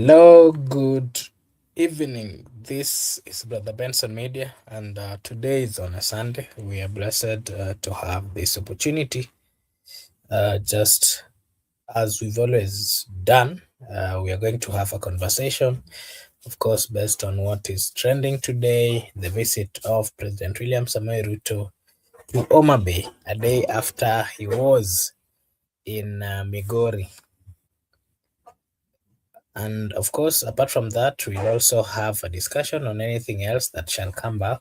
Hello, good evening. This is Brother Benson Media, and today is on a Sunday. We are blessed to have this opportunity. Just as we've always done, we are going to have a conversation, of course, based on what is trending today, the visit of President William Samoei Ruto to Homa Bay a day after he was in Migori. And of course, apart from that, we'll also have a discussion on anything else that shall come back,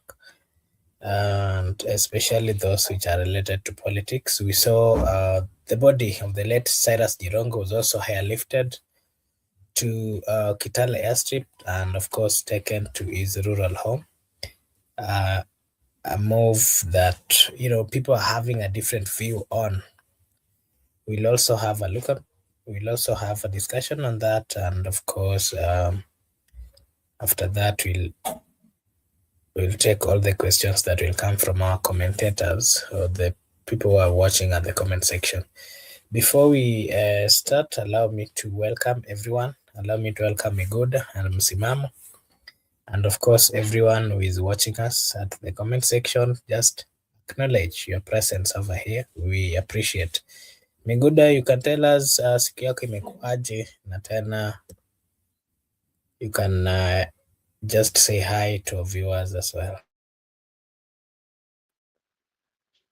and especially those which are related to politics. We saw the body of the late Cyrus Jirongo was also airlifted to Kitale airstrip and, of course, taken to his rural home. A move that people are having a different view on. We'll also have a look at. We'll also have a discussion on that, and of course, after that, we'll take all the questions that will come from our commentators or the people who are watching at the comment section. Before we start, allow me to welcome everyone. Allow me to welcome Miguda and Msimamo. And of course, everyone who is watching us at the comment section, just acknowledge your presence over here. We appreciate. Miguda, you can tell us siku yako imekuaje, na tena you can just say hi to our viewers as well.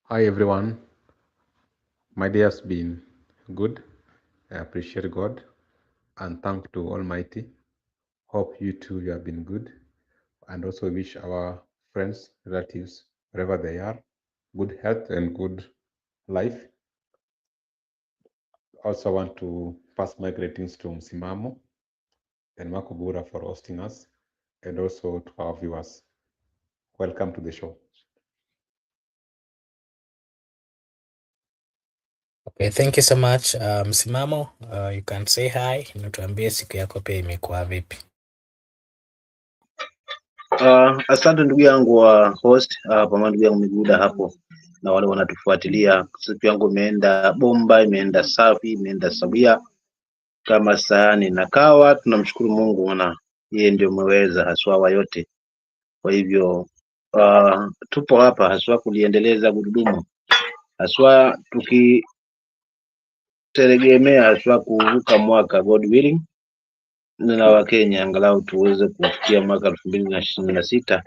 Hi everyone. My day has been good. I appreciate God and thank to Almighty. Hope you too have been good, and also wish our friends, relatives, wherever they are, good health and good life. Also want to pass my greetings to Msimamo and Makubura for hosting us, and also to our viewers. Welcome to the show. Okay, thank you so much. Msimamo, you can say hi, natuambie siku yako pia imekuwa vipi? Asante ndugu yangu wa host pamoja ndugu yangu Miguda hapo na wale wanatufuatilia. Siku yangu imeenda bomba, imeenda safi, imeenda sawia kama sahani na kawa. Tunamshukuru Mungu na yeye ndio mweza haswa wa yote. Kwa hivyo tupo hapa haswa kuliendeleza gurudumu, haswa tukitegemea haswa kuvuka mwaka God willing, na Wakenya angalau tuweze kufikia mwaka 2026.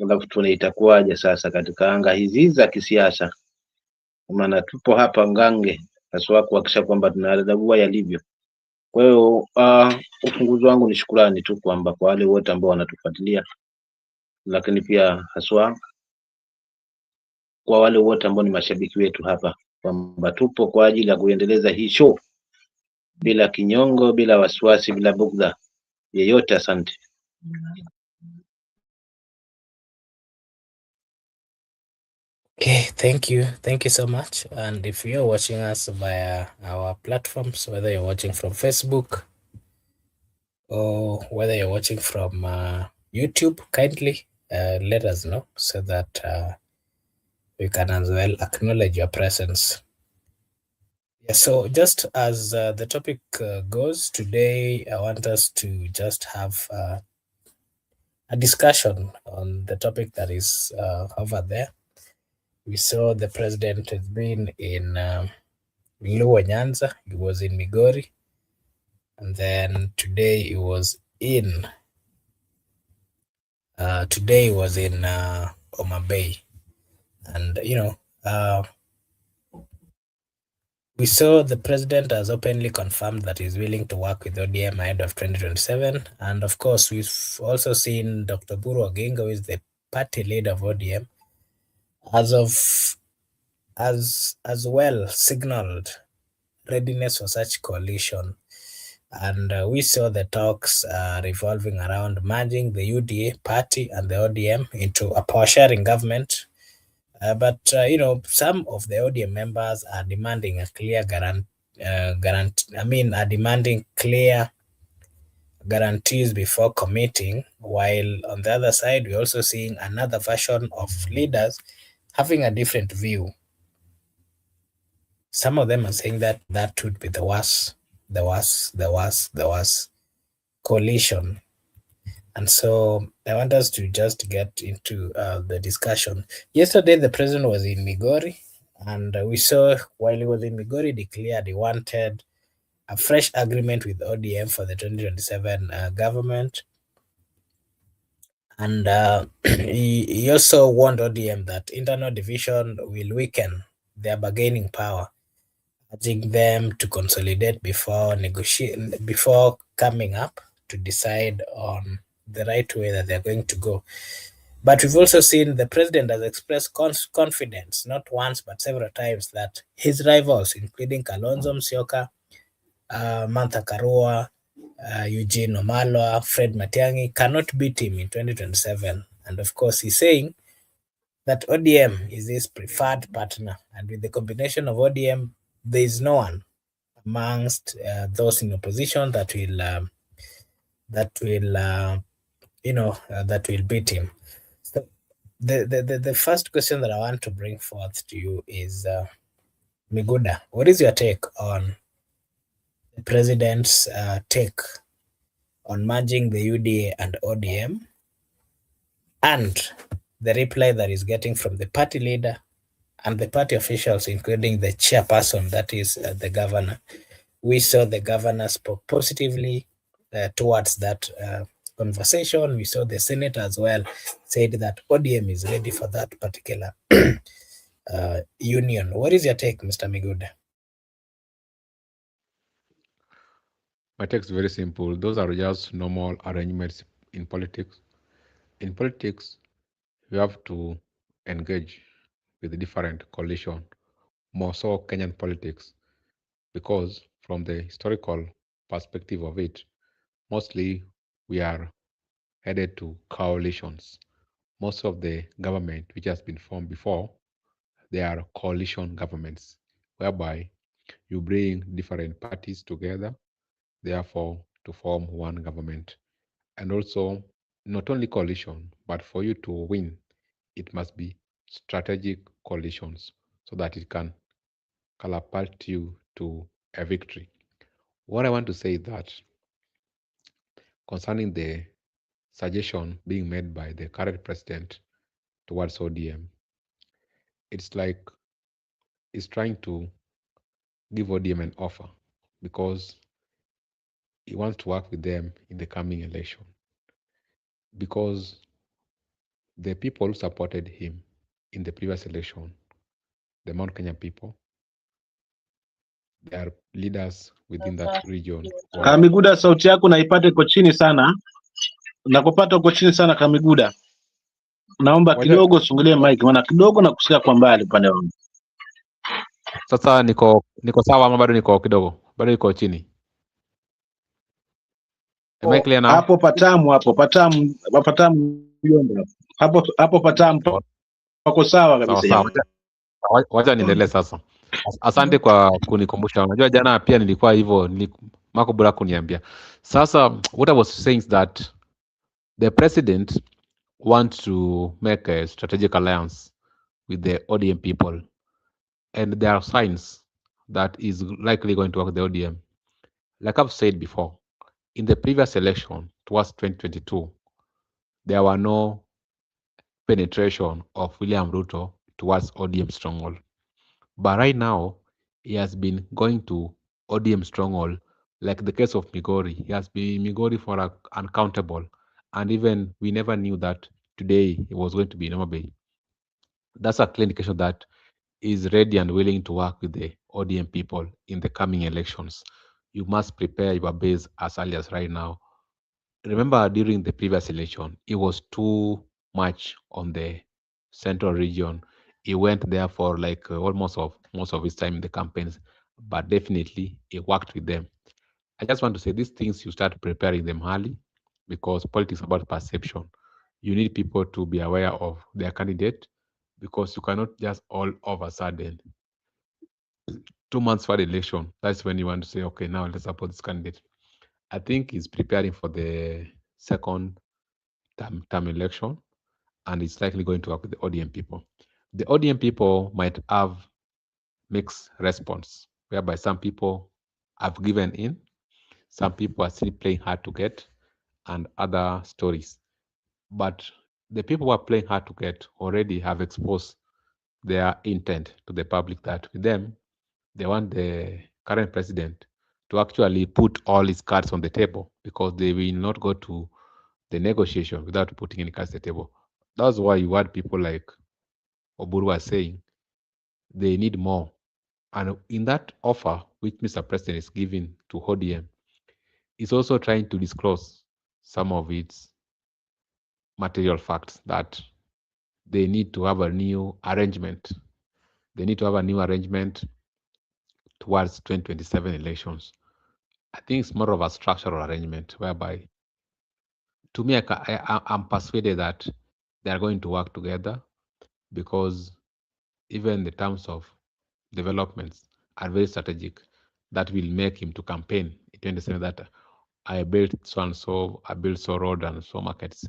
Alafu tuone itakuwaje sasa katika anga hizi za kisiasa, maana tupo hapa ngange haswa kuhakikisha kwamba tunayadagua yalivyo. Kwa hiyo ufunguzi wangu ni shukrani tu kwamba kwa wale wote ambao wanatufuatilia, lakini pia haswa kwa wale wote ambao ni mashabiki wetu hapa, kwamba tupo kwa ajili ya kuendeleza hii show bila kinyongo, bila wasiwasi, bila bugdha yeyote. Asante. Okay, thank you so much. And if you're watching us via our platforms, whether you're watching from Facebook or whether you're watching from YouTube, kindly let us know so that we can as well acknowledge your presence. Yeah, so just as the topic goes today, I want us to just have a discussion on the topic that is over there. We saw the president has been in Luo Nyanza, he was in Migori, and then today he was in Homa Bay. And we saw the president has openly confirmed that he's willing to work with ODM ahead of 2027. And of course, we've also seen Dr. Oburu Odinga, who is the party leader of ODM, as well signaled readiness for such coalition. And we saw the talks revolving around merging the UDA party and the ODM into a power sharing government. But some of the ODM members are demanding a clear demanding clear guarantees before committing, while on the other side, we're also seeing another version of leaders having a different view. Some of them are saying that would be the worst. coalition. And so I want us to just get into the discussion. Yesterday, the president was in Migori, and we saw while he was in Migori, declared he wanted a fresh agreement with ODM for the 2027 government. And he also warned ODM that internal division will weaken their bargaining power, urging them to consolidate before coming up to decide on the right way that they're going to go. But we've also seen the president has expressed confidence, not once but several times, that his rivals, including Kalonzo Musyoka, Martha Karua, Eugene Omalwa, Fred Matiang'i, cannot beat him in 2027. And of course, he's saying that ODM is his preferred partner. And with the combination of ODM, there is no one amongst those in opposition that will beat him. So the first question that I want to bring forth to you is, Miguda, what is your take on the president's take on merging the UDA and ODM, and the reply that is getting from the party leader and the party officials, including the chairperson, that is the governor? We saw the governor spoke positively towards that conversation. We saw the Senate as well said that ODM is ready for that particular union. What is your take, Mr. Miguda? My take is very simple. Those are just normal arrangements in politics. In politics, you have to engage with the different coalition, more so Kenyan politics, because from the historical perspective of it, mostly we are headed to coalitions. Most of the government which has been formed before, they are coalition governments, whereby you bring different parties together, therefore to form one government. And also, not only coalition, but for you to win, it must be strategic coalitions so that it can catapult you to a victory. What I want to say is that concerning the suggestion being made by the current president towards ODM, it's like he's trying to give ODM an offer because he wants to work with them in the coming election. Because the people who supported him in the previous election, the Mount Kenya people, they are leaders within that region. Kamiguda, sauti yako naipata iko chini sana, nakupata uko chini sana Kamiguda. Naomba kidogo sungulie mic, maana kidogo na kusikia kwa mbali upande wangu. Sasa niko sawa ama bado niko kidogo? Bado niko chini. Am I clear now? Hapo patamu hapo patamu pako sawa kabisa. Sawa. Wacha niendelee sasa. Asante kwa kunikumbusha. Unajua jana pia nilikuwa hivyo, Marco Bura kuniambia. Sasa what I was saying is that the president wants to make a strategic alliance with the ODM people, and there are signs that is likely going to work with the ODM. Like I've said before, in the previous election towards 2022, there were no penetration of William Ruto towards ODM stronghold. But right now, he has been going to ODM stronghold, like the case of Migori. He has been in Migori for uncountable, and even we never knew that today he was going to be in Homa Bay. That's a clear indication that is ready and willing to work with the ODM people in the coming elections. You must prepare your base as early as right now. Remember, during the previous election, it was too much on the central region. He went there for like almost most of his time in the campaigns, but definitely he worked with them. I just want to say these things, you start preparing them early, because politics is about perception. You need people to be aware of their candidate, because you cannot just all of a sudden 2 months for the election, that's when you want to say, okay, now let's support this candidate. I think he's preparing for the second term election, and it's likely going to work with the ODM people. The ODM people might have mixed response, whereby some people have given in, some people are still playing hard to get, and other stories. But the people who are playing hard to get already have exposed their intent to the public that with them, they want the current president to actually put all his cards on the table, because they will not go to the negotiation without putting any cards on the table. That's why you had people like Oburu was saying they need more. And in that offer, which Mr. President is giving to ODM, is also trying to disclose some of its material facts that they need to have a new arrangement. They need to have a new arrangement towards 2027 elections. I think it's more of a structural arrangement whereby, to me, I'm persuaded that they are going to work together, because even the terms of developments are very strategic that will make him to campaign in 2027 that I built so and so, I built so road and so markets.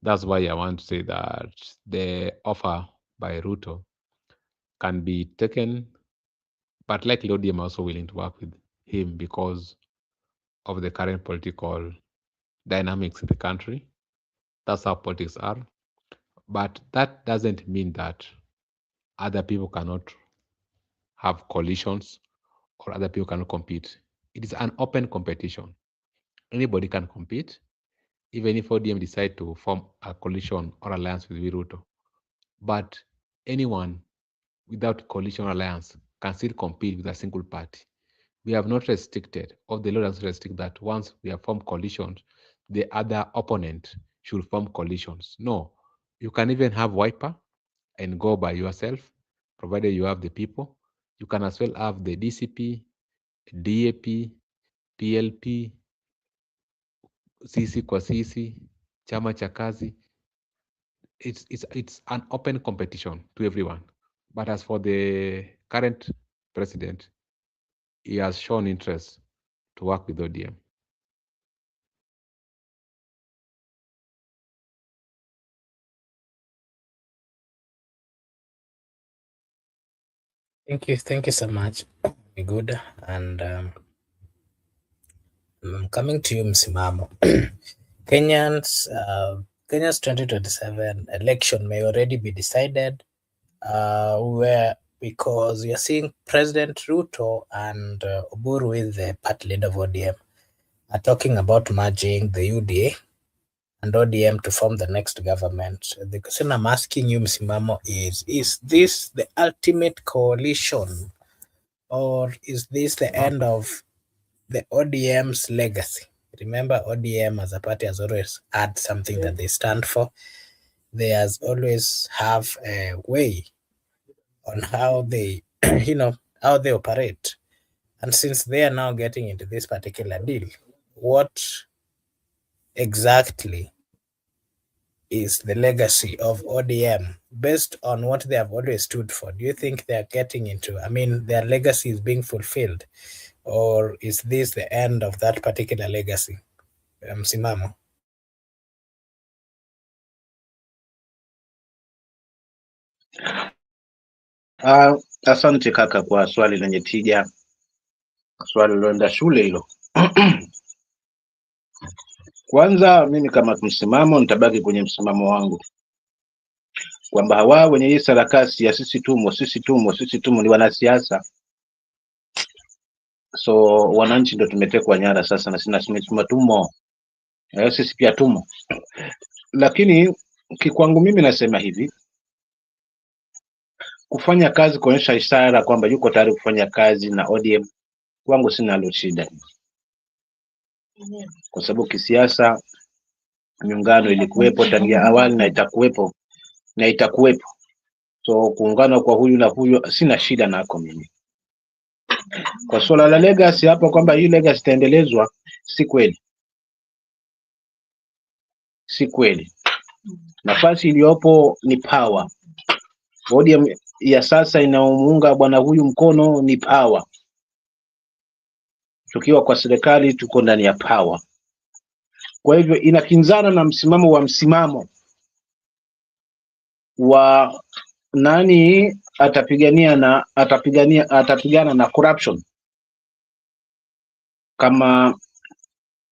That's why I want to say that the offer by Ruto can be taken, but likely ODM also willing to work with him because of the current political dynamics in the country. That's how politics are. But that doesn't mean that other people cannot have coalitions or other people cannot compete. It is an open competition. Anybody can compete, even if ODM decide to form a coalition or alliance with Ruto. But anyone without coalition or alliance can still compete with a single party. We have not restricted, or the law doesn't restrict that once we have formed coalitions, the other opponent should form coalitions. No, you can even have wiper and go by yourself, provided you have the people. You can as well have the DCP, DAP, PLP, sisi kwa sisi, chama cha kazi. It's an open competition to everyone. But as for the current president, he has shown interest to work with ODM. Thank you so much. Be good. And coming to you, Msimamo. Kenya's 2027 election may already be decided, because you're seeing President Ruto and Oburu, with the party leader of ODM, are talking about merging the UDA and ODM to form the next government. The question I'm asking you, Msimamo, is this the ultimate coalition, or is this the end of the ODM's legacy? Remember, ODM as a party has always had something that they stand for. They has always have a way on how they, how they operate. And since they are now getting into this particular deal, what exactly is the legacy of ODM based on what they have always stood for? Do you think they are getting into, their legacy is being fulfilled, or is this the end of that particular legacy? Msimamo. Asante kaka kwa swali lenye tija, swali liloenda shule hilo. Kwanza mimi kama msimamo nitabaki kwenye msimamo wangu kwamba hawa wenye hii sarakasi ya sisi tumo ni wanasiasa. So wananchi ndio tumetekwa nyara sasa, na sina tumo, sisi pia tumo. Lakini kikwangu mimi nasema hivi, kufanya kazi, kuonyesha ishara kwamba yuko tayari kufanya kazi na ODM, kwangu sina shida, kwa sababu kisiasa miungano ilikuwepo tangia awali na itakuwepo. So kuungana kwa huyu na huyu sina shida nako mimi. Kwa swala la legacy hapo, kwamba hii legacy itaendelezwa, si kweli. Nafasi iliyopo ni power. ODM ya sasa inaomuunga bwana huyu mkono ni power. Tukiwa kwa serikali tuko ndani ya power. Kwa hivyo inakinzana na msimamo wa nani atapigana na corruption. Kama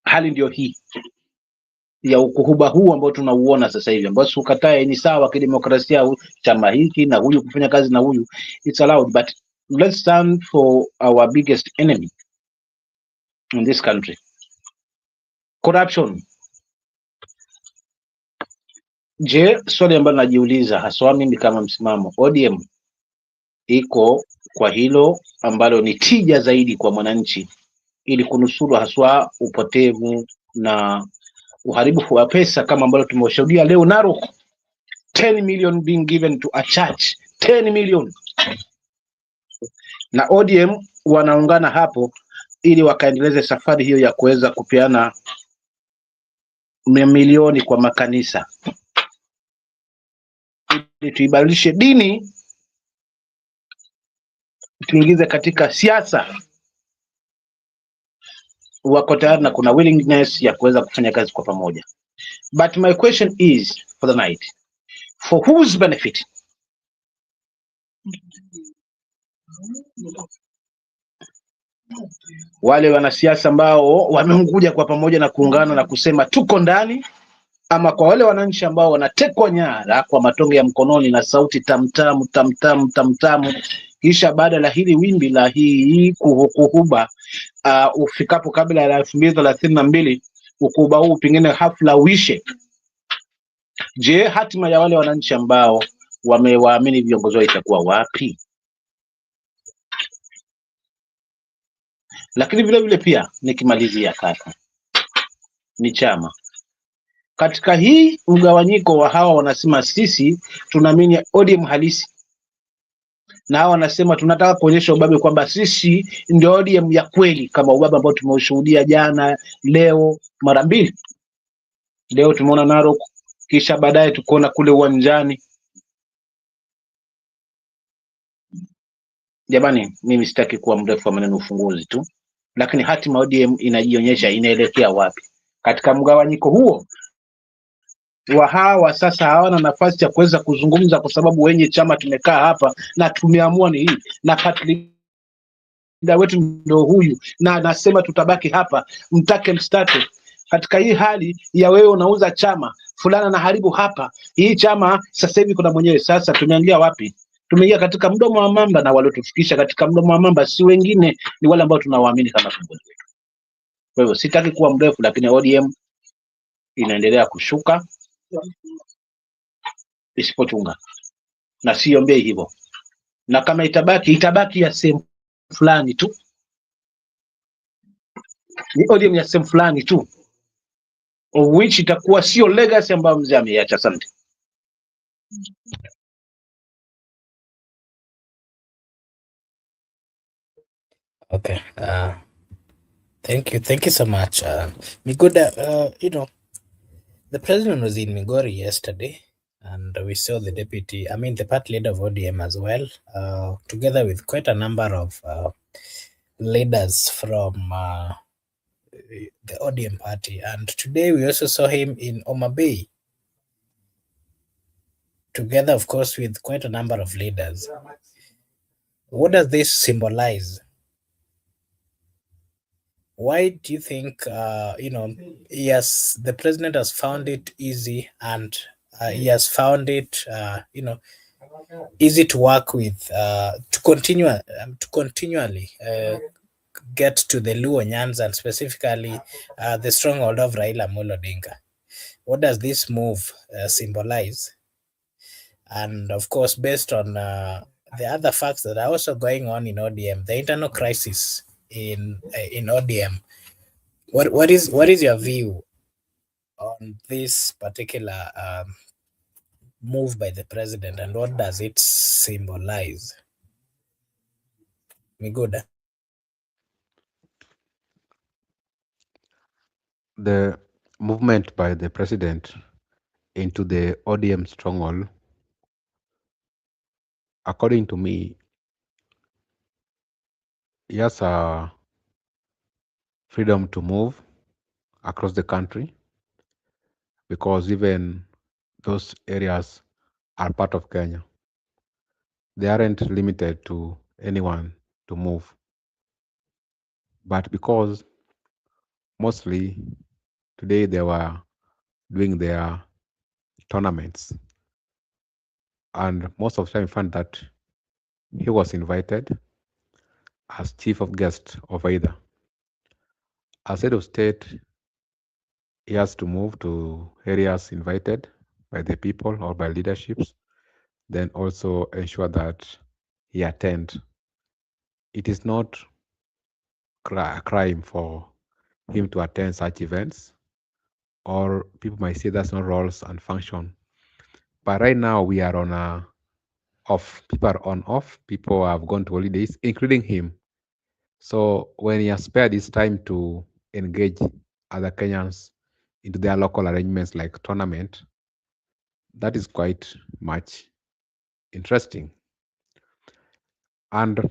hali ndio hii, ya ukuhuba huu ambao tunauona sasa hivi, ambao ukatae ni sawa kidemokrasia, chama hiki na huyu kufanya kazi na huyu, it's allowed, but let's stand for our biggest enemy in this country, corruption. Je, swali ambalo najiuliza haswa mimi kama msimamo, ODM iko kwa hilo ambalo ni tija zaidi kwa mwananchi, ili kunusuru haswa upotevu na uharibifu wa pesa kama ambalo tumeshuhudia leo Narok, 10 million being given to a church, 10 million, na ODM wanaungana hapo ili wakaendeleze safari hiyo ya kuweza kupeana milioni kwa makanisa, ili tuibadilishe dini tuingize katika siasa. Wako tayari na kuna willingness ya kuweza kufanya kazi kwa pamoja, but my question is for the night, for whose benefit? Wale wanasiasa ambao wameunguja kwa pamoja na kuungana na kusema tuko ndani, ama kwa wale wananchi ambao wanatekwa nyara kwa matonge ya mkononi na sauti tamtamu tamtamu tamtamu, kisha baada la hili wimbi la hii kuhuba ufikapo kabla ya 2032 ukuba huu pengine hafla uishe. Je, hatima ya wale wananchi ambao wamewaamini viongozi wao itakuwa wapi? Lakini vile vile pia nikimalizia kaka, ni chama katika hii mgawanyiko wa hawa wanasema sisi tunaamini ODM halisi, na hawa wanasema tunataka kuonyesha ubabe kwamba sisi ndio ODM ya kweli, kama ubabe ambao tumeushuhudia jana, leo mara mbili. Leo tumeona Narok, kisha baadaye tukaona kule uwanjani. Jamani, mimi sitaki kuwa mrefu wa maneno, ufunguzi tu, lakini hatima ODM inajionyesha inaelekea wapi katika mgawanyiko huo wa hawa. Sasa hawana nafasi ya kuweza kuzungumza kwa sababu wenye chama tumekaa hapa na tumeamua ni hii, na party leader wetu ndio huyu, na nasema tutabaki hapa, mtake mstate. Katika hii hali ya wewe unauza chama fulana na haribu hapa hii chama, sasa hivi kuna mwenyewe. Sasa tumeingia wapi? Tumeingia katika mdomo wa mamba, na waliotufikisha katika mdomo wa mamba si wengine, ni wale ambao tunawaamini kama viongozi wetu. Kwa hivyo sitaki kuwa mrefu, lakini ODM inaendelea kushuka isipochunga, na siombei hivyo, na kama itabaki ya sehemu fulani tu, ni ODM ya sehemu fulani tu, of which itakuwa sio legacy ambayo mzee ameiacha. Asante. Okay. Thank you so much. Miguda, the president was in Migori yesterday, and we saw the the party leader of ODM as well, together with quite a number of leaders from the ODM party. And today we also saw him in Homa Bay, together, of course, with quite a number of leaders. What does this symbolize? Why do you think, yes, the president has found it easy, and he has found it, easy to work with, to continually get to the Luo Nyanza, and specifically the stronghold of Raila Amolo Odinga? What does this move symbolize? And of course, based on the other facts that are also going on in ODM, the internal crisis in ODM, what is your view on this particular move by the president, and what does it symbolize? Miguda. The movement by the president into the ODM stronghold, according to me, he has a freedom to move across the country, because even those areas are part of Kenya. They aren't limited to anyone to move. But because mostly today there were doing their tournaments. And most of the time, you find that he was invited as chief of guest of either. As head of state, he has to move to areas invited by the people or by leaderships, then also ensure that he attend. It is not a crime for him to attend such events, or people might say that's not roles and function. But right now we are on a off. People are on off. People have gone to holidays, including him. So when he has spared his time to engage other Kenyans into their local arrangements like tournament, that is quite much interesting. And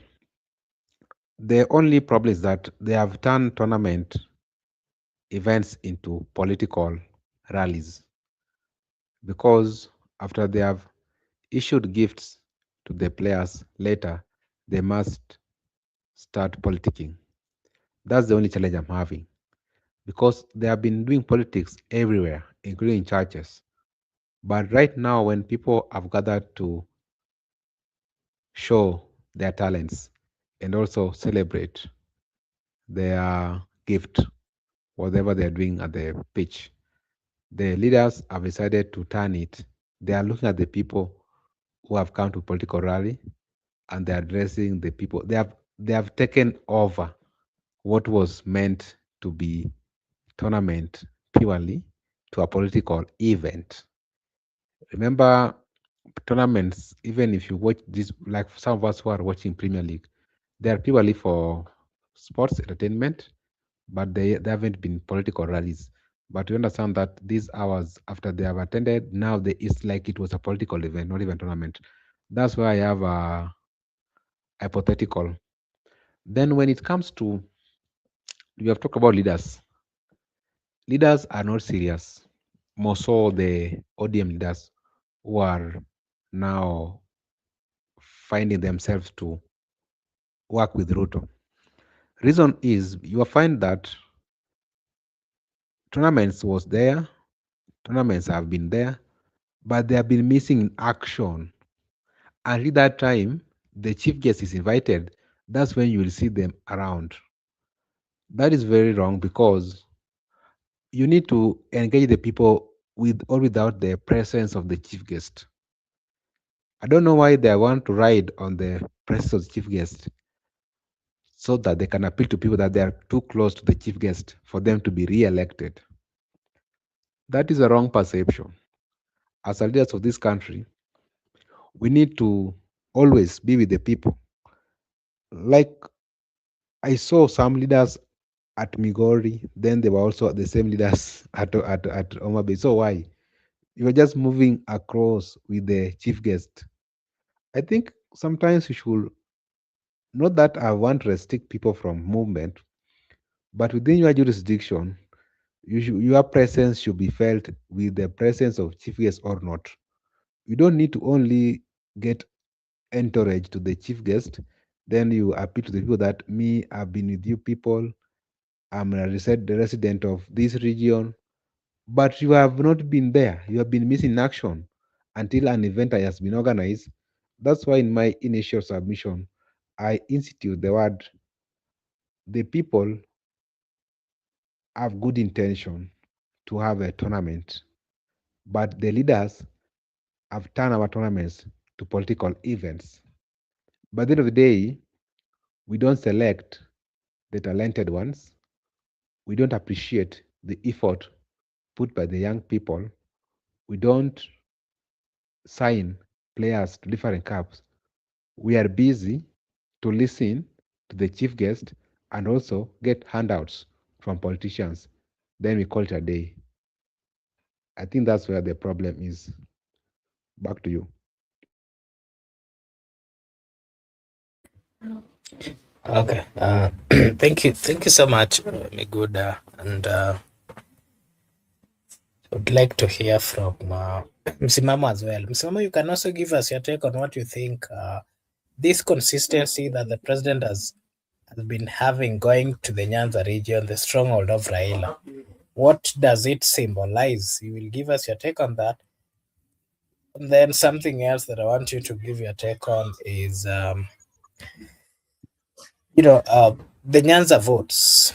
the only problem is that they have turned tournament events into political rallies, because after they have issued gifts to the players later, they must start politicking. That's the only challenge I'm having, because they have been doing politics everywhere, including churches. But right now, when people have gathered to show their talents and also celebrate their gift, whatever they're doing at the pitch, the leaders have decided to turn it. They are looking at the people who have come to political rally, and they're addressing the people. They have taken over what was meant to be tournament purely to a political event. Remember, tournaments, even if you watch this, like some of us who are watching Premier League, they are purely for sports entertainment, but they haven't been political rallies. But you understand that these hours after they have attended, now it's like it was a political event, not even tournament. That's why I have a hypothetical. Then when it comes to, we have talked about leaders. Leaders are not serious. More so the ODM leaders who are now finding themselves to work with Ruto. Reason is you will find that tournaments was there, tournaments have been there, but they have been missing in action. Until that time, the chief guest is invited, that's when you will see them around. That is very wrong, because you need to engage the people with or without the presence of the chief guest. I don't know why they want to ride on the presence of the chief guest so that they can appeal to people that they are too close to the chief guest for them to be re-elected. That is a wrong perception. As leaders of this country, we need to always be with the people. Like I saw some leaders at Migori, then they were also the same leaders at Homa Bay. So why? You are just moving across with the chief guest. I think sometimes you should, not that I want to restrict people from movement, but within your jurisdiction, your presence should be felt with the presence of chief guest or not. You don't need to only get entourage to the chief guest, then you appeal to the people that me, I've been with you people, I'm a the resident of this region, but you have not been there. You have been missing action until an event has been organized. That's why in my initial submission, I institute the word, the people have good intention to have a tournament, but the leaders have turned our tournaments to political events. By the end of the day, we don't select the talented ones. We don't appreciate the effort put by the young people. We don't sign players to different clubs. We are busy to listen to the chief guest and also get handouts from politicians. Then we call it a day. I think that's where the problem is. Back to you. Okay. Thank you so much, Miguda, and would like to hear from Msimamo as well. Msimamo, you can also give us your take on what you think this consistency that the president has been having going to the Nyanza region, the stronghold of Raila. What does it symbolize? You will give us your take on that. And then something else that I want you to give your take on is, the Nyanza votes.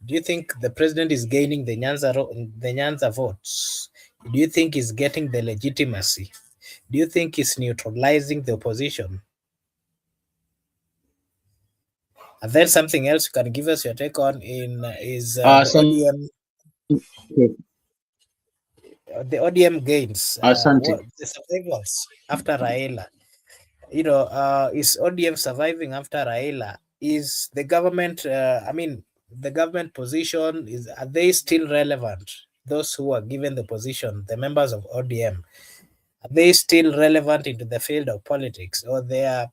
Do you think the president is gaining the Nyanza votes? Do you think he's getting the legitimacy? Do you think he's neutralizing the opposition? And then something else you can give us your take on is the ODM. The ODM gains. What the survivals after Raila? Is ODM surviving after Raila? Is the government? The government position are they still relevant? Those who are given the position, the members of ODM, are they still relevant into the field of politics, or their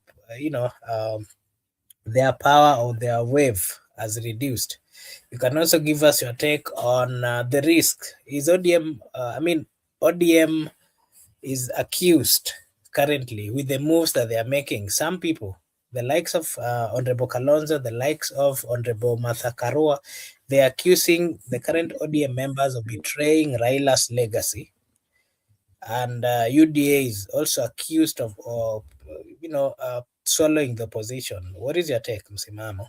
their power or their wave has reduced? You can also give us your take on the risk. Is ODM? ODM is accused currently with the moves that they are making. Some people, the likes of Honorable Kalonzo, the likes of Honorable Martha Karua, they're accusing the current ODM members of betraying Raila's legacy. And UDA is also accused of swallowing the opposition. What is your take, Msimamo?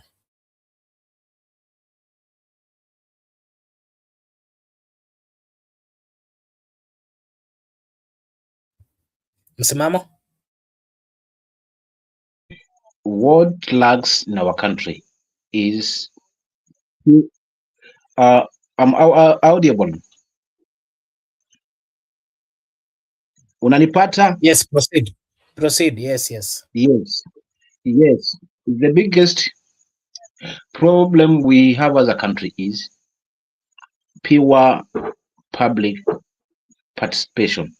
Msimamo? What lags in our country is I'm audible. Unanipata? Yes, proceed. Proceed. Yes. Yes. The biggest problem we have as a country is pure public participation.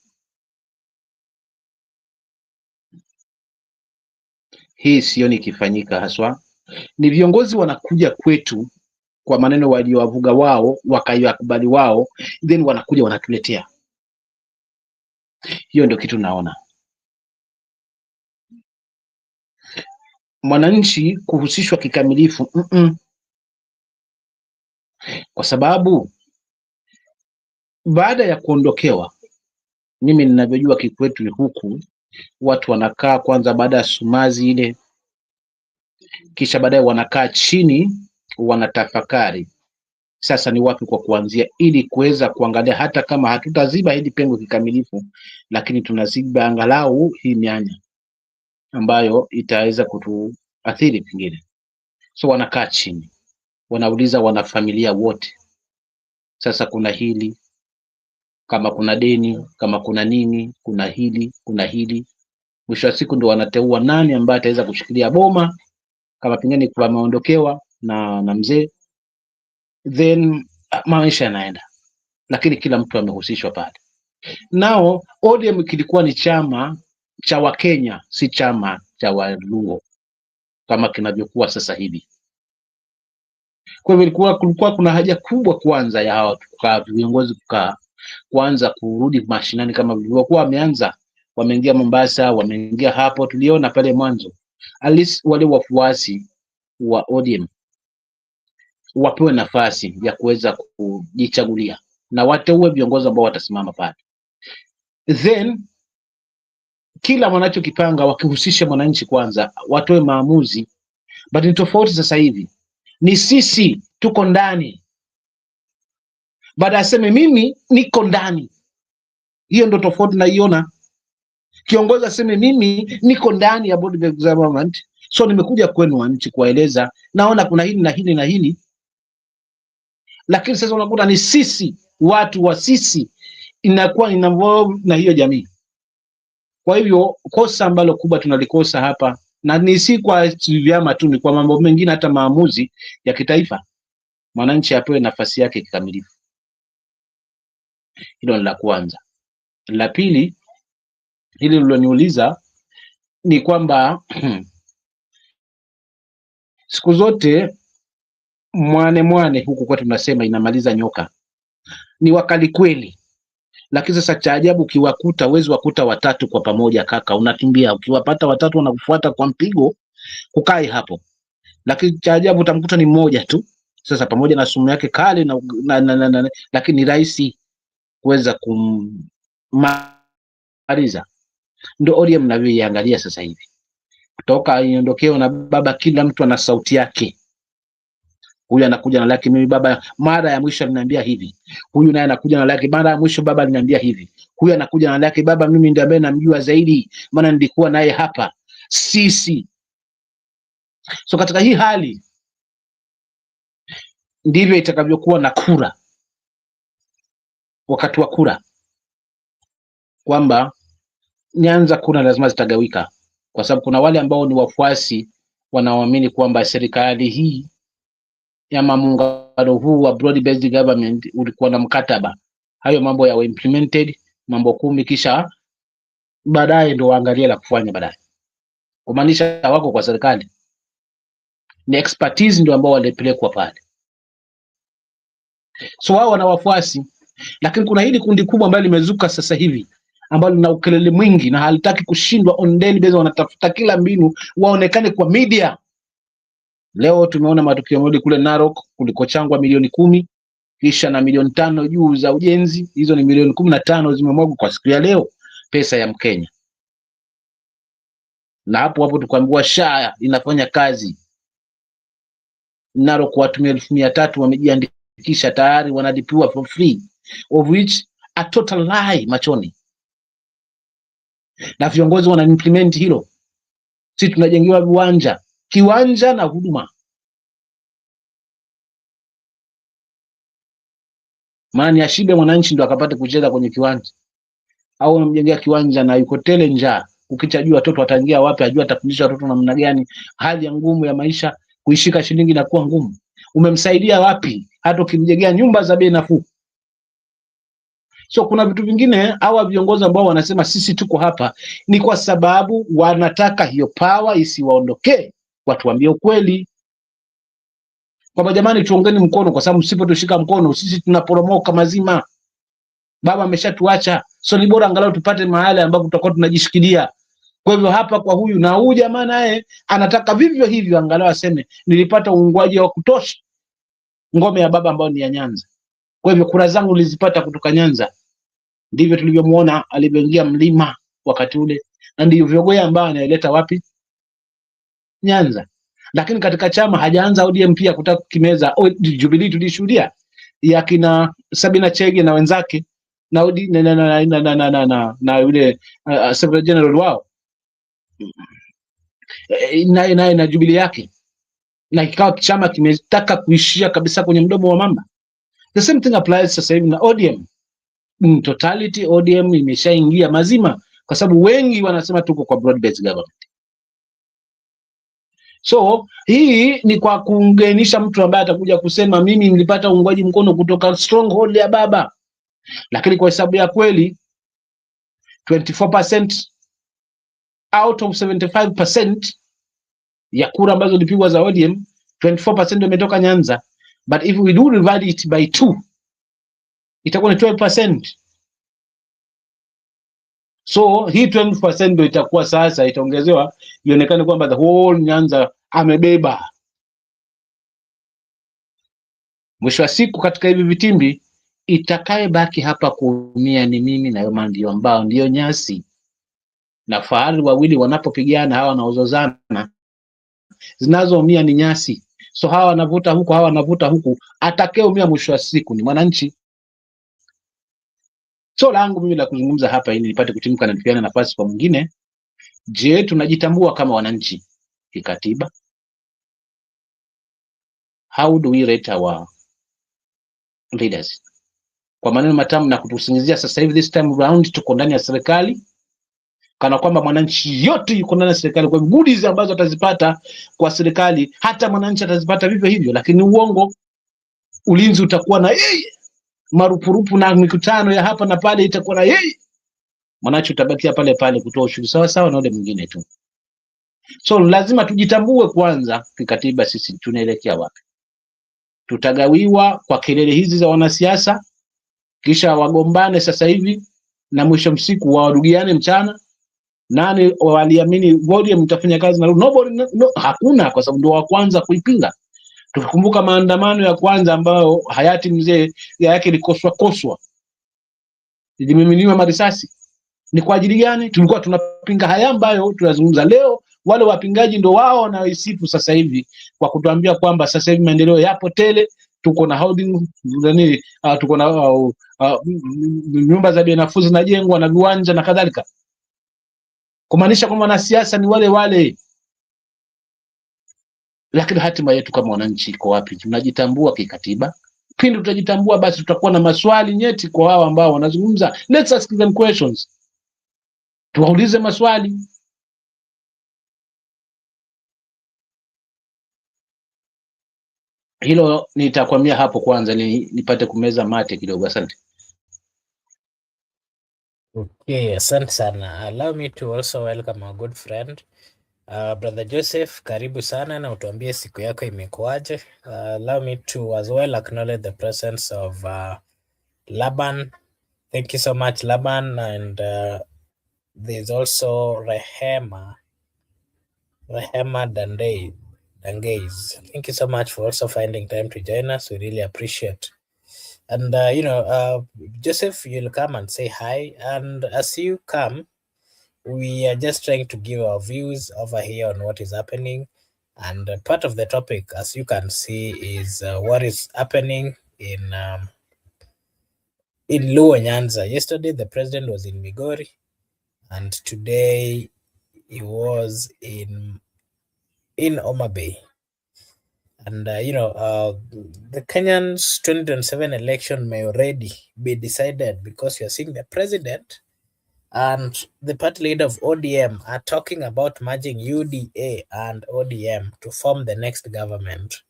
Hii sioni ikifanyika haswa. Ni viongozi wanakuja kwetu kwa maneno waliowavuga wao, wakayakubali wao, then wanakuja wanatuletea. Hiyo ndio kitu naona. Mwananchi kuhusishwa kikamilifu kwa sababu baada ya kuondokewa, mimi ninavyojua kikwetu huku watu wanakaa kwanza baada ya sumazi ile, kisha baadaye wanakaa chini wanatafakari sasa ni wapi kwa kuanzia, ili kuweza kuangalia hata kama hatutaziba hili pengo kikamilifu, lakini tunaziba angalau hii mianya ambayo itaweza kutuathiri pengine. So wanakaa chini, wanauliza wanafamilia wote, sasa kuna hili, kama kuna deni, kama kuna nini, kuna hili. Mwisho wa siku ndo wanateua nani ambaye ataweza kushikilia boma kama pengine kwa maondokewa na mzee, then maisha yanaenda, lakini kila mtu amehusishwa pale. Nao ODM kilikuwa ni chama cha Wakenya, si chama cha Waluo kama kinavyokuwa sasa hivi. Kwa hivyo kulikuwa kuna haja kubwa kwanza ya hawa viongozi kuanza kurudi mashinani kama vilivyokuwa wameanza. Wameingia Mombasa, wameingia hapo, tuliona pale mwanzo. At least wale wafuasi wa ODM wapewe nafasi ya kuweza kujichagulia na wateue viongozi ambao watasimama pale, then kila wanachokipanga wakihusisha mwananchi kwanza, watoe maamuzi. But ni tofauti sasa hivi, ni sisi tuko ndani, baada aseme mimi niko ndani. Hiyo ndo tofauti naiona. Kiongozi aseme mimi niko ndani ya board of government, so nimekuja kwenu wananchi kuwaeleza, naona kuna hili na hili na hili. Lakini sasa unakuta ni sisi, watu wa sisi inakuwa involve na hiyo jamii. Kwa hivyo kosa ambalo kubwa tunalikosa hapa, na ni si kwa vyama tu, ni kwa mambo mengine, hata maamuzi ya kitaifa, mwananchi apewe nafasi yake kikamilifu. Hilo ni la kwanza. La pili, hili uliloniuliza ni kwamba siku zote mwane huku kwa tunasema inamaliza nyoka. Ni wakali kweli, lakini sasa cha ajabu ukiwakuta uwezi wakuta watatu kwa pamoja kaka, unakimbia. Ukiwapata watatu wanakufuata kwa mpigo, kukai hapo. Lakini cha ajabu utamkuta ni mmoja tu Sasa pamoja na sumu yake kali lakini ni rahisi kuweza kummaliza. Ndio ODM mnavyoiangalia sasa hivi, kutoka iondokeo na baba, kila mtu ana sauti yake. Huyu anakuja na laki, mimi baba mara ya mwisho aliniambia hivi. Huyu naye anakuja na laki, mara ya mwisho baba aliniambia hivi. Huyu anakuja na laki, baba mimi ndiye ambaye namjua zaidi, maana nilikuwa naye hapa. Sisi so katika hii hali ndivyo itakavyokuwa na kura, wakati wa kura, kwamba Nyanza kuna lazima zitagawika, kwa sababu kuna wale ambao ni wafuasi wanaoamini kwamba serikali hii ama muungano huu wa broad based government ulikuwa na mkataba, hayo mambo yawe implemented, mambo 10, kisha baadaye ndio waangalie la kufanya baadaye. Kumaanisha wako kwa serikali, ni expertise ndio ambao walipelekwa pale, so wao wana wafuasi. Lakini kuna hili kundi kubwa ambalo limezuka sasa hivi ambalo lina ukelele mwingi na halitaki kushindwa on daily basis, wanatafuta kila mbinu waonekane kwa media. Leo tumeona matukio mmoja kule Narok kulikochangwa milioni 10 kisha na milioni 5 juu za ujenzi. Hizo ni milioni 15 zimemwagwa kwa siku ya leo, pesa ya Mkenya. Na hapo tukaambiwa SHA inafanya kazi. Narok watu 1300 wamejiandikisha tayari, wanadipiwa for free, of which a total lie machoni, na viongozi wana implement hilo. Sisi tunajengewa kiwanja na huduma. Maana ashibe mwananchi ndo akapate kucheza kwenye kiwanja, au unamjengea kiwanja na yuko tele njaa, ukichajua watoto wataingia wapi, ajua atafundisha watoto namna gani, hali ya ngumu ya maisha, kuishika shilingi inakuwa ngumu. Umemsaidia wapi hata ukimjengea nyumba za bei nafuu? So kuna vitu vingine hawa viongozi ambao wanasema sisi tuko hapa ni kwa sababu wanataka hiyo power isiwaondokee. Watuambie ukweli kwamba jamani, tuongeni mkono, kwa sababu msipotushika mkono sisi tunaporomoka mazima. Baba ameshatuacha, so ni bora angalau tupate mahali ambapo tutakuwa tunajishikilia. Kwa hivyo hapa kwa huyu na huyu jamaa naye anataka vivyo hivyo, angalau aseme nilipata uungwaji wa kutosha ngome ya baba ambayo ni ya Nyanza. Kwa hivyo kura zangu nilizipata kutoka Nyanza. Ndivyo tulivyomuona alivyoingia mlima wakati ule, na ndivyo goya ambao anaileta wapi? Nyanza. Lakini katika chama hajaanza ODM pia kutaka kukimeza. Jubilee tulishuhudia ya kina Sabina Chege na wenzake na yule Secretary General wao na Jubilee yake, na kikao chama kimetaka kuishia kabisa kwenye mdomo wa mamba. The same thing applies sasa hivi na ODM. In totality ODM imeshaingia mazima, kwa sababu wengi wanasema tuko kwa broad based government. So hii ni kwa kuunganisha mtu ambaye atakuja kusema mimi nilipata uungwaji mkono kutoka stronghold ya baba, lakini kwa hesabu ya kweli 24% out of 75% ya kura ambazo zilipigwa za ODM, 24% imetoka Nyanza. But if we do divide it by 2, itakuwa ni 12%. So hii 12% ndio itakuwa sasa itaongezewa ionekane kwamba the whole Nyanza amebeba. Mwisho wa siku katika hivi vitimbi itakaye baki hapa kuumia ni mimi na Yoma, ndio ambao ndio nyasi. Na fahari wawili wanapopigana, hawa wanaozozana, zinazoumia ni nyasi. So hawa wanavuta huku, hawa wanavuta huku, atakayeumia mwisho wa siku ni mwananchi. So langu mimi la kuzungumza hapa ili nipate kutimka na nipeane nafasi kwa mwingine. Je, tunajitambua kama wananchi kikatiba? How do we rate our leaders? Kwa maneno matamu na kutusingizia sasa hivi this time round tuko ndani ya serikali, kana kwamba mwananchi yote yuko ndani ya serikali, kwa goodies ambazo atazipata kwa serikali hata mwananchi atazipata vivyo hivyo. Lakini uongo, ulinzi utakuwa na yeye, marupurupu na mikutano ya hapa na pale itakuwa na yeye, mwananchi utabakia pale pale kutoa ushuru sawa sawa na wale mwingine tu. So lazima tujitambue kwanza kikatiba, sisi tunaelekea wapi. Tutagawiwa kwa kelele hizi za wanasiasa, kisha wagombane sasa hivi na mwisho msiku warudiane mchana. Nani waliamini ODM mtafanya kazi na nobody? No, hakuna, kwa sababu ndio wa kwanza kuipinga. Tukikumbuka maandamano ya kwanza ambayo hayati mzee yake ilikoswa, ilimiminiwa marisasi, ni kwa ajili gani? Tulikuwa tunapinga haya ambayo tunazungumza leo. Wale wapingaji ndio wao wanaoisifu sasa hivi kwa kutuambia kwamba sasa hivi maendeleo yapo tele, tuko na holding tuko na nyumba za bei nafuu zinajengwa na viwanja na kadhalika, kumaanisha kwamba wanasiasa ni wale wale. Lakini hatima yetu kama wananchi iko wapi? Tunajitambua kikatiba? Pindi tutajitambua, basi tutakuwa na maswali nyeti kwa hao ambao wanazungumza. Let's ask them questions, tuwaulize maswali. Hilo nitakwamia hapo kwanza, nipate kumeza mate kidogo. Asante. Okay, asante sana. Allow me to also welcome our good friend Brother Joseph, karibu sana na utuambie siku yako imekuaje. Allow me to as well acknowledge the presence of Laban. Thank you so much, Laban. And there's also Rehema Dangeis. Thank you so much for also finding time to join us. We really appreciate. And Joseph, you'll come and say hi. And as you come, we are just trying to give our views over here on what is happening. And part of the topic, as you can see, is what is happening in Luo Nyanza. Yesterday, the president was in Migori, and today he was in Homa Bay. And the Kenyans 2027 election may already be decided because you're seeing the president and the party leader of ODM are talking about merging UDA and ODM to form the next government.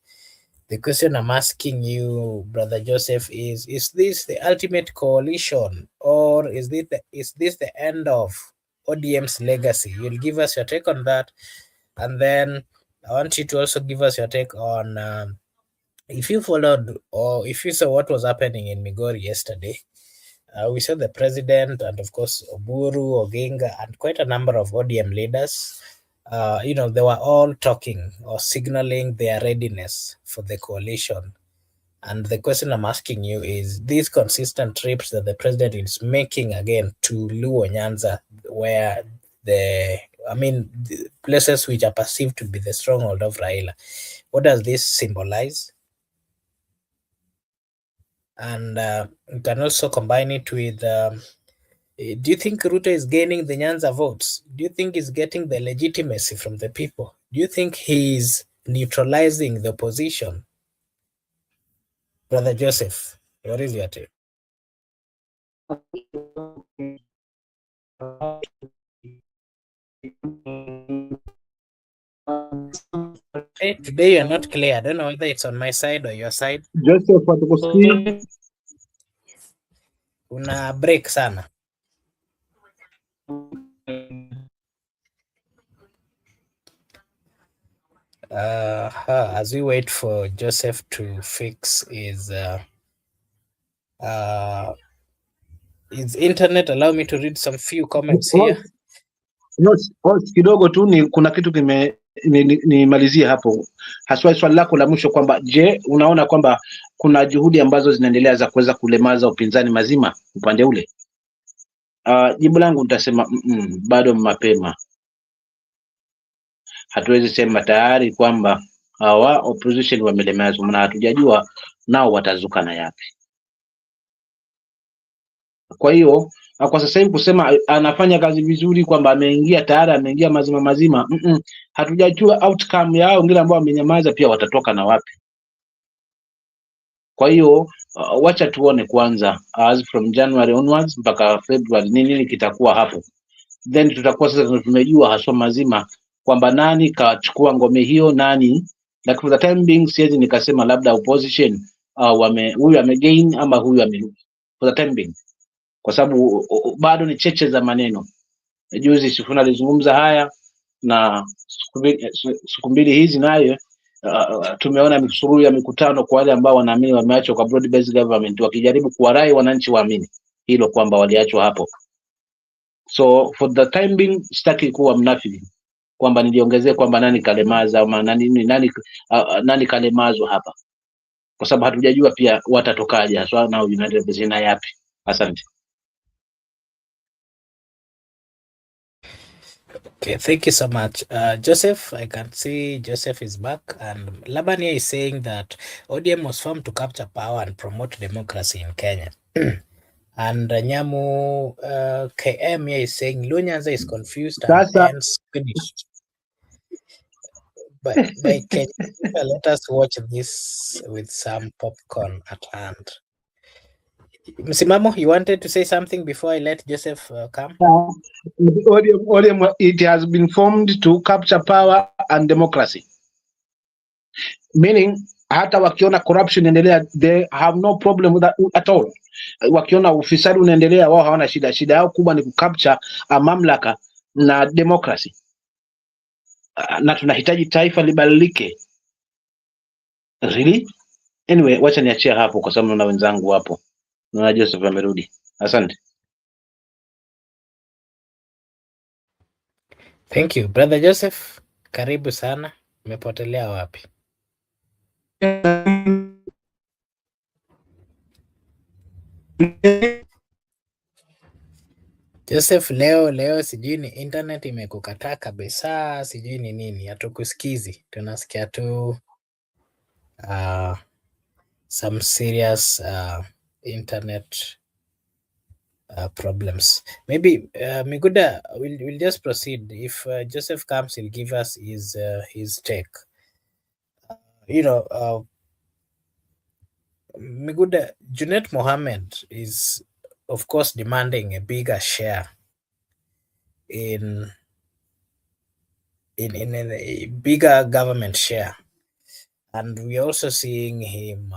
The question I'm asking you, Brother Joseph, is this the ultimate coalition, or is this the end of ODM's legacy? You'll give us your take on that. And then I want you to also give us your take on if you followed or if you saw what was happening in Migori yesterday. We saw the president and, of course, Oburu Odinga and quite a number of ODM leaders. They were all talking or signaling their readiness for the coalition. And the question I'm asking you is these consistent trips that the president is making again to Luo Nyanza, where the places which are perceived to be the stronghold of Raila, what does this symbolize? And you can also combine it with, do you think Ruto is gaining the Nyanza votes? Do you think he's getting the legitimacy from the people? Do you think he's neutralizing the opposition? Brother Joseph, what is your take? Hey, today you're not clear. I don't know whether it's on my side or your side. Joseph, hatukusikii. Una break sana. As we wait for Joseph to fix his internet, allow me to read some few comments here. Kidogo tu kuna kitu nimalizie hapo, haswa swali lako la mwisho kwamba je, unaona kwamba kuna juhudi ambazo zinaendelea za kuweza kulemaza upinzani mazima upande ule? Jibu langu nitasema bado mapema. Hatuwezi sema tayari kwamba hawa opposition wamelemazwa, na hatujajua nao watazuka na yapi. Kwa hiyo kwa sasa hivi kusema anafanya kazi vizuri kwamba ameingia mazima, hatujajua outcome yao. Wengine ambao wamenyamaza pia watatoka na wapi? Kwa hiyo wacha tuone kwanza, as from January onwards mpaka February nini kitakuwa hapo, then tutakuwa sasa tumejua haswa mazima kwamba nani kachukua ngome hiyo, nani. Like for the time being siwezi nikasema labda opposition huyu amegain ama huyu amerudi for the time being, kwa sababu bado ni cheche za maneno. Juzi Sifuna alizungumza haya, na siku mbili hizi nayo tumeona misururu ya mikutano kwa wale ambao wanaamini wameachwa kwa broad based government, wakijaribu kuwarai wananchi waamini hilo kwamba waliachwa hapo. So for the time being sitaki kuwa mnafiki kwamba niliongezea kwamba nani kalemaza ama nani kalemazwa hapa, kwa sababu hatujajua pia watatokaje haswa na United zina yapi. Asante. Okay, thank you so much. Joseph, I can see Joseph is back, and Labania is saying that ODM was formed to capture power and promote democracy in Kenya. And Nyamu KM here is saying Lunyanza is confused and Sasa hence finished. But can you let us watch this with some popcorn at hand? Msimamo, you wanted to say something before I let Joseph come? ODM, it has been formed to capture power and democracy, meaning hata wakiona corruption inaendelea, they have no problem with that at all. Wakiona ufisadi unaendelea, wao hawana shida. Shida yao kubwa ni kucapture mamlaka na democracy, na tunahitaji taifa libadilike. Really? Anyway, wacha niachie hapo kwa sababu naona wenzangu wapo. Naona Joseph amerudi. Asante. Thank you. Brother Joseph, karibu sana. Umepotelea wapi? Joseph, leo sijui ni internet imekukataa kabisa, sijui ni nini, hatukusikizi. Tunasikia tu some serious internet problems. Maybe Miguda, we'll just proceed. If Joseph comes, he'll give us his take. Miguda, Junet Mohammed is, of course, demanding a bigger share in a bigger government share, and we're also seeing him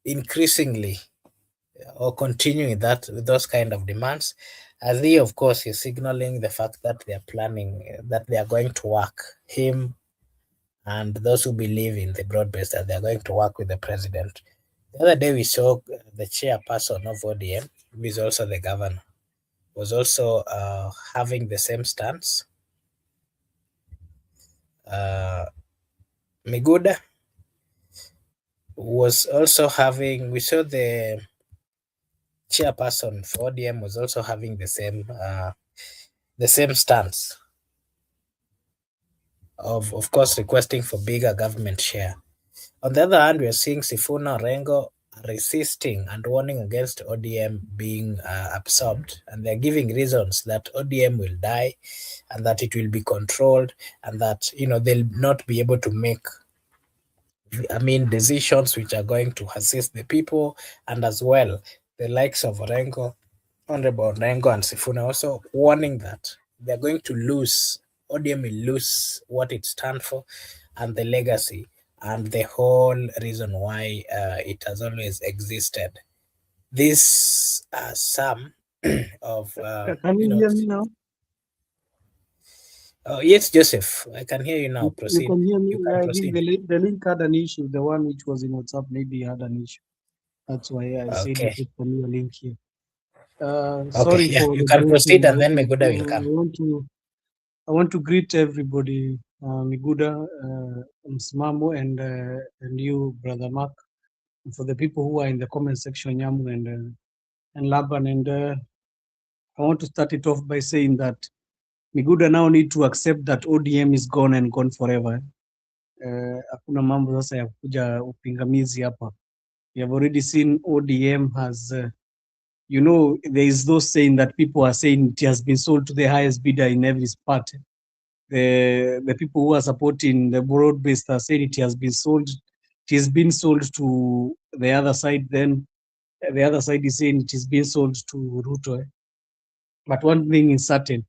increasingly or continuing with those kind of demands, as he, of course, is signaling the fact that they are planning, that they are going to work, him and those who believe in the broad-based, that they are going to work with the president. The other day we saw the chairperson of ODM, who is also the governor, was also having the same stance. Miguda was also having, we saw the chairperson for ODM was also having the same stance of course requesting for bigger government share. On the other hand, we are seeing Sifuna Orengo resisting and warning against ODM being absorbed, and they're giving reasons that ODM will die and that it will be controlled and that they'll not be able to make decisions which are going to assist the people. And as well, the likes of Orengo, Honorable Orengo and Sifuna also warning that they're going to lose, ODM will lose what it stands for and the legacy and the whole reason why it has always existed. These are some of Can you hear me now? Yes, Joseph, I can hear you now. Proceed. You can hear me. You can I proceed. think the link had an issue. The one which was in WhatsApp maybe had an issue. That's why I said Okay. you put a link here. Okay, Sorry yeah, for you the can proceed breaking. and then Miguda will come. I want to greet everybody, Miguda, Msimamo, and you, Brother Mark, and for the people who are in the comment section, Nyamu and Laban. And I want to start it off by saying that Miguda now need to accept that ODM is gone and gone forever. Hakuna mambo sasa ya kuja upingamizi hapa. We have already seen ODM has, there is those saying that people are saying it has been sold to the highest bidder in every part. The people who are supporting the broad-based are saying it has been sold. It has been sold to the other side. Then the other side is saying it is being sold to Ruto. But one thing is certain,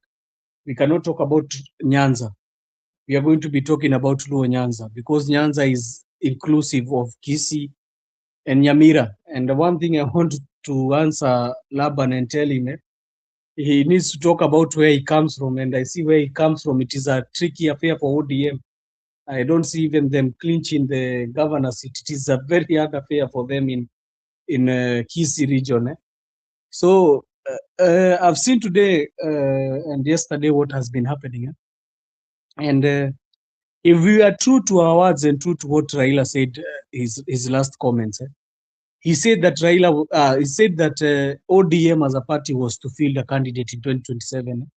we cannot talk about Nyanza. We are going to be talking about Luo Nyanza because Nyanza is inclusive of Kisii and Nyamira. And the one thing I want to answer Laban and tell him, he needs to talk about where he comes from. And I see where he comes from. It is a tricky affair for ODM. I don't see even them clinching the governor seat. It is a very hard affair for them in Kisii region. So I've seen today and yesterday what has been happening. And if we are true to our words and true to what Raila said, his last comments, he said that ODM as a party was to field a candidate in 2027.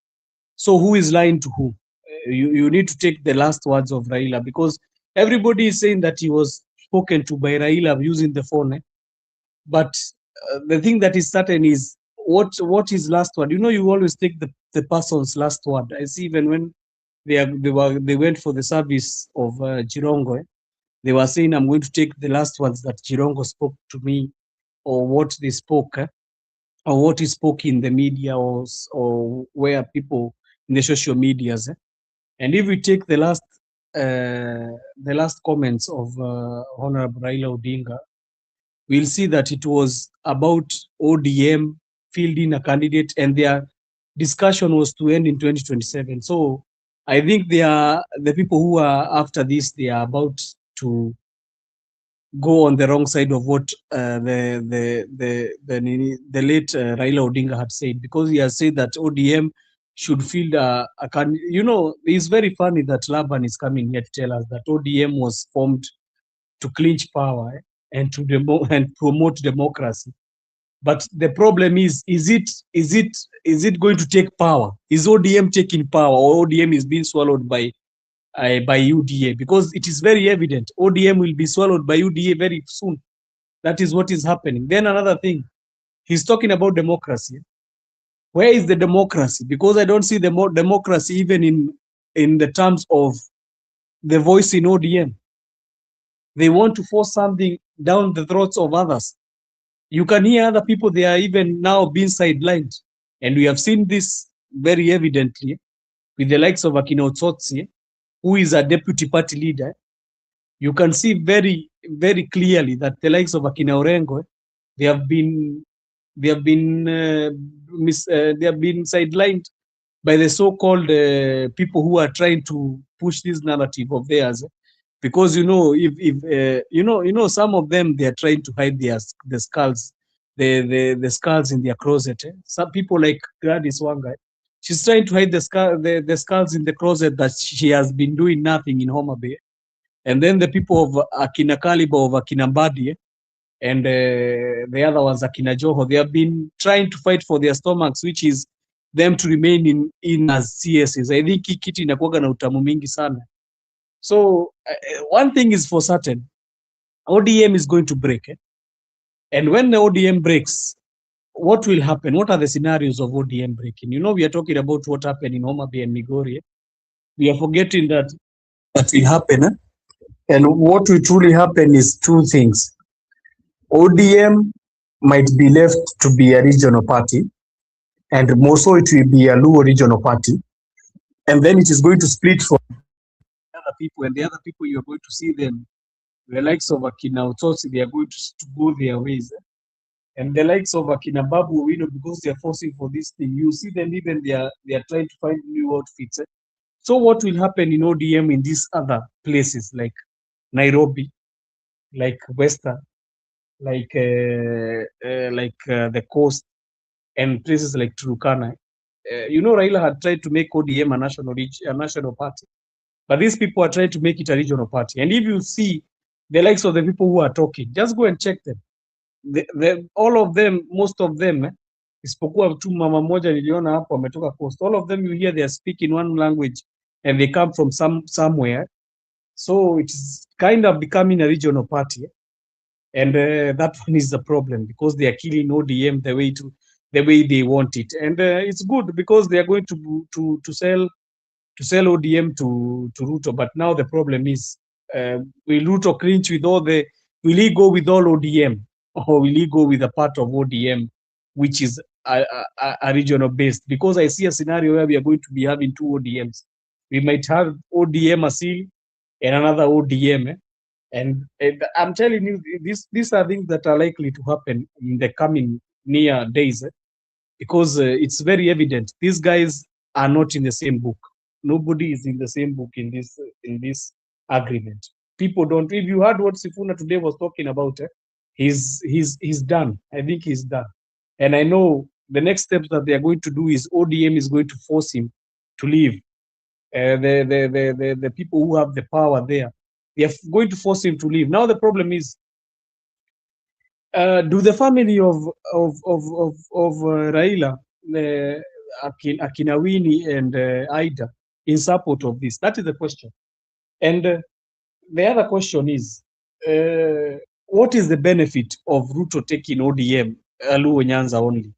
So who is lying to who? You need to take the last words of Raila, because everybody is saying that he was spoken to by Raila using the phone. But the thing that is certain is what is last word. You always take the person's last word. I see even when they went for the service of Jirongo, they were saying, I'm going to take the last words that Jirongo spoke to me, or what they spoke, or what he spoke in the media, or where people in the social medias. And if we take the last comments of Honorable Raila Odinga, we'll see that it was about ODM fielding a candidate, and their discussion was to end in 2027. So I think the people who are after this, they are about to go on the wrong side of what the late Raila Odinga had said, because he has said that ODM should field a candidate. It's very funny that Laban is coming here to tell us that ODM was formed to clinch power, and to and promote democracy. But the problem is it going to take power? Is ODM taking power, or ODM is being swallowed by UDA? Because it is very evident ODM will be swallowed by UDA very soon. That is what is happening. Then another thing, he's talking about democracy. Where is the democracy? Because I don't see the democracy even in the terms of the voice in ODM. They want to force something down the throats of others. You can hear other people, they are even now being sidelined. And we have seen this very evidently with the likes of Akina Otsotsi, who is a deputy party leader. You can see very, very clearly that the likes of Akina Orengo, they have been sidelined by the so-called people who are trying to push this narrative of theirs. Because if some of them, they are trying to hide the skulls, the skulls in their closet. Some people like Gladys Wanga, she's trying to hide the skulls in the closet, that she has been doing nothing in Homa Bay. And then the people of Akina Kaliba, of Akina Mbadi, and the other ones, Akina Joho, they have been trying to fight for their stomachs, which is them to remain in as CSs. I think hii kitu inakuwaga na utamu mingi sana. So one thing is for certain, ODM is going to break. And when the ODM breaks, what will happen? What are the scenarios of ODM breaking? We are talking about what happened in Homa Bay and Migori. We are forgetting that will happen. And what will truly happen is two things. ODM might be left to be a regional party, and more so it will be a Luo regional party. And then it is going to split from other people, and the other people, you are going to see them, the likes of Akina Otsotsi, they are going to go their ways. And the likes of Akina Babu, because they are forcing for this thing, you see them even they are trying to find new outfits. So what will happen in ODM in these other places like Nairobi, like Western, like the coast, and places like Turkana? Raila had tried to make ODM a national party, but these people are trying to make it a regional party. And if you see the likes of the people who are talking, just go and check them. All of them, most of them, isipokuwa tu mama moja niliona hapo ametoka coast, all of them, you hear they are speaking one language and they come from somewhere. So it's kind of becoming a regional party. And that one is the problem, because they are killing ODM the way they want it. And it's good, because they are going to sell ODM to Ruto. But now the problem is, will Ruto clinch with will he go with all ODM, or will he go with a part of ODM, which is a regional based? Because I see a scenario where we are going to be having two ODMs. We might have ODM Asil and another ODM. And I'm telling you, these are things that are likely to happen in the coming near days, because it's very evident these guys are not in the same book. Nobody is in the same book in this agreement. People don't. If you heard what Sifuna today was talking about, he's done. I think he's done. And I know the next steps that they are going to do is ODM is going to force him to leave the people who have the power there, they are going to force him to leave. Now the problem is, do the family of Raila, Akinawini and Ida, in support of this? That is the question. And the other question is, what is the benefit of Ruto taking ODM, Luo Nyanza only,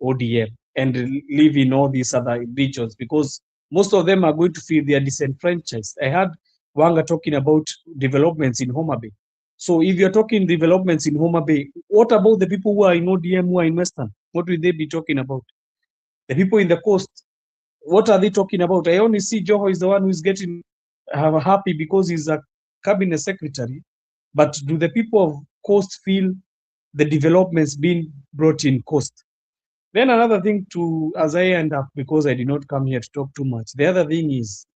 ODM, and leaving all these other regions? Because most of them are going to feel they are disenfranchised. I heard Wanga talking about developments in Homa Bay. So if you're talking developments in Homa Bay, what about the people who are in ODM, who are in Western? What will they be talking about? The people in the coast, what are they talking about? I only see Joho is the one who is getting happy because he's a cabinet secretary. But do the people of coast feel the developments being brought in coast? Then another thing to, as I end up, because I did not come here to talk too much, the other thing is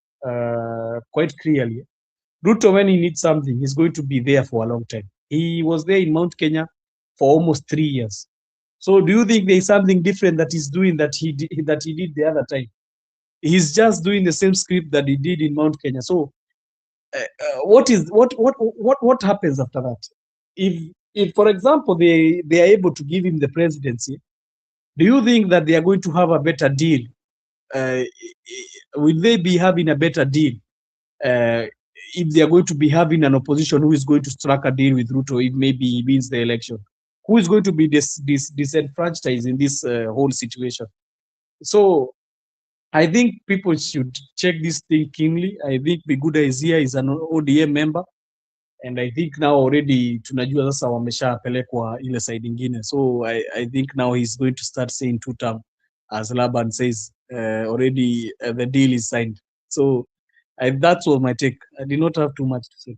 quite clearly, Ruto, when he needs something, he's going to be there for a long time. He was there in Mount Kenya for almost 3 years. So do you think there's something different that he's doing that he did the other time? He's just doing the same script that he did in Mount Kenya. So what happens after that? If for example they are able to give him the presidency, do you think that they are going to have a better deal? Will they be having a better deal if they are going to be having an opposition who is going to strike a deal with Ruto if maybe he wins the election? Who is going to be disenfranchised in this whole situation? So I think people should check this thing keenly. I think Biguda is here, is an ODM member. And I think now already tunajua sasa wameshapelekwa ile side ingine. So I think now he's going to start saying two term, as Laban says, already the deal is signed. So that was my take. I did not have too much to say.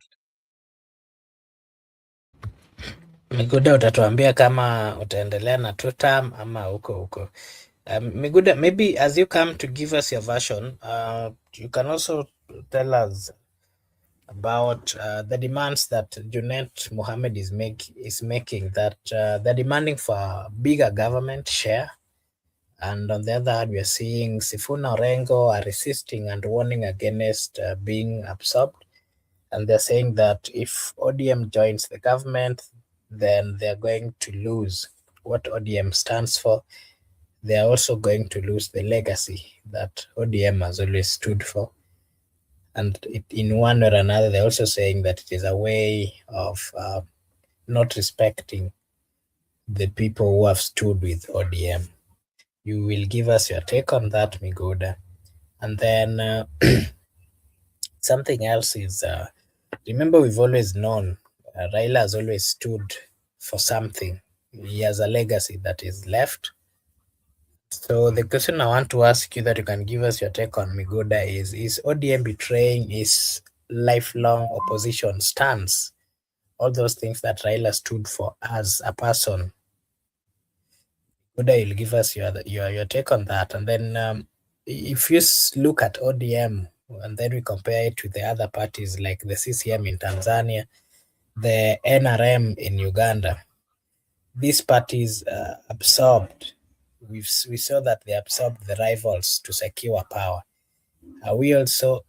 Miguda, utatuambia kama utaendelea na two term ama huko. Miguda, maybe as you come to give us your version, you can also tell us about the demands that Junet Mohammed is making, that they're demanding for bigger government share. And on the other hand, we are seeing Sifuna Orengo are resisting and warning against being absorbed. And they're saying that if ODM joins the government, then they're going to lose what ODM stands for. They are also going to lose the legacy that ODM has always stood for. And in one or another, they're also saying that it is a way of not respecting the people who have stood with ODM. You will give us your take on that, Migoda. And then something else is, remember, we've always known Raila has always stood for something. He has a legacy that is left. So the question I want to ask you that you can give us your take on, Migoda, is ODM betraying his lifelong opposition stance? All those things that Raila stood for as a person. Migoda, you'll give us your take on that. And then if you look at ODM and then we compare it to the other parties like the CCM in Tanzania, the NRM in Uganda, these parties absorbed. We saw that they absorbed the rivals to secure power. Are we also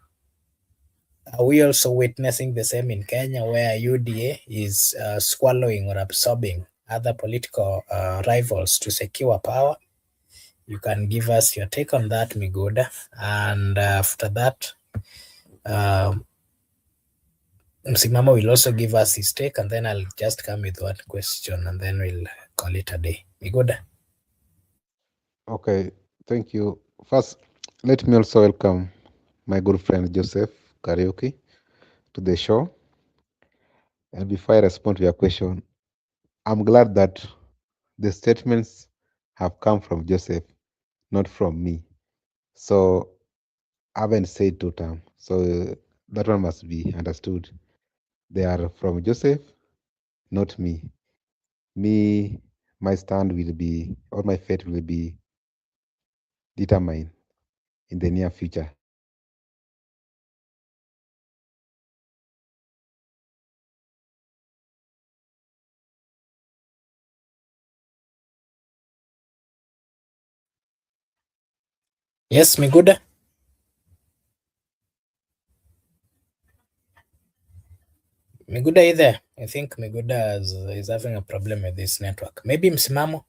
witnessing the same in Kenya, where UDA is swallowing or absorbing other political rivals to secure power? You can give us your take on that, Migoda. And after that, Msimamo will also give us his take, and then I'll just come with one question, and then we'll call it a day. Migoda. Okay, thank you. First, let me also welcome my good friend Joseph Karaoke to the show. And before I respond to your question, I'm glad that the statements have come from Joseph, not from me. So I haven't said two term. So that one must be understood. They are from Joseph, not me. Me, my stand will be, or my fate will be determined in the near future. Yes, Migoda. Miguda either. I think Miguda is having a problem with this network. Maybe Msimamo,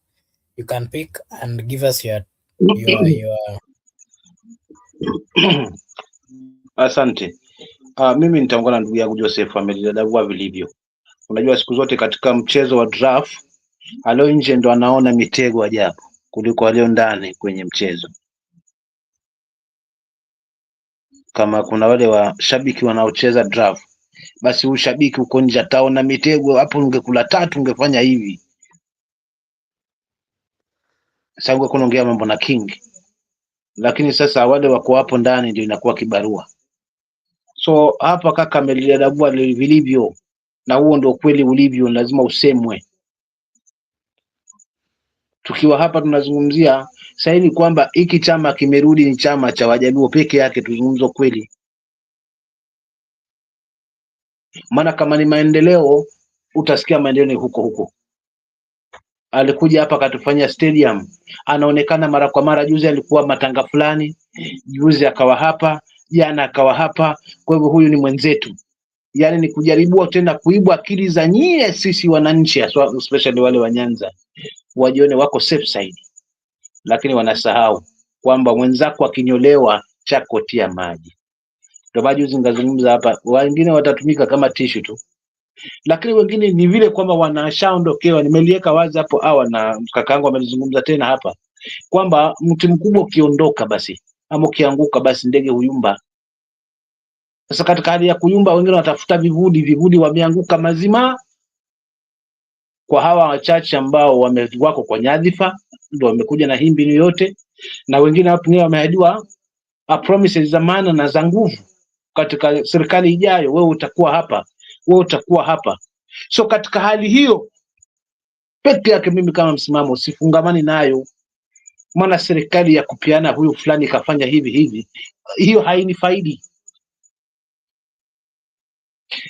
you can pick and give us your Asante. Mimi nitaungana na ndugu yangu Joseph amelidadavua vilivyo. Unajua siku zote katika mchezo wa draft alio nje ndo anaona mitego ajabu kuliko alio ndani kwenye mchezo. Kama kuna wale washabiki wanaocheza draft, basi ushabiki uko nje ataona mitego hapo, ungekula 3 ungefanya hivi. Sasa ungekuwa unaongea mambo na king. Lakini sasa wale wako hapo ndani ndio inakuwa kibarua. So hapa kaka amelidadavua vilivyo, na huo ndio kweli ulivyo, lazima usemwe. Tukiwa hapa tunazungumzia sasa hivi kwamba hiki chama kimerudi ni chama cha Wajaluo peke yake, tuzungumze kweli. Maana kama ni maendeleo utasikia maendeleo ni huko huko. Alikuja hapa akatufanyia stadium, anaonekana mara kwa mara. Juzi alikuwa Matanga fulani, juzi akawa hapa, jana akawa hapa. Kwa hivyo huyu ni mwenzetu, yani ni kujaribu tena kuibwa akili za nyie sisi wananchi, especially wale wa Nyanza, wajione wako safe side, lakini wanasahau kwamba mwenzako akinyolewa chako tia maji. Ndio maana juzi ngazungumza hapa, wengine watatumika kama tishu tu, lakini wengine ni vile kwamba wanashaondokewa. Nimeliweka wazi hapo awali na kakaangu amelizungumza tena hapa kwamba mti mkubwa ukiondoka basi ama ukianguka basi ndege huyumba. Sasa katika hali ya kuyumba, wengine watafuta vivuli wameanguka mazima. Kwa hawa wachache ambao wako kwa nyadhifa ndio wamekuja na hii mbinu yote, na wengine hapo ni wameahidiwa promises za maana na za nguvu katika serikali ijayo, wewe utakuwa hapa, wewe utakuwa hapa. So katika hali hiyo peke yake mimi kama msimamo sifungamani nayo, maana serikali ya kupiana huyu fulani kafanya hivi hivi, hiyo hainifaidi.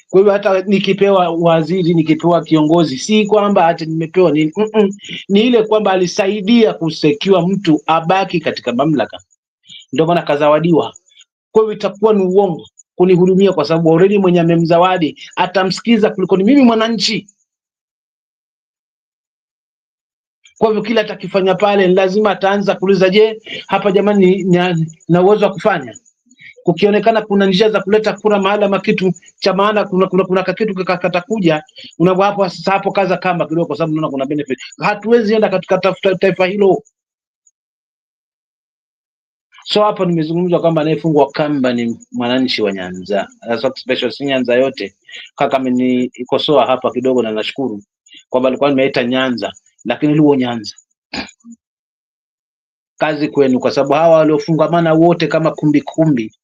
Kwa hivyo hata nikipewa waziri, nikipewa kiongozi, si kwamba hata nimepewa nini, ni ile kwamba alisaidia kusekiwa mtu abaki katika mamlaka, ndio maana kazawadiwa. Kwa hivyo itakuwa ni uongo kunihurumia, kwa sababu already mwenye amemzawadi atamsikiza kuliko ni mimi mwananchi. Kwa hivyo kila atakifanya pale lazima ataanza kuuliza, je, hapa jamani na uwezo wa kufanya? Kukionekana kuna njia za kuleta kura mahala ma kitu cha maana, kuna kitu katakuja, unapo hapo sasa, hapo kaza kamba kidogo, kwa sababu unaona kuna benefit. Hatuwezi enda katika taifa hilo. So hapa nimezungumza kwamba anayefungwa kamba ni mwananchi wa Nyanza. Sasa special si Nyanza yote. Kaka amenikosoa hapa kidogo na nashukuru kwamba alikuwa nimeita Nyanza, lakini luo Nyanza. Kazi kwenu, kwa sababu hawa waliofungamana wote kama kumbi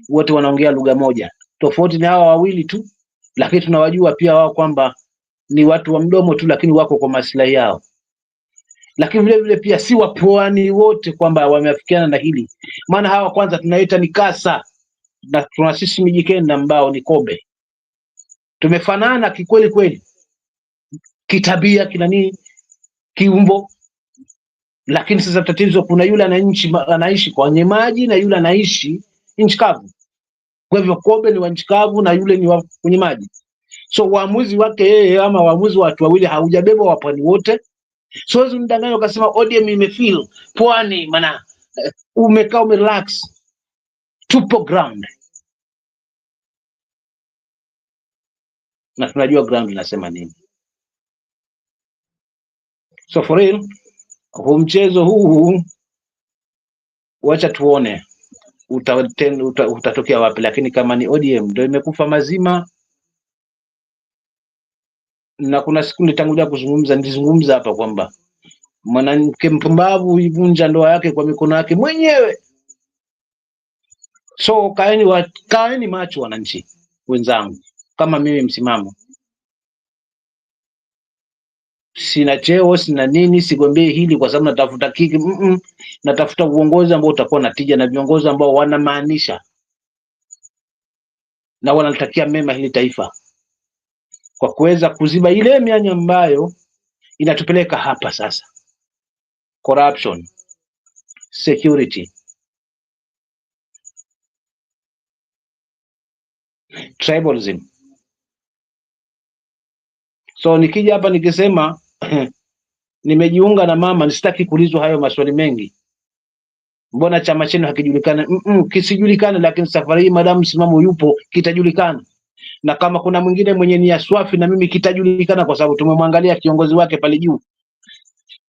wote wanaongea lugha moja. Tofauti ni hawa wawili tu, lakini tunawajua pia wao kwamba ni watu wa mdomo tu, lakini wako kwa maslahi yao. Lakini vile vile pia si wapoani wote kwamba wameafikiana na hili, maana hawa kwanza tunaita ni kasa, na tuna sisi Mijikenda ambao ni Kobe, tumefanana kikweli kweli, kitabia, kila nini, kiumbo. Lakini sasa tatizo, kuna yule anaishi kwenye maji na yule anaishi nchi kavu. Kwa hivyo Kobe ni wa nchi kavu na yule ni wa kwenye maji. So uamuzi wake yeye ama uamuzi wa watu wawili haujabeba wapwani wote. So hizo mdanganya ukasema ODM imefeel pwani, maana umekaa umerelax, tupo ground na tunajua ground inasema nini. So for real, huu mchezo huu wacha tuone utatokea wapi, lakini kama ni ODM ndio imekufa mazima. Na kuna siku nitangulia nilizungumza hapa kwamba mwanamke mpumbavu huivunja ndoa yake kwa mikono yake mwenyewe. So kaeni macho wananchi wenzangu, kama mimi msimamo, sina cheo, sina nini, sigombei hili kwa sababu natafuta kiki. Natafuta uongozi ambao utakuwa na tija na viongozi ambao wanamaanisha na wanalitakia mema hili taifa, kwa kuweza kuziba ile mianya ambayo inatupeleka hapa sasa: corruption, security, tribalism, So nikija hapa nikisema nimejiunga na mama, nisitaki kuulizwa hayo maswali mengi, mbona chama chenu hakijulikana? Kisijulikane, lakini safari hii madamu msimamo yupo, kitajulikana. Na kama kuna mwingine mwenye nia swafi na mimi, kitajulikana, kwa sababu tumemwangalia kiongozi wake pale juu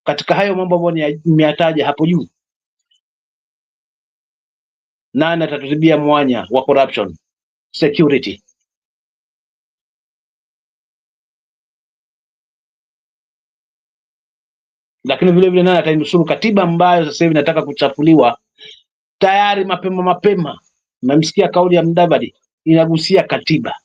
katika hayo mambo ambayo nimeyataja hapo juu. Nani atatuzibia mwanya wa corruption security? Lakini vile vile nani atainusuru katiba ambayo sasa hivi nataka kuchafuliwa tayari mapema? Mmemsikia kauli ya Mdavadi inagusia katiba,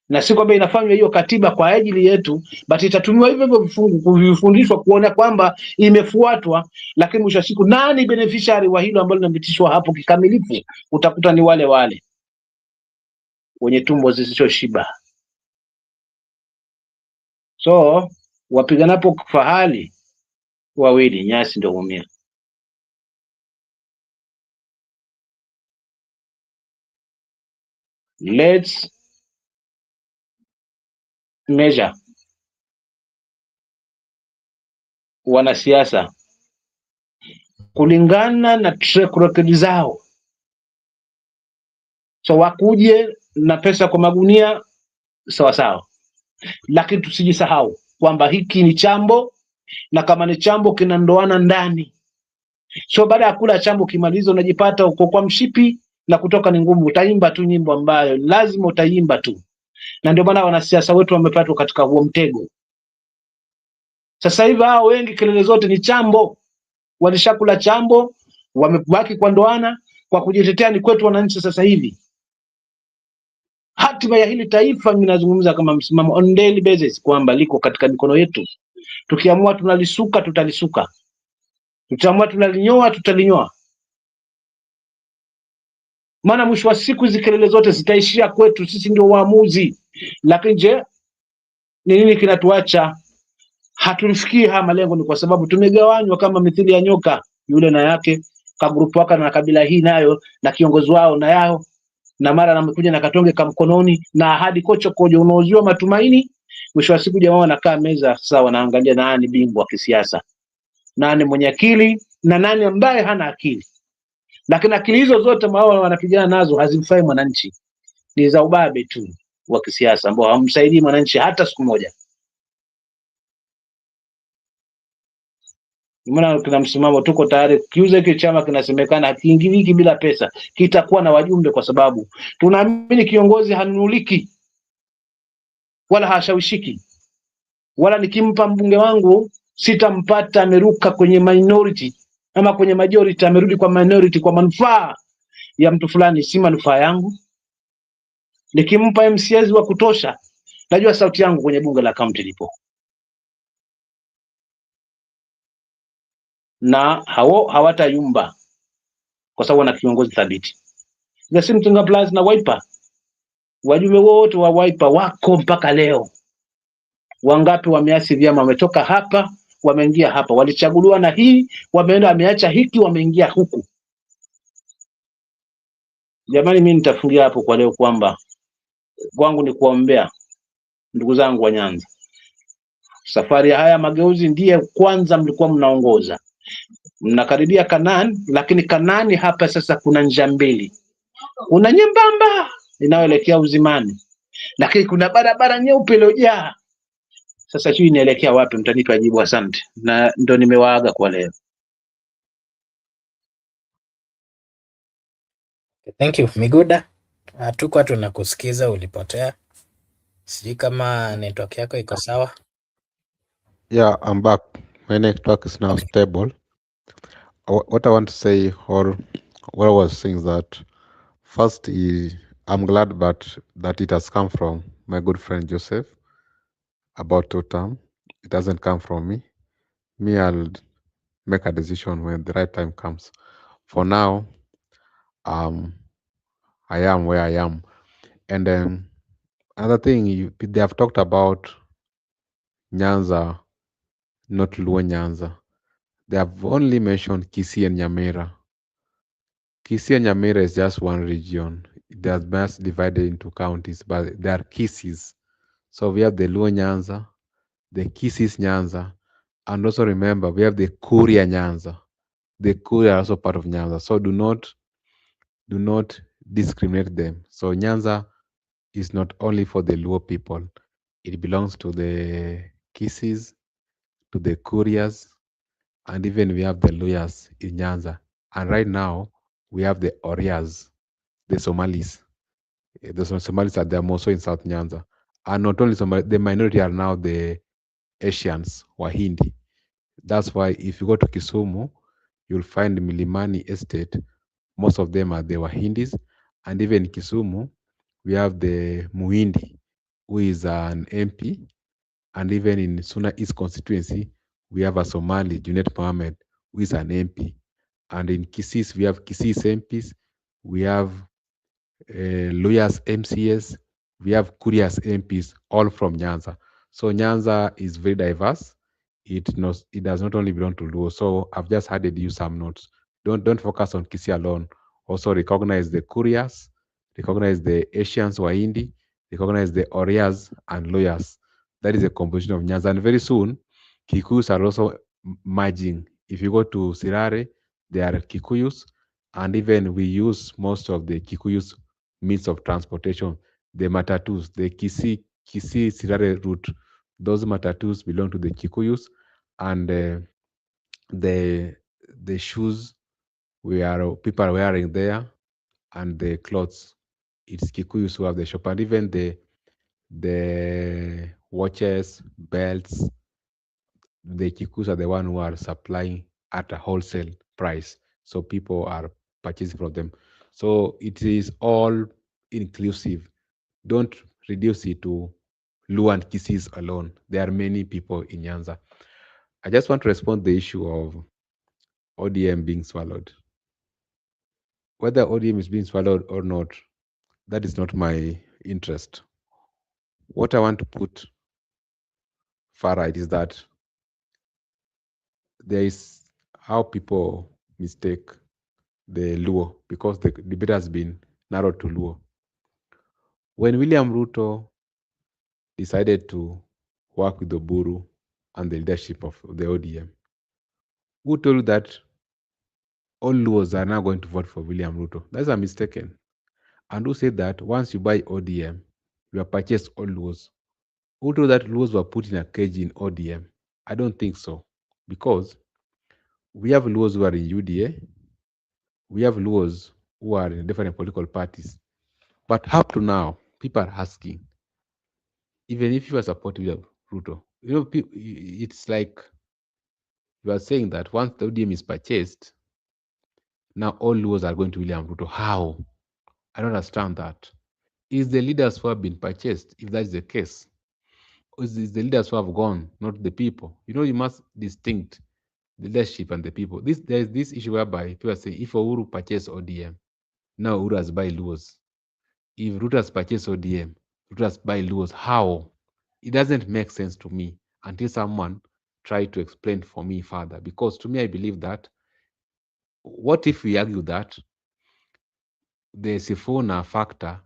na si kwamba inafanywa hiyo katiba kwa ajili yetu, but itatumiwa hivyo hivyo vifungu kuvifundishwa kuona kwamba imefuatwa, lakini mwisho wa siku nani beneficiary wa hilo ambalo linapitishwa hapo kikamilifu? Utakuta ni wale wale wenye tumbo zisizoshiba. So wapiganapo fahali wawili, nyasi ndio umia. Let's measure wanasiasa kulingana na track record zao. So wakuje na pesa kwa magunia sawa sawa, lakini tusijisahau kwamba hiki ni chambo, na kama ni chambo kinandoana ndani. So baada ya kula chambo kimaliza, unajipata uko kwa mshipi na kutoka ni ngumu. Utaimba tu nyimbo ambayo lazima utaimba tu, na ndio maana wanasiasa wetu wamepatwa katika huo mtego. Sasa hivi hao wengi kelele zote ni chambo, walishakula chambo, wamebaki kwa ndoana, kwa kujitetea ni kwetu wananchi. Sasa hivi hatima ya hili taifa, mimi nazungumza kama msimamo on daily basis kwamba liko katika mikono yetu. Tukiamua tunalisuka, tutalisuka. Tukiamua tunalinyoa, tutalinyoa. Maana mwisho wa siku hizi kelele zote zitaishia kwetu, sisi ndio waamuzi. Lakini je, ni nini kinatuacha hatulifikii haya malengo? Ni kwa sababu tumegawanywa kama mithili ya nyoka, yule na yake kagrupu waka na kabila hii nayo na kiongozi wao na yao, na mara namekuja na katonge kamkononi na ahadi kocho koje, unaoziwa matumaini. Mwisho wa siku jamaa wanakaa meza sasa, wanaangalia nani bingwa wa kisiasa, nani mwenye akili na nani ambaye hana akili. Lakini akili hizo zote mao wanapigana nazo hazimfai mwananchi, ni za ubabe tu wa kisiasa ambao hamsaidii mwananchi hata siku moja. Maana kuna msimamo, tuko tayari kiuza hiki chama, kinasemekana hakiingiliki bila pesa, kitakuwa na wajumbe, kwa sababu tunaamini kiongozi hanunuliki wala hashawishiki. Wala nikimpa mbunge wangu sitampata ameruka kwenye minority ama kwenye majority, amerudi kwa minority kwa manufaa ya mtu fulani, si manufaa yangu. Nikimpa MCAs wa kutosha, najua sauti yangu kwenye bunge la county lipo, na hao hawatayumba kwa sababu wana kiongozi thabiti. Mtinga Plus na Wiper, wajumbe wote wa Wiper wako mpaka leo. Wangapi wameasi vyama, wametoka hapa wameingia hapa, walichaguliwa na hii, wameenda wameacha hiki, wameingia huku. Jamani, mimi nitafungia hapo kwa leo, kwamba kwangu ni kuombea ndugu zangu wa Nyanza. Safari ya haya mageuzi ndiye kwanza mlikuwa mnaongoza, mnakaribia Kanani, lakini Kanani hapa sasa kuna njia mbili. Kuna nyembamba inayoelekea uzimani, lakini kuna barabara nyeupe iliyojaa. Sasa hii inaelekea wapi? Mtanipa jibu. Asante, na ndo nimewaaga kwa leo. Thank you Miguda. Hatukuwa tunakusikiza, ulipotea. Sijui kama network yako iko sawa. Yeah, I'm back. My network is now stable. What I want to say, or what I was saying, is that first, I'm glad that it has come from my good friend Joseph about term. It doesn't come from me. I'll make a decision when the right time comes. For now, I am where I am. And then another thing, they have talked about Nyanza, not Luo Nyanza. They have only mentioned Kisii and Nyamira. Kisii and Nyamira is just one region. There's mass divided into counties, but there are Kisis. So we have the Luo Nyanza, the Kisis Nyanza, and also remember we have the Kuria Nyanza. The Kuria are also part of Nyanza. So do not discriminate them. So Nyanza is not only for the Luo people. It belongs to the Kisis, to the Kurias, and even we have the Luyas in Nyanza. And right now we have the Orias, the Somalis. The Somalis are there more so in South Nyanza. And not only Somali, the minority are now the Asians, Wahindi. That's why if you go to Kisumu, you'll find Milimani Estate. Most of them are the Wahindis. And even in Kisumu, we have the Muhindi, who is an MP. And even in Suna East constituency, we have a Somali, Junet Mohammed, who is an MP. And in Kisis, we have Kisis MPs. We have lawyers MCS, we have Kurias MPs, all from Nyanza. So Nyanza is very diverse. It does not only belong to Luo. So I've just added you some notes. Don't focus on Kisi alone. Also recognize the Kurias, recognize the Asians Wahindi, recognize the Orias and lawyers. That is a composition of Nyanza. And very soon, Kikuyus are also merging. If you go to Sirare, there are Kikuyus, and even we use most of the Kikuyus means of transportation. The matatus, the Kisii Sirare route, those matatus belong to the Kikuyus, and the shoes people are wearing there, and the clothes, it's Kikuyus who have the shop, and even the watches, belts, the Kikuyus are the one who are supplying at a wholesale price, so people are purchasing from them. So it is all inclusive. Don't reduce it to Luo and Kisis alone. There are many people in Nyanza. I just want to respond to the issue of ODM being swallowed. Whether ODM is being swallowed or not, that is not my interest. What I want to put far right is that there is how people mistake the Luo, because the debate has been narrowed to Luo. When William Ruto decided to work with Oburu and the leadership of the ODM, who told you that all Luos are now going to vote for William Ruto? That's a mistaken. And who said that once you buy ODM, you have purchased all Luos? Who told that Luos were put in a cage in ODM? I don't think so. Because we have Luos who are in UDA, we have Luos who are in different political parties. But up to now, people are asking, even if you are supportive of Ruto, it's like you are saying that once the ODM is purchased, now all Luos are going to William Ruto. How? I don't understand that. Is the leaders who have been purchased, if that is the case? Or is the leaders who have gone, not the people? You must distinct the leadership and the people. There is this issue whereby people say, if Uhuru purchased ODM, now Uhuru has buy Luos. If Ruto has purchased ODM, Ruto has buy Luos. How? It doesn't make sense to me until someone try to explain for me further. Because to me, I believe that, what if we argue that the Sifuna factor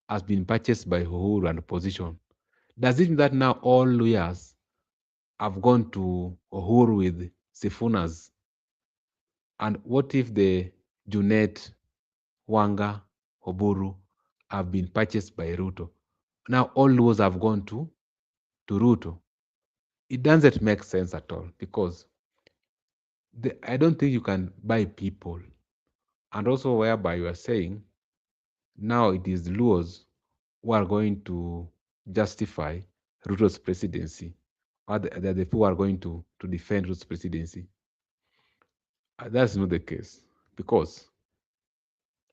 has been purchased by Uhuru and opposition? Does it mean that now all lawyers have gone to Uhuru with Sifunas? And what if the Junet, Wanga, Oburu have been purchased by Ruto? Now all laws have gone to Ruto. It doesn't make sense at all, because I don't think you can buy people. And also whereby you are saying now it is Luos who are going to justify Ruto's presidency, or the people who are going to defend Ruto's presidency. That's not the case, because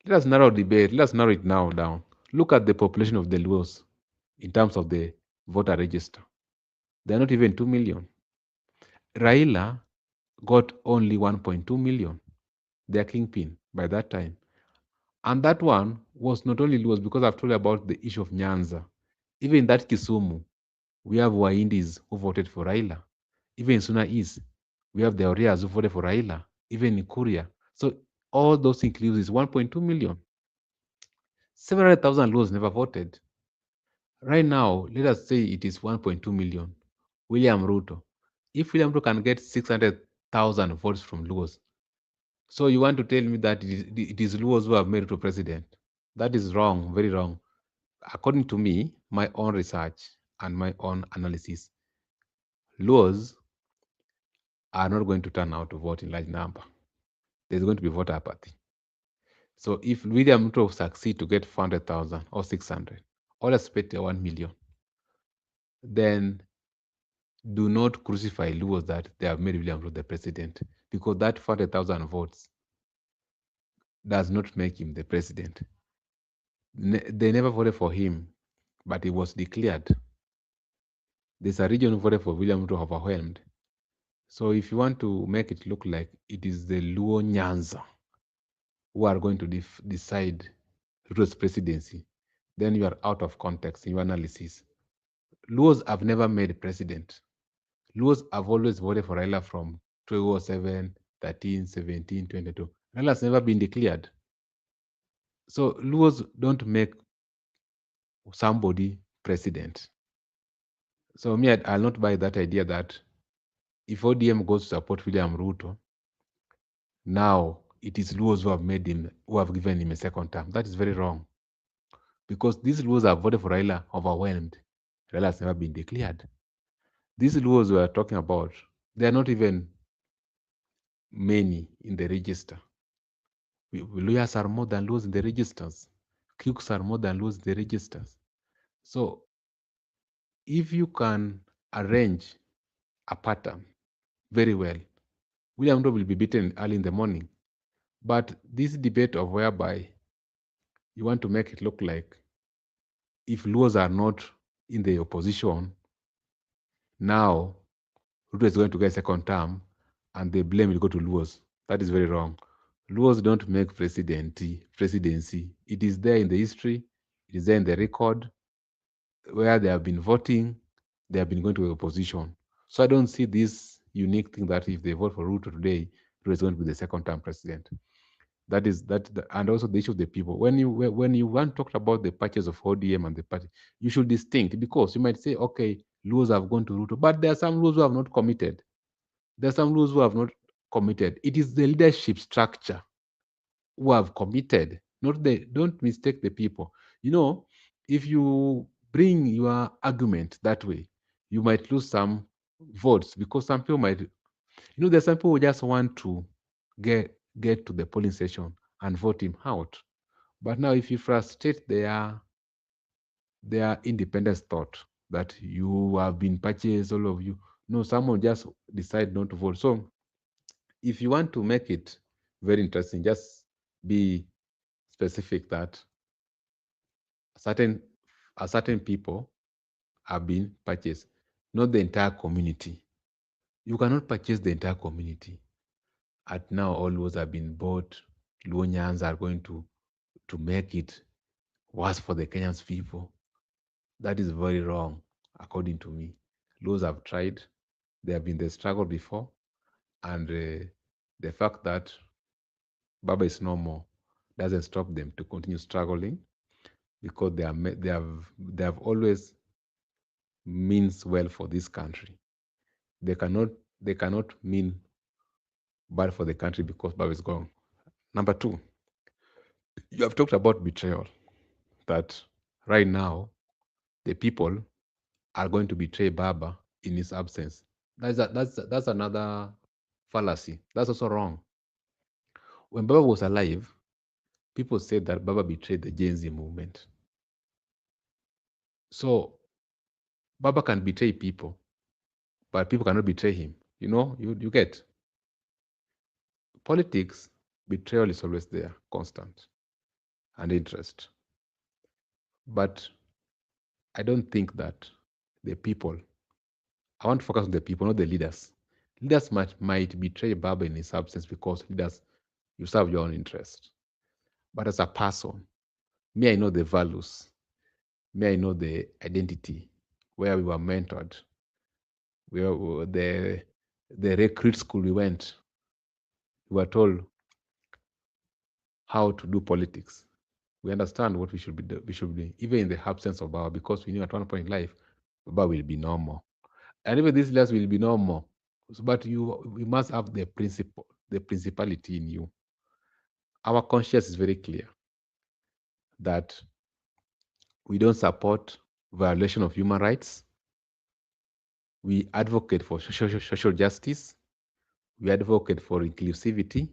let us narrow debate. Let's narrow it now down. Look at the population of the Luos in terms of the voter register. They're not even 2 million. Raila got only 1.2 million, their kingpin by that time. And that one was not only Luos, because I've told you about the issue of Nyanza. Even in that Kisumu, we have Wahindis who voted for Raila. Even in Suna East, we have the Orias who voted for Raila. Even in Kuria. So all those includes 1.2 million. Several thousand Luos never voted. Right now, let us say it is 1.2 million. William Ruto. If William Ruto can get 600,000 votes from Luos, so you want to tell me that it is Luos who have made Ruto president? That is wrong, very wrong. According to me, my own research and my own analysis, Luos are not going to turn out to vote in large number. There's going to be voter apathy. So if William Ruto succeed to get 400,000 or 600, or expect 1 million, then do not crucify Luos that they have made William Ruto the president, because that 400,000 votes does not make him the president. They never voted for him, but he was declared. There's a region who voted for William Ruto overwhelmed. So if you want to make it look like it is the Luo Nyanza who are going to decide Ruto's presidency, then you are out of context in your analysis. Luos have never made president. Luos have always voted for Raila from 2007, 13, 17, 22. Raila has never been declared. So Luos don't make somebody president. So me, I'll not buy that idea that if ODM goes to support William Ruto, now it is Luos who have made him, who have given him a second term. That is very wrong. Because these Luos have voted for Raila overwhelmed. Raila has never been declared. These Luos we are talking about, they are not even many in the register. Lawyers are more than Luos in the registers. Cooks are more than Luos in the registers. So if you can arrange a pattern very well, William Ruto will be beaten early in the morning. But this debate of whereby you want to make it look like if Luos are not in the opposition, now Ruto is going to get a second term and the blame will go to Luos. That is very wrong. Luos don't make presidency. It is there in the history, it is there in the record where they have been voting, they have been going to the opposition. So I don't see this unique thing that if they vote for Ruto today, Ruto is going to be the second term president. That is that, and also the issue of the people. When you want to talk about the patches of ODM and the party, you should distinct, because you might say, okay, Luos have gone to Ruto, but there are some Luos who have not committed. There are some Luos who have not committed. It is the leadership structure who have committed, not the. Don't mistake the people. You know, if you bring your argument that way, you might lose some votes, because some people might, there's some people who just want to get to the polling station and vote him out. But now if you frustrate their independent thought that you have been purchased, all of you, no, someone just decide not to vote. So if you want to make it very interesting, just be specific that certain people have been purchased, not the entire community. You cannot purchase the entire community. At now, all those have been bought. Luo Nyans are going to make it worse for the Kenyans people. That is very wrong, according to me. Luos have tried. They have been in the struggle before. And the fact that Baba is no more doesn't stop them to continue struggling, because they have always means well for this country. They cannot mean bad for the country because Baba is gone. Number two, you have talked about betrayal, that right now the people are going to betray Baba in his absence. That's another fallacy. That's also wrong. When Baba was alive, people said that Baba betrayed the Gen Z movement. So Baba can betray people, but people cannot betray him. You get. Politics, betrayal is always there, constant, and interest. But I don't think that the people, I want to focus on the people, not the leaders. Leaders might betray Baba in his absence, because leaders, you serve your own interest. But as a person, me, I know the values. Me, I know the identity, where we were mentored, where the recruit school we went, we were told how to do politics. We understand what we should be doing, even in the absence of Baba, because we knew at one point in life, Baba will be normal. And even these leaders will be normal. But we must have the principality in you. Our conscience is very clear that we don't support violation of human rights. We advocate for social justice. We advocate for inclusivity.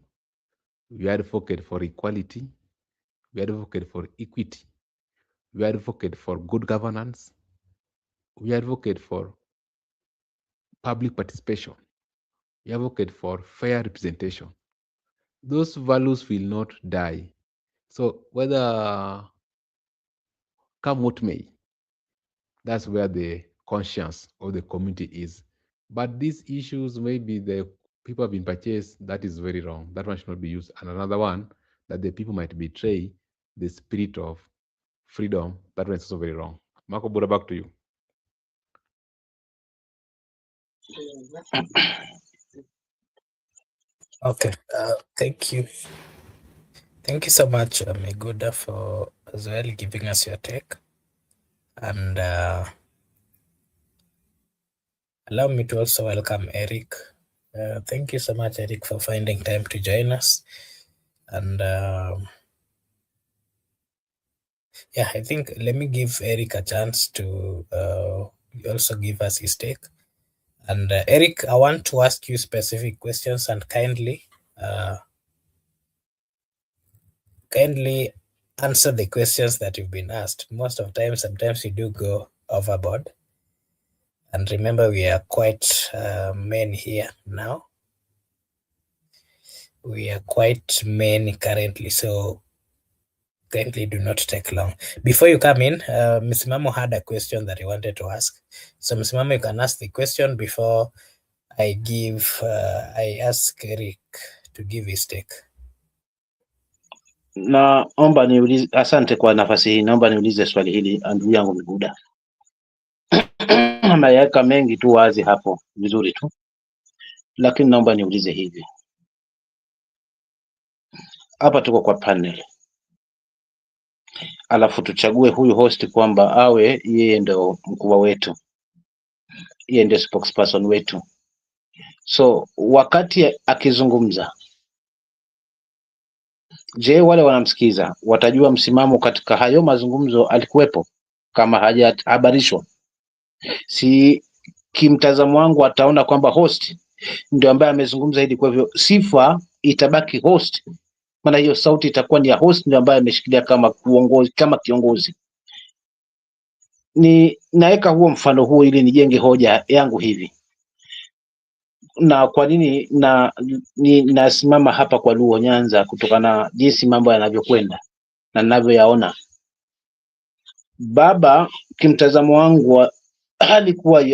We advocate for equality. We advocate for equity. We advocate for good governance. We advocate for public participation. We advocate for fair representation. Those values will not die. So whether come what may, that's where the conscience of the community is. But these issues, maybe the people have been purchased, that is very wrong. That one should not be used. And another one, that the people might betray the spirit of freedom, that one is also very wrong. Marco Buddha, back to you. Okay, thank you. Thank you so much, Miguda, for as well giving us your take. And allow me to also welcome Eric. Thank you so much, Eric, for finding time to join us. And yeah, I think let me give Eric a chance to also give us his take. And Eric, I want to ask you specific questions, and kindly answer the questions that you've been asked. Most of the time, sometimes you do go overboard. And remember, we are quite many here now. We are quite many currently, so kindly do not take long. Before you come in, Msimamo had a question that he wanted to ask. So Msimamo, you can ask the question before I ask Eric to give his take. Naomba niulize, asante kwa nafasi hii. Naomba niulize swali hili ndugu yangu Miguda. Ameweka mengi tu wazi hapo vizuri tu, lakini naomba niulize hivi. Hapa tuko kwa panel, alafu tuchague huyu host kwamba awe yeye ndo mkubwa wetu, yeye ndio spokesperson wetu. So wakati akizungumza, je, wale wanamsikiza watajua msimamo katika hayo mazungumzo alikuwepo kama hajahabarishwa? Si kimtazamo wangu ataona kwamba host ndio ambaye amezungumza hili, kwa hivyo sifa itabaki host, maana hiyo sauti itakuwa ni ya host ndio ambaye ameshikilia kama kiongozi. Ni naweka huo mfano huo ili nijenge hoja yangu hivi. Na kwa nini nasimama hapa kwa Luo Nyanza? Kutokana na jinsi mambo yanavyokwenda na ninavyoyaona. Baba kimtazamo wangu alikuwa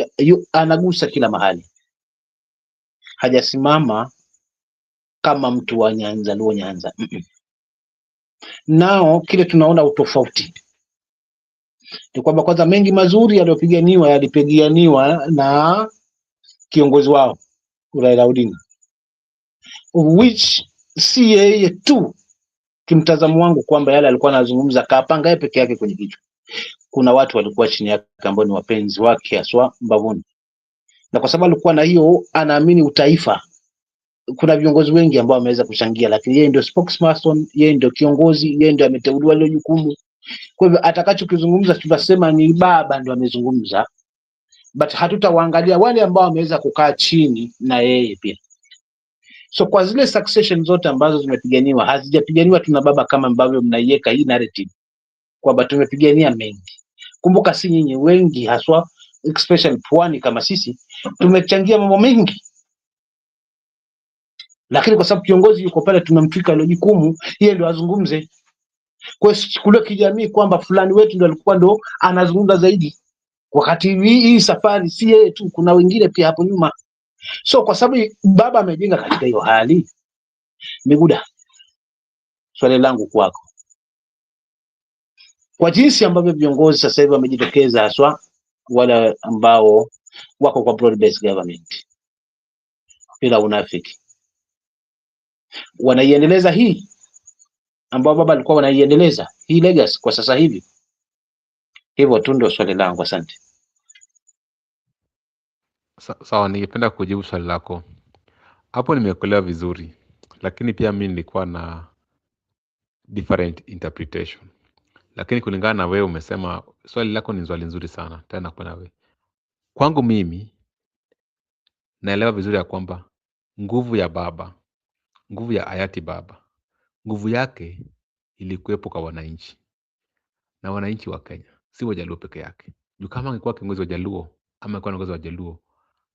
anagusa kila mahali, hajasimama kama mtu wa Nyanza, Luo Nyanza. Nao kile tunaona utofauti ni kwamba kwanza mengi mazuri yalipiganiwa na kiongozi wao Raila Odinga, which si yeye tu kimtazamo wangu kwamba yale alikuwa anazungumza kapanga yeye peke yake kwenye kichwa. Kuna watu walikuwa chini yake ambao ni wapenzi wake haswa mbavuni, na kwa sababu alikuwa na hiyo anaamini utaifa, kuna viongozi wengi ambao wameweza kuchangia, lakini yeye ndio spokesperson, yeye ndio kiongozi, yeye ndio ameteuliwa ile jukumu. Kwa hivyo atakachokizungumza tutasema ni baba ndio amezungumza, but hatutawaangalia wale ambao wameweza kukaa chini na yeye pia. So kwa zile succession zote ambazo zimepiganiwa, hazijapiganiwa tuna baba kama ambavyo mnaiweka hii narrative kwamba tumepigania mengi. Kumbuka si nyinyi wengi haswa, especially pwani kama sisi, tumechangia mambo mengi, lakini kwa sababu kiongozi yuko pale tunamtwika ile jukumu, yeye ndio azungumze. Kwa kule kijamii kwamba fulani wetu ndio alikuwa ndo anazungumza zaidi, wakati hii safari si yeye tu, kuna wengine pia hapo nyuma. So kwa sababu baba amejenga katika hiyo hali, Miguda, swali langu kwako, kwa jinsi ambavyo viongozi sasa hivi wamejitokeza, haswa wale ambao wako kwa broad based government bila unafiki, wanaiendeleza hii ambao baba alikuwa wanaiendeleza hii legacy kwa sasa hivi. Hivyo tu ndio swali langu, asante. Sawa, ningependa kujibu swali lako hapo. Nimekuelewa vizuri, lakini pia mimi nilikuwa na different interpretation, lakini kulingana na wewe umesema swali lako ni swali nzuri sana tena. Kwa wewe, kwangu mimi naelewa vizuri ya kwamba nguvu ya baba, nguvu ya hayati baba, nguvu yake ilikuwepo kwa wananchi, na wananchi wa Kenya, si Wajaluo peke yake. Juu kama angekuwa kiongozi wa Jaluo ama angekuwa kiongozi wa Jaluo,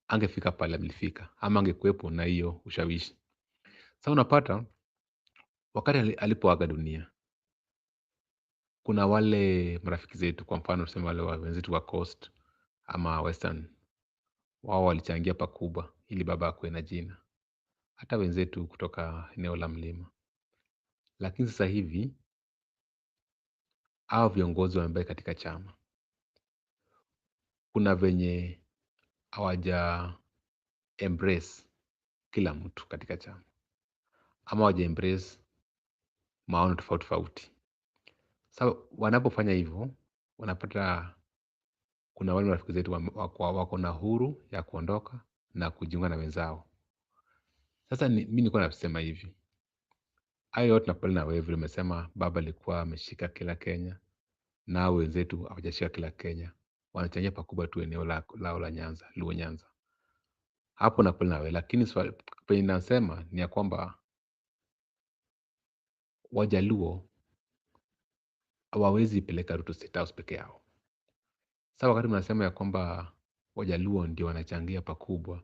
angefika pale alifika, ama angekuwepo na hiyo ushawishi. Sasa unapata wakati alipoaga dunia, kuna wale marafiki zetu, kwa mfano tuseme wale wenzetu wa Coast ama Western, wao walichangia pakubwa ili baba akuwe na jina, hata wenzetu kutoka eneo la mlima. Lakini sasa hivi hao viongozi wamebaki katika chama, kuna venye hawaja embrace kila mtu katika chama, ama hawaja embrace maono tofauti tofauti. Sasa wanapofanya hivyo, wanapata kuna wale marafiki zetu wako na huru ya kuondoka na kujiunga na wenzao. Sasa mimi nilikuwa nasema hivi, hayo yote nakubali na wewe vile umesema baba alikuwa ameshika kila Kenya, na wenzetu hawajashika kila Kenya, wanachangia pakubwa tu eneo lao la Nyanza, Luo Nyanza. Hapo nakubali na wewe, lakini swali penye nasema ni ya kwamba Wajaluo hawawezi peleka Ruto State House peke yao. Sasa wakati mnasema ya kwamba Wajaluo ndio wanachangia pakubwa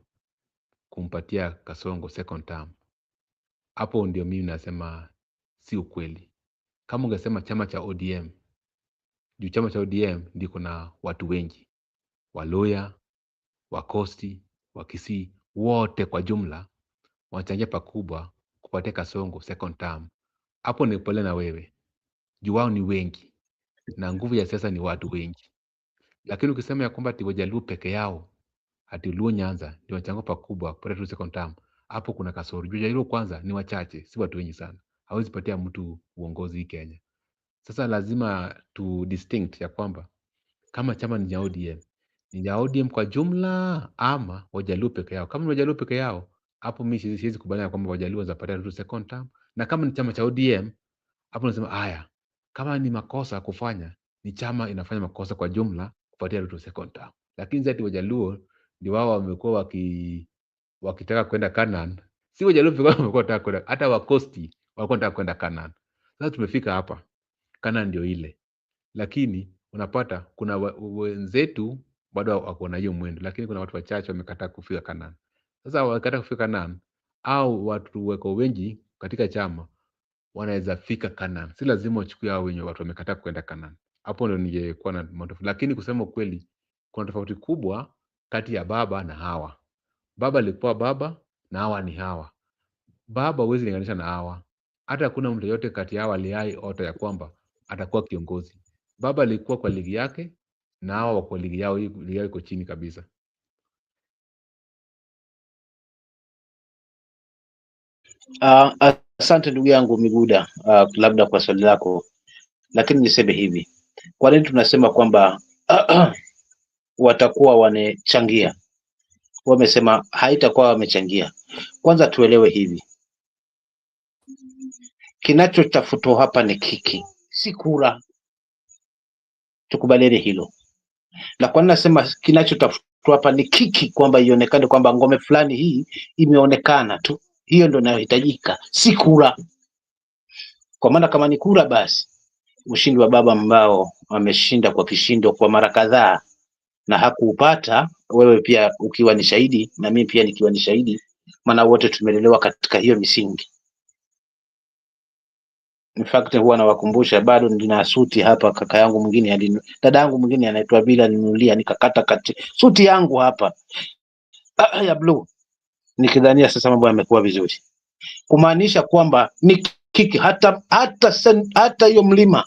kumpatia Kasongo second term, hapo ndio mimi nasema si ukweli. Kama ungesema chama cha ODM, juu chama cha ODM ndio kuna watu wengi, Waluya, Wakosti, Wakisii, wote kwa jumla wanachangia pakubwa kupatia Kasongo second term, hapo ni pole na wewe, juu wao ni wengi na nguvu ya siasa ni watu wengi. Lakini ukisema ya kwamba ati Wajaluo peke yao, ati Luo Nyanza ndio wanachangia pakubwa kupata tu second term, hapo kuna kasoro. Juu Wajaluo kwanza ni wachache, si watu wengi sana, hawezi patia mtu uongozi hii Kenya. Sasa lazima tu distinct ya kwamba kama chama ni ya ODM, ni ya ODM kwa jumla ama Wajaluo peke yao. Kama ni Wajaluo peke yao, hapo mimi siwezi kubaliana kwamba Wajaluo watapatia tu second term. Na kama ni chama cha ODM, hapo nasema haya, kama ni makosa kufanya, ni chama inafanya makosa kwa jumla kupatia Ruto second term. Lakini zati Wajaluo ndio wao wamekuwa wakitaka kwenda Canaan. Si Wajaluo pekee wamekuwa wanataka kwenda, hata Wakosti walikuwa wanataka kwenda Canaan. Sasa tumefika hapa, Canaan ndio ile. Lakini unapata kuna wenzetu bado wako na hiyo mwendo, lakini kuna watu wachache wamekataa kufika Canaan. Sasa wakikataa kufika Canaan, au watu wako wengi katika chama wanaweza fika Canaan. Si lazima wachukue hao wenye watu wamekataa kwenda Canaan. Hapo ndio ningekuwa na moto. Lakini kusema kweli, kuna tofauti kubwa kati ya baba na hawa. Baba alikuwa baba na hawa ni hawa. Baba huwezi linganisha na hawa. Hata hakuna mtu yote kati yao aliai ota ya kwamba atakuwa kiongozi. Baba alikuwa kwa ligi yake na hawa wako ligi yao iko chini kabisa. Asante ndugu yangu Miguda, labda kwa swali lako, lakini niseme hivi, kwa nini tunasema kwamba watakuwa wanachangia? Wamesema haitakuwa wamechangia. Kwanza tuelewe hivi, kinachotafutwa hapa ni kiki, si kura. Tukubaliane hilo. Na kwa nini nasema kinachotafutwa hapa ni kiki, kwamba ionekane kwamba ngome fulani hii imeonekana tu, hiyo ndio inayohitajika, si kura. Kwa maana kama ni kura, basi ushindi wa baba ambao ameshinda kwa kishindo kwa mara kadhaa na hakuupata, wewe pia ukiwa ni shahidi na mimi pia nikiwa ni shahidi, maana wote tumelelewa katika hiyo misingi. In fact huwa nawakumbusha, bado nina suti hapa, kaka yangu mwingine dada yangu mwingine anaitwa Bila ninunulia, nikakata kati suti yangu hapa ya blue, nikidhania sasa mambo yamekuwa vizuri, kumaanisha kwamba ni kiki. Hata hiyo mlima,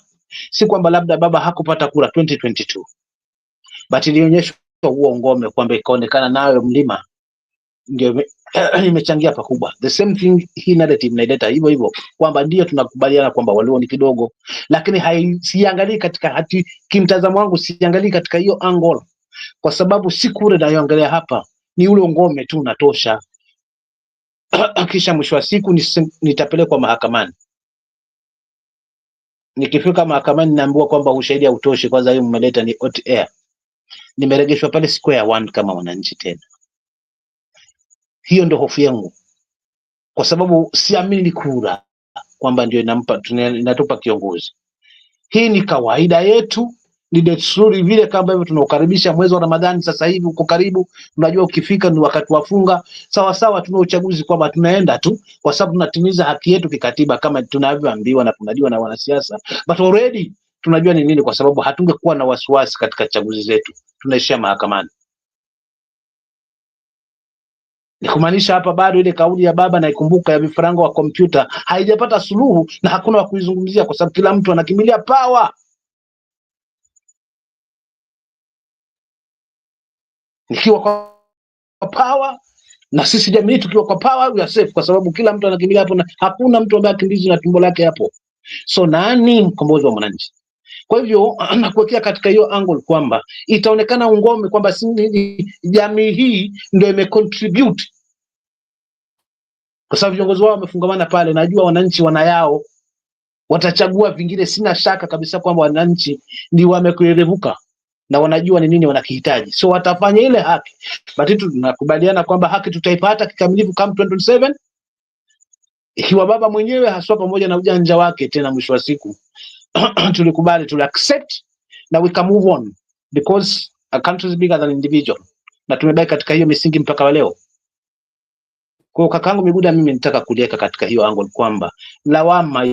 si kwamba labda baba hakupata kura 2022, but ilionyeshwa huo ngome kwamba ikaonekana nayo mlima ndio imechangia pakubwa. The same thing, hii narrative naileta hivyo hivyo kwamba ndio tunakubaliana kwamba walio ni kidogo, lakini siangalii katika kimtazamo wangu, siangalii katika hiyo angle, kwa sababu si kule nayoangalia hapa, ni ule ngome tu unatosha. Kisha mwisho wa siku nitapelekwa mahakamani. Nikifika mahakamani naambiwa kwamba ushahidi hautoshi, kwanza hiyo mmeleta ni hot air, nimeregeshwa pale square one kama wananchi tena. Hiyo ndio hofu yangu, kwa sababu siamini kura kwamba ndio inatupa kiongozi. Hii ni kawaida yetu, ni desturi vile kama hivyo tunaukaribisha mwezi wa Ramadhani. Sasa hivi uko karibu, unajua ukifika ni wakati wa funga. Sawa sawa, tuna uchaguzi kwamba tunaenda tu kwa sababu tunatimiza haki yetu kikatiba kama tunavyoambiwa na tunajua na wanasiasa, but already tunajua ni nini, kwa sababu hatungekuwa na wasiwasi katika chaguzi zetu, tunaishia mahakamani. Ni kumaanisha hapa bado ile kauli ya baba naikumbuka ya vifaranga wa kompyuta haijapata suluhu na hakuna wa kuizungumzia, kwa sababu kila mtu anakimbilia power. Nikiwa kwa power na sisi jamii tukiwa kwa power, we are safe, kwa sababu kila mtu anakimbilia hapo na hakuna mtu ambaye akimbizi na tumbo lake hapo. So nani mkombozi wa mwananchi? Kwa hivyo nakuwekea katika hiyo angle kwamba itaonekana ungome kwamba jamii hii ndio imecontribute, kwa sababu viongozi wao wamefungamana pale. Najua wananchi wanayao, watachagua vingine. Sina shaka kabisa kwamba wananchi ni wamekuerevuka na wanajua ni nini wanakihitaji, so watafanya ile haki. But tunakubaliana kwamba haki tutaipata kikamilifu kama 2027 ikiwa baba mwenyewe haswa pamoja na ujanja wake, tena mwisho wa siku tulikubali, tuli accept na we can move on because a country is bigger than individual, na tumebaki katika hiyo misingi mpaka wa leo. Kwa kakangu Miguda, mimi nitaka kulieka katika hiyo angle kwamba lawama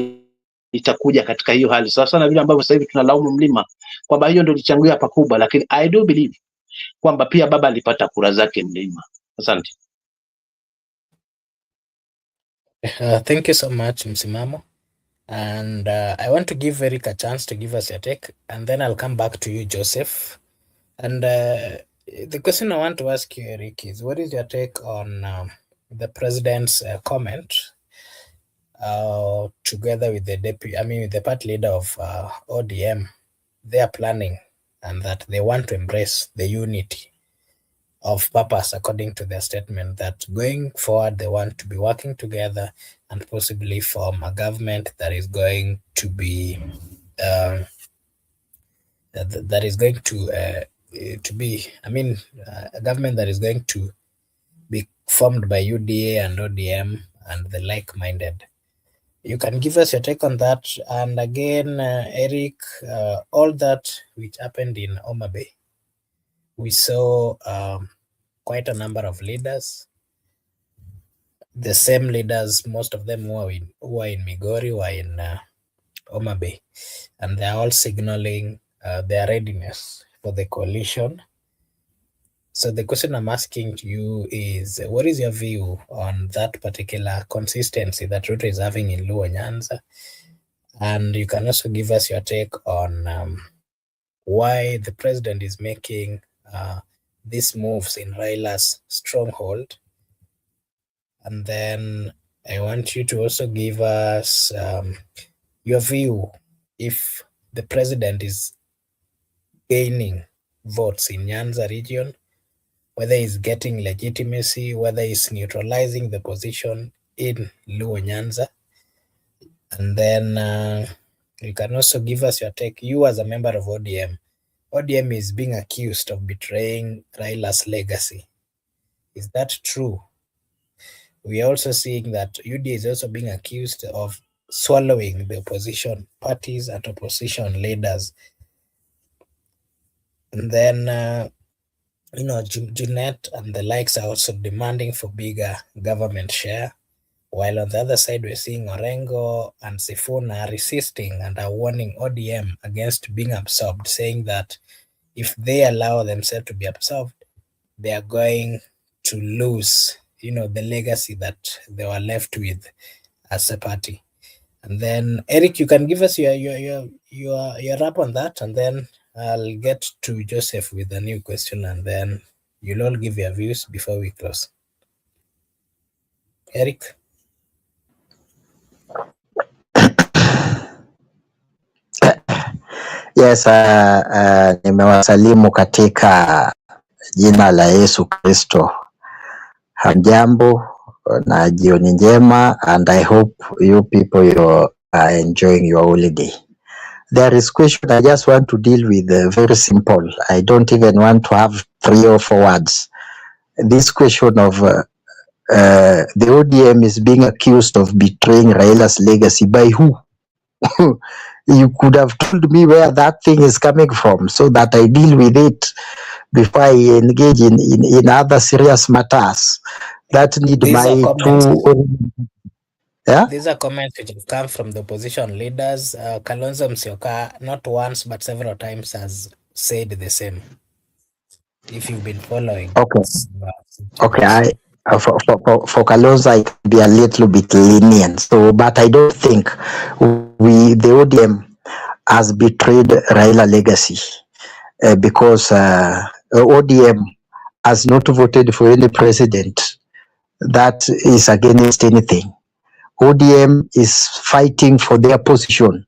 itakuja katika hiyo hali sawa sana vile ambavyo sasa hivi tunalaumu mlima kwamba hiyo ndio ilichangia pakubwa, lakini I do believe kwamba pia baba alipata kura zake mlima. Asante. Thank you so much, Msimamo. And I want to give Eric a chance to give us your take, and then I'll come back to you, Joseph. And the question I want to ask you, Eric, is what is your take on the president's comment together with the with the party leader of ODM? They are planning and that they want to embrace the unity of purpose, according to their statement, that going forward they want to be working together and possibly form a government that is going to be that is going to be a government that is going to be formed by UDA and ODM and the like-minded. You can give us your take on that. And again, Eric, all that which happened in Homa Bay, we saw quite a number of leaders, the same leaders, most of them who are in Migori, were in Homa Bay, and they're all signaling their readiness for the coalition. So the question I'm asking to you is, what is your view on that particular consistency that Ruto is having in Luo Nyanza? And you can also give us your take on why the president is making these moves in Raila's stronghold. And then I want you to also give us your view if the president is gaining votes in Nyanza region, whether he's getting legitimacy, whether he's neutralizing the position in Luo Nyanza. And then you can also give us your take. You as a member of ODM, ODM is being accused of betraying Raila's legacy. Is that true? We are also seeing that UDA is also being accused of swallowing the opposition parties and opposition leaders. And then, Jeanette and the likes are also demanding for bigger government share. While on the other side, we're seeing Orengo and Sifuna resisting and are warning ODM against being absorbed, saying that if they allow themselves to be absorbed, they are going to lose, the legacy that they were left with as a party. And then, Eric, you can give us your wrap on that, and then I'll get to Joseph with a new question, and then you'll all give your views before we close. Eric? Yes, nimewasalimu katika jina la Yesu Kristo. Hamjambo na jioni njema, and I hope you people you are enjoying your holiday. There is question I just want to deal with, very simple. I don't even want to have 3 or 4 words. This question of the ODM is being accused of betraying Raila's legacy by who? You could have told me where that thing is coming from so that I deal with it before I engage in other serious matters that need These are my comments. Yeah? These are comments which have come from the opposition leaders. Kalonzo Musyoka, not once but several times, has said the same. If you've been following. Okay. Okay. For Kalonzo, I can be a little bit lenient. So, but I don't think the ODM has betrayed Raila legacy because ODM has not voted for any president that is against anything. ODM is fighting for their position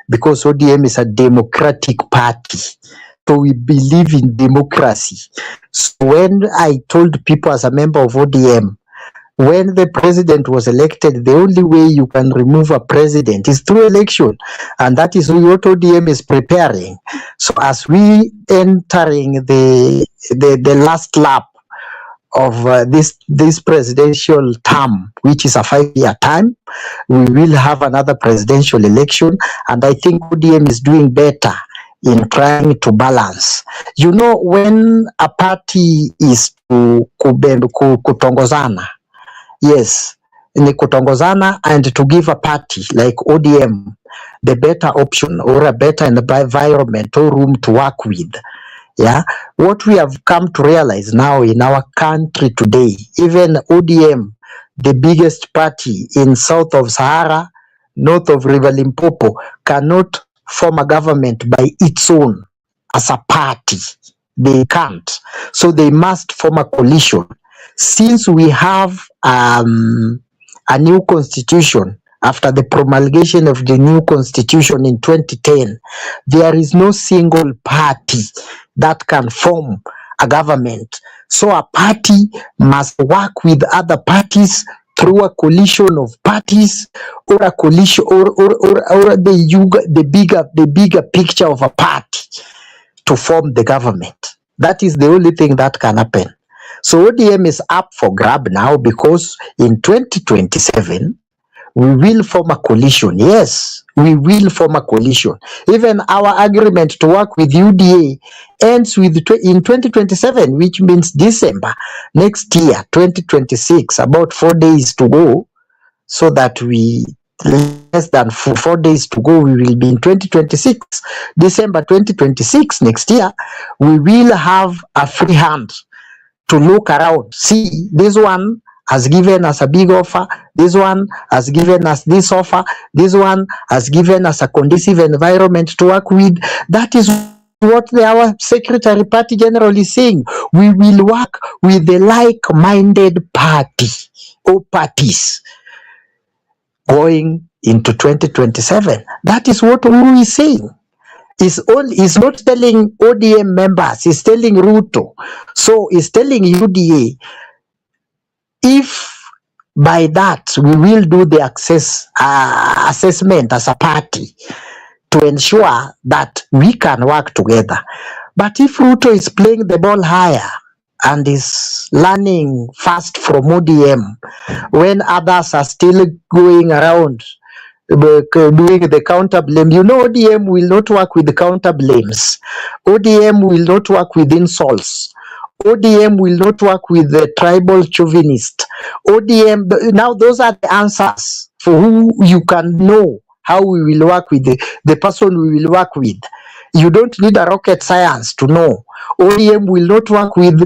because ODM is a democratic party. So we believe in democracy. So when I told people as a member of ODM, when the president was elected, the only way you can remove a president is through election. And that is what ODM is preparing. So as we entering the last lap of this presidential term, which is a 5-year time, we will have another presidential election. And I think ODM is doing better in trying to balance. You know, when a party is kutongozana, yes, ni kutongozana, and to give a party like ODM the better option or a better environment or room to work with. Yeah, what we have come to realize now in our country today, even ODM, the biggest party in south of Sahara, north of River Limpopo, cannot form a government by its own as a party. They can't. So they must form a coalition. Since we have a new constitution, after the promulgation of the new constitution in 2010, there is no single party that can form a government. So a party must work with other parties through a coalition of parties, or a coalition, or the bigger picture of a party to form the government. That is the only thing that can happen. So ODM is up for grab now, because in 2027 we will form a coalition. Yes, we will form a coalition. Even our agreement to work with UDA ends with in 2027, which means December next year, 2026, about 4 days to go, so that we less than 4 days to go, we will be in 2026. December 2026 next year, we will have a free hand to look around. See, this one has given us a big offer, this one has given us this offer, this one has given us a conducive environment to work with. That is what our Secretary Party General is saying. We will work with the like-minded party or parties going into 2027. That is what Oburu is saying. He's not telling ODM members, he's telling Ruto. So he's telling UDA, if by that we will do the assessment as a party to ensure that we can work together. But if Ruto is playing the ball higher and is learning fast from ODM, when others are still going around doing the counter blame, you know, ODM will not work with the counter blames. ODM will not work with insults. ODM will not work with the tribal chauvinist. ODM, now those are the answers for who you can know how we will work with the person we will work with. You don't need a rocket science to know. ODM will not work with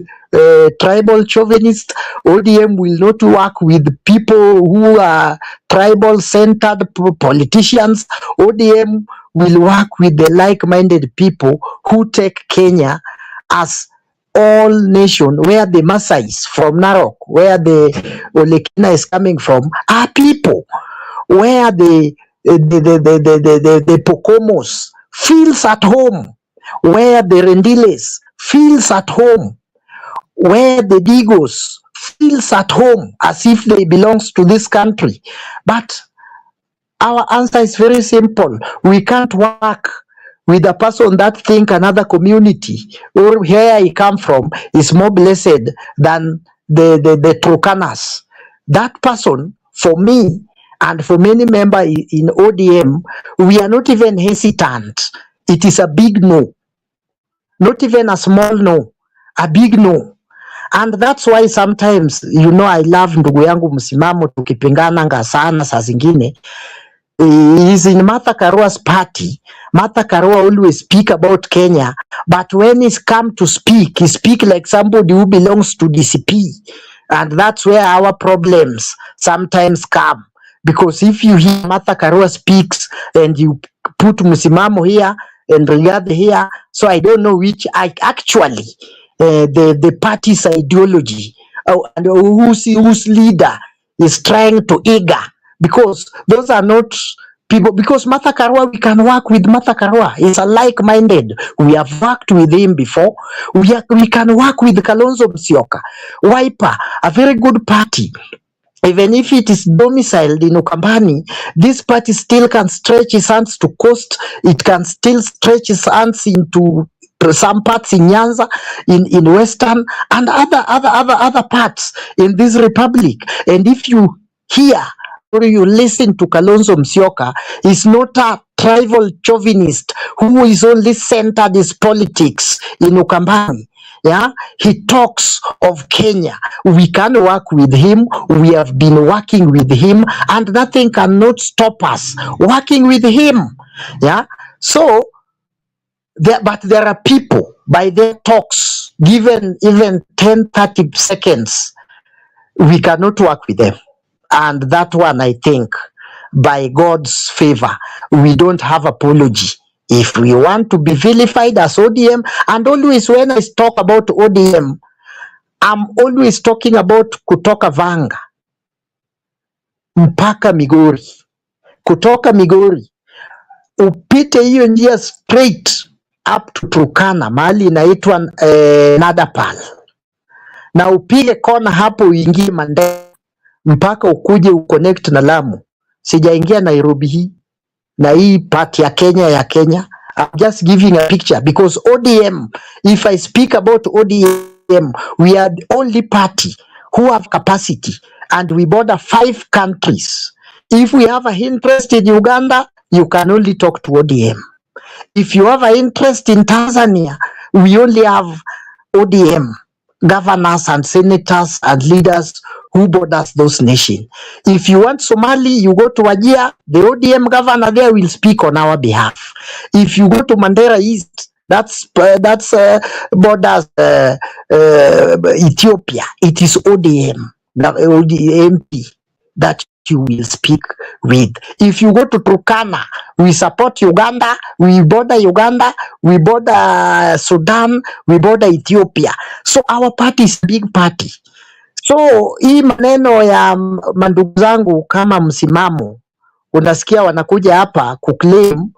tribal chauvinists. ODM will not work with people who are tribal-centered politicians. ODM will work with the like-minded people who take Kenya as all nation, where the Masais from Narok, where the Olekina is coming from, are people, where the Pocomos feels at home, where the Rendiles feels at home, where the Digos feels at home as if they belongs to this country. But our answer is very simple. We can't work with a person that think another community or where he come from is more blessed than the Turkanas. That person, for me and for many members in ODM, we are not even hesitant. It is a big no. Not even a small no, a big no. And that's why sometimes, I love ndugu yangu Msimamo, tukipingana sana saa zingine. Is in Martha Karua's party. Martha Karua always speak about Kenya, but when he's come to speak, he speak like somebody who belongs to DCP. And that's where our problems sometimes come. Because if you hear Martha Karua speaks and you put Msimamo here and Riyadh here, so I don't know which actually the party's ideology and whose leader is trying to eager, because those are not people. Because Martha Karua, we can work with Martha Karua. He's a like-minded. We have worked with him before. We can work with Kalonzo Musyoka. Wiper, a very good party. Even if it is domiciled in Ukambani, this party still can stretch its hands to coast. It can still stretch its hands into some parts in Nyanza, in Western, and other parts in this republic. And if you hear or you listen to Kalonzo Musyoka, he's not a tribal chauvinist who is only centered his politics in Ukambani. Yeah, he talks of Kenya. We can work with him. We have been working with him, and nothing cannot stop us working with him. Yeah, so but there are people by their talks, given even 10-30 seconds, we cannot work with them. And that one, I think, by God's favor, we don't have apology. If we want to be vilified as ODM, and always when I talk about ODM, I'm always talking about kutoka Vanga mpaka Migori. Kutoka Migori upite hiyo njia straight up to Turkana, mahali inaitwa Nadapal, na upige kona hapo uingie Mandera mpaka ukuje uconnect na Lamu. Sijaingia Nairobi hii na hii part ya Kenya I'm just giving a picture, because ODM, if I speak about ODM, we are the only party who have capacity, and we border 5 countries. If we have an interest in Uganda, you can only talk to ODM. If you have an interest in Tanzania, we only have ODM governors and senators and leaders who borders those nations. If you want Somali, you go to Wajir, the ODM governor there will speak on our behalf. If you go to Mandera East, that's borders Ethiopia. It is ODM, MP that you will speak with. If you go to Turkana, we support Uganda, we border Uganda, we border Sudan, we border Ethiopia. So our party is a big party. So hii maneno ya mandugu zangu kama Msimamo, unasikia wanakuja hapa kuclaim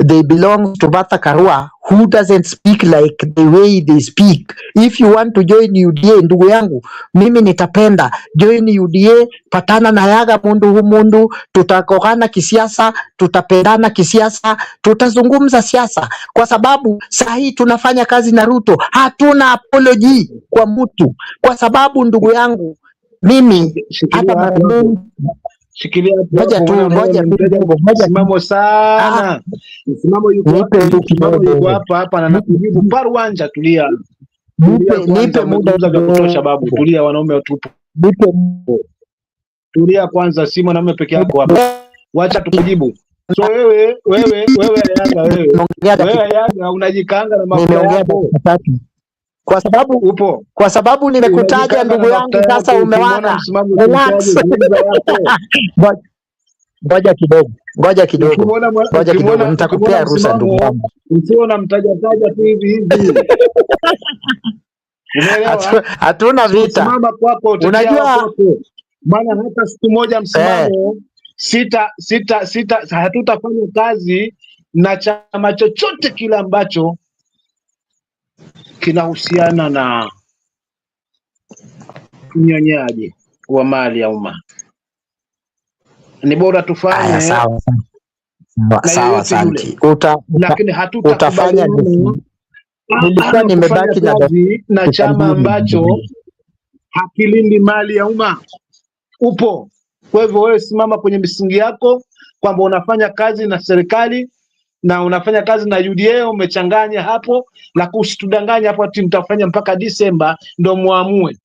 they belong to Martha Karua, who doesn't speak like the way they speak. If you want to join UDA, ndugu yangu, mimi nitapenda join UDA, patana na Yaga mundu, tutakogana kisiasa, tutapendana kisiasa, tutazungumza siasa, kwa sababu sahi tunafanya kazi na Ruto. Hatuna apology kwa mtu, kwa sababu ndugu yangu, mimi hata shikilia ngoja Msimamo sana. Msimamo yuko hapa na nakujibu paruanja. Tulia nipe muda za kutosha babu, tulia, wanaume watupu, tulia kwanza, si mwanaume peke yako hapa, wacha tukujibu. So wewe Yaga unajikanga na mambo yako kwa sababu nimekutaja ndugu yangu, sasa umewaka. Ngoja kidogo, nitakupea ruhusa ndugu yangu. Usiona mtaja tu hivi. Umeelewa? Hatuna vita. Simama kwako, tetea Unajua kwako. Maana hata siku moja msimamo sita hatutafanya kazi na chama chochote kile ambacho kinahusiana na unyonyaji wa mali ya umma. Ni bora tufanye sawa na yoyote yule, lakini utafanya. Nilikuwa nimebaki na chama ambacho hakilindi mali ya umma. Upo. Kwa hivyo wewe simama kwenye misingi yako kwamba unafanya kazi na serikali na unafanya kazi na UDA, umechanganya hapo, na usitudanganye hapo ati mtafanya mpaka Disemba ndio muamue.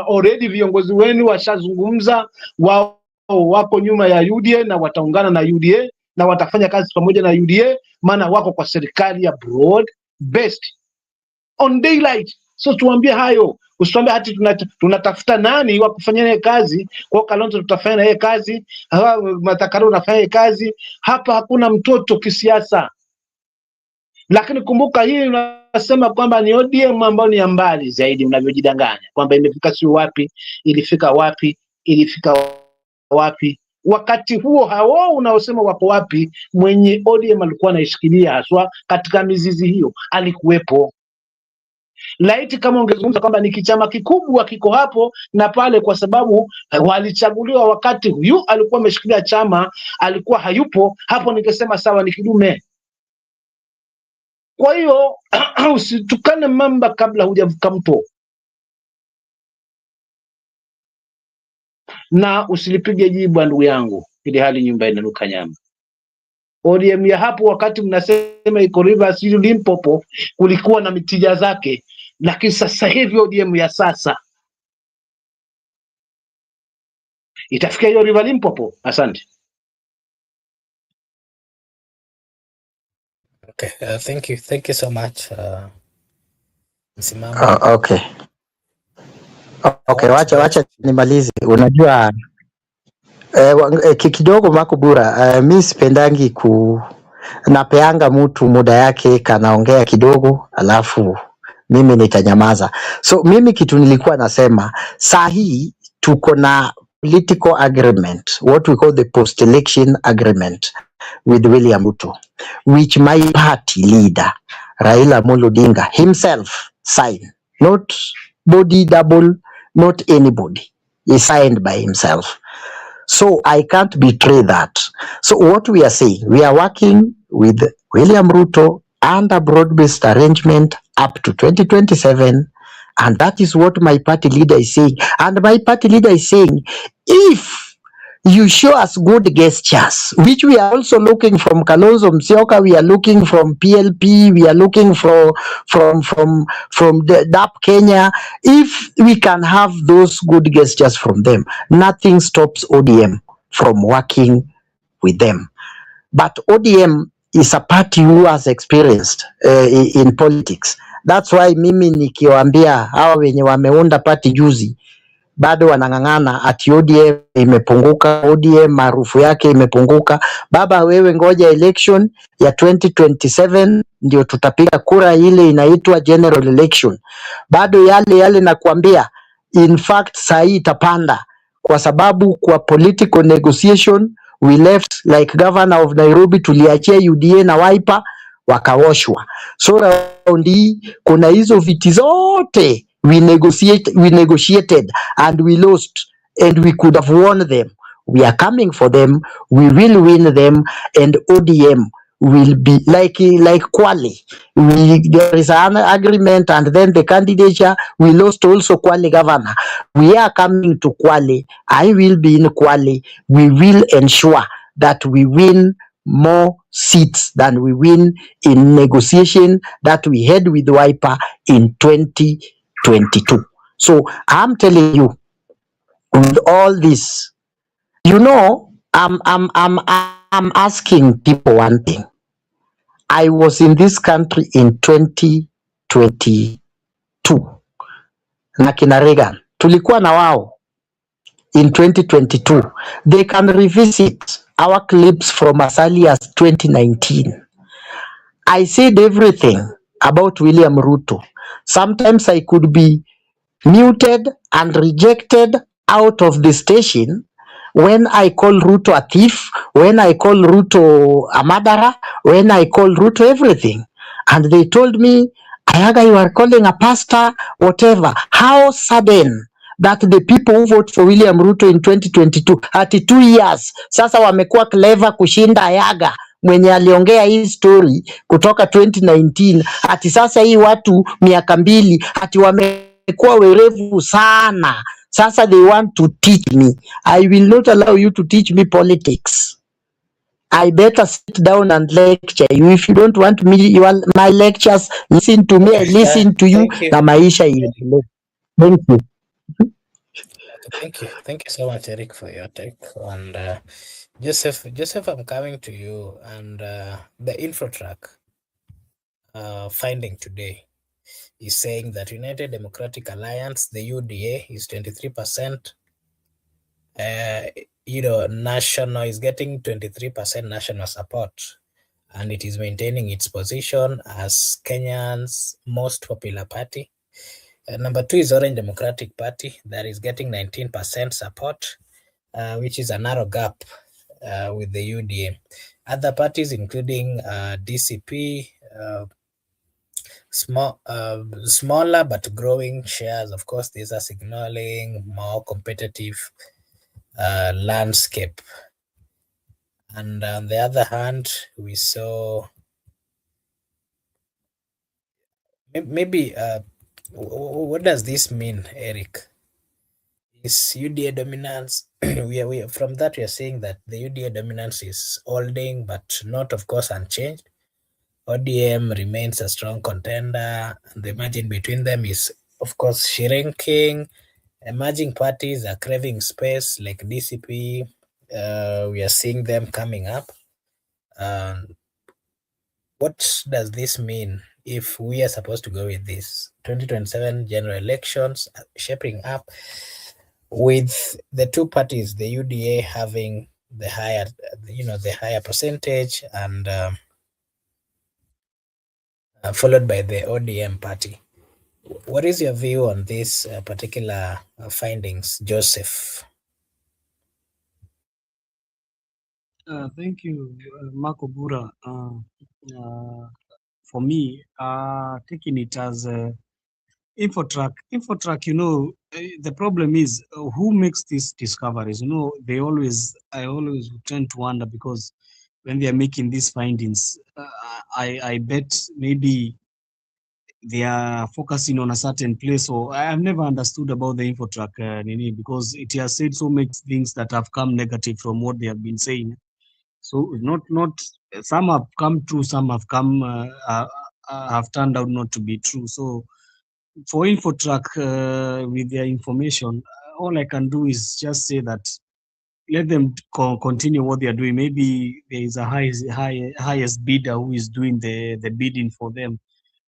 Already viongozi wenu washazungumza, wao wako nyuma ya UDA na wataungana na UDA na watafanya kazi pamoja na UDA, maana wako kwa serikali ya broad based on daylight. So tuambie hayo, usituambie hati tunatafuta nani wa kufanya naye kazi. Kwa Kalonzo tutafanya naye kazi, Matakaro unafanya naye kazi. Hapa hakuna mtoto kisiasa. Lakini kumbuka hii unasema kwamba ni ODM ambao ni mbali zaidi, unavyojidanganya kwamba imefika si wapi, ilifika wapi. Wakati huo hao unaosema wako wapi, mwenye ODM alikuwa anaishikilia haswa katika mizizi hiyo, alikuwepo. Laiti kama ungezungumza kwamba ni kichama kikubwa kiko hapo na pale, kwa sababu walichaguliwa wakati huyu alikuwa ameshikilia chama, alikuwa hayupo hapo, ningesema sawa, ni kidume. Kwa hiyo usitukane mamba kabla hujavuka mto, na usilipige jibu ndugu yangu, ili hali nyumba inanuka nyama. ODM ya hapo wakati mnasema iko Rivers Limpopo kulikuwa na mitija zake, lakini sasa hivi ODM ya sasa itafikia hiyo River Limpopo. Asante. Okay, thank you so much. Msimamo. Okay, wacha nimalize. Unajua kidogo Makubura, mi sipendangi napeanga mtu muda yake, kanaongea kidogo alafu mimi nitanyamaza. So mimi kitu nilikuwa nasema, saa hii tuko na political agreement, what we call the post-election agreement with William Ruto, which my party leader Raila Amolo Odinga himself signed, not body double, not anybody. He signed by himself. So I can't betray that. So what we are saying, we are working with William Ruto and a broad-based arrangement up to 2027, and that is what my party leader is saying. And my party leader is saying, if you show us good gestures, which we are also looking from Kalonzo Musyoka, we are looking from PLP, we are looking from the DAP Kenya. If we can have those good gestures from them, nothing stops ODM from working with them. But ODM is a party who has experienced in politics. That's why mimi nikiwaambia hawa wenye wameunda party juzi bado wanang'ang'ana ati ODM imepunguka, ODM maarufu yake imepunguka. Baba wewe ngoja election ya 2027 ndio tutapiga kura ile inaitwa general election. Bado yale nakwambia, in fact saa hii itapanda, kwa sababu kwa political negotiation we left like governor of Nairobi, tuliachia UDA na Wiper wakaoshwa. So round hii kuna hizo viti zote we negotiated and we lost, and we could have won them. We are coming for them, we will win them, and ODM will be like Kwale. There is an agreement, and then the candidature, we lost also Kwale governor. We are coming to Kwale. I will be in Kwale. We will ensure that we win more seats than we win in negotiation that we had with Wiper in 2022. So I'm telling you, with all this, you know, I'm asking people one thing. I was in this country in 2022 na kina Reagan, tulikuwa na wao in 2022. They can revisit our clips from as early as 2019. I said everything about William Ruto. Sometimes I could be muted and rejected out of the station when I call Ruto a thief, when I call Ruto a murderer, when I call Ruto everything. And they told me, Ayaga, you are calling a pastor, whatever. How sudden that the people who vote for William Ruto in 2022 ati 2 years sasa wamekuwa clever kushinda Ayaga mwenye aliongea hii story kutoka 2019 ati sasa hii watu miaka mbili ati wamekuwa werevu sana. Sasa they want to teach me. I will not allow you to teach me politics. I better sit down and lecture you. If you don't want me, my lectures, listen to me, I listen to you. Thank you. Na maisha iendelee. Thank you. Thank you so much, Eric, for your take. And Joseph, I'm coming to you. And the info track finding today is saying that United Democratic Alliance, the UDA, is 23%. National is getting 23% national support, and it is maintaining its position as Kenya's most popular party. Number 2 is Orange Democratic Party, that is getting 19% support, which is a narrow gap with the UDA. Other parties, including DCP, smaller but growing shares. Of course, these are signaling more competitive landscape. And on the other hand, we saw maybe what does this mean, Eric? Is UDA dominance? we from that we are saying that the UDA dominance is holding, but not, of course, unchanged. ODM remains a strong contender, and the margin between them is, of course, shrinking. Emerging parties are craving space, like DCP. We are seeing them coming up. What does this mean if we are supposed to go with this 2027 general elections shaping up with the two parties, the UDA having the higher percentage, and followed by the ODM party? What is your view on these particular findings, Joseph? Thank you, Marco Bura. For me, taking it as Infotrack, the problem is who makes these discoveries. I always tend to wonder, because when they are making these findings, I bet maybe they are focusing on a certain place. So I have never understood about the Infotrack, because it has said so many things that have come negative from what they have been saying. So not some have come true, some have come have turned out not to be true. So for Infotrack, with their information, all I can do is just say that let them continue what they are doing. Maybe there is a highest bidder who is doing the bidding for them,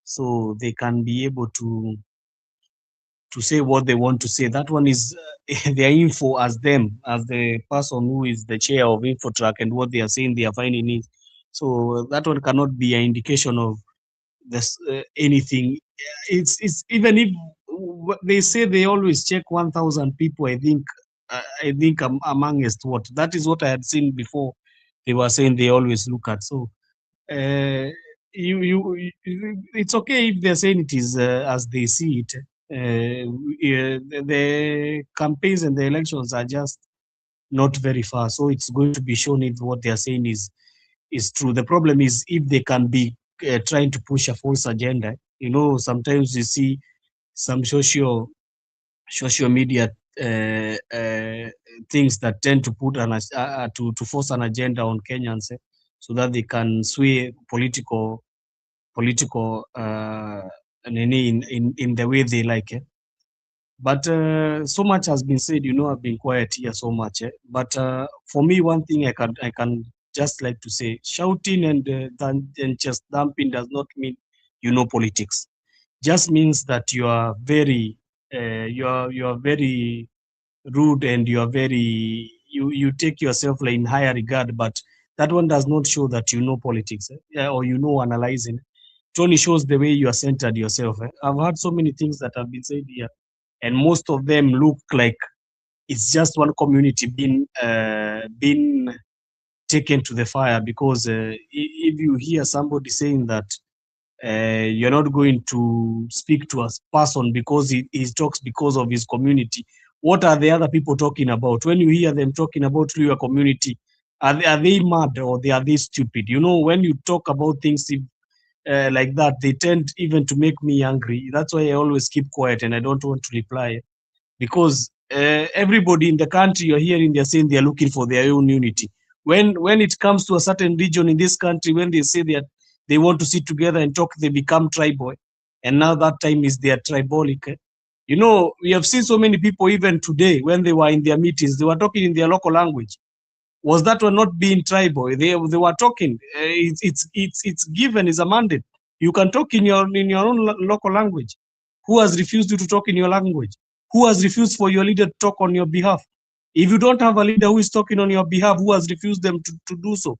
so they can be able to say what they want to say. That one is their info as the person who is the chair of Infotrack, and what they are saying they are finding it. So that one cannot be an indication of this anything. It's even if they say they always check 1,000 people, I think amongst what, that is what I had seen before. They were saying they always look at. So it's okay if they're saying it is as they see it. The campaigns and the elections are just not very far, so it's going to be shown if what they are saying is true. The problem is if they can be trying to push a false agenda. Sometimes you see some social media things that tend to put to force an agenda on Kenyans, so that they can sway political in the way they like. But so much has been said. I've been quiet here so much. But for me, one thing I can just like to say: shouting and just dumping does not mean politics. Just means that you are very very rude, and you are very you take yourself in higher regard. But that one does not show that politics, or analyzing. Tony shows the way you are centered yourself. I've heard so many things that have been said here, and most of them look like it's just one community being taken to the fire, because if you hear somebody saying that you're not going to speak to a person because he talks because of his community, what are the other people talking about? When you hear them talking about your community, are they mad, or are they stupid? You know, when you talk about things like that, they tend even to make me angry. That's why I always keep quiet and I don't want to reply, because everybody in the country, you're hearing, they're saying they're looking for their own unity. When it comes to a certain region in this country, when they say they want to sit together and talk, they become tribal, and now that time is their tribalic. You know, we have seen so many people even today when they were in their meetings, they were talking in their local language. Was that one not being tribal? They were talking. It's given, is a mandate. You can talk in your own local language. Who has refused you to talk in your language? Who has refused for your leader to talk on your behalf? If you don't have a leader who is talking on your behalf, who has refused them to do so?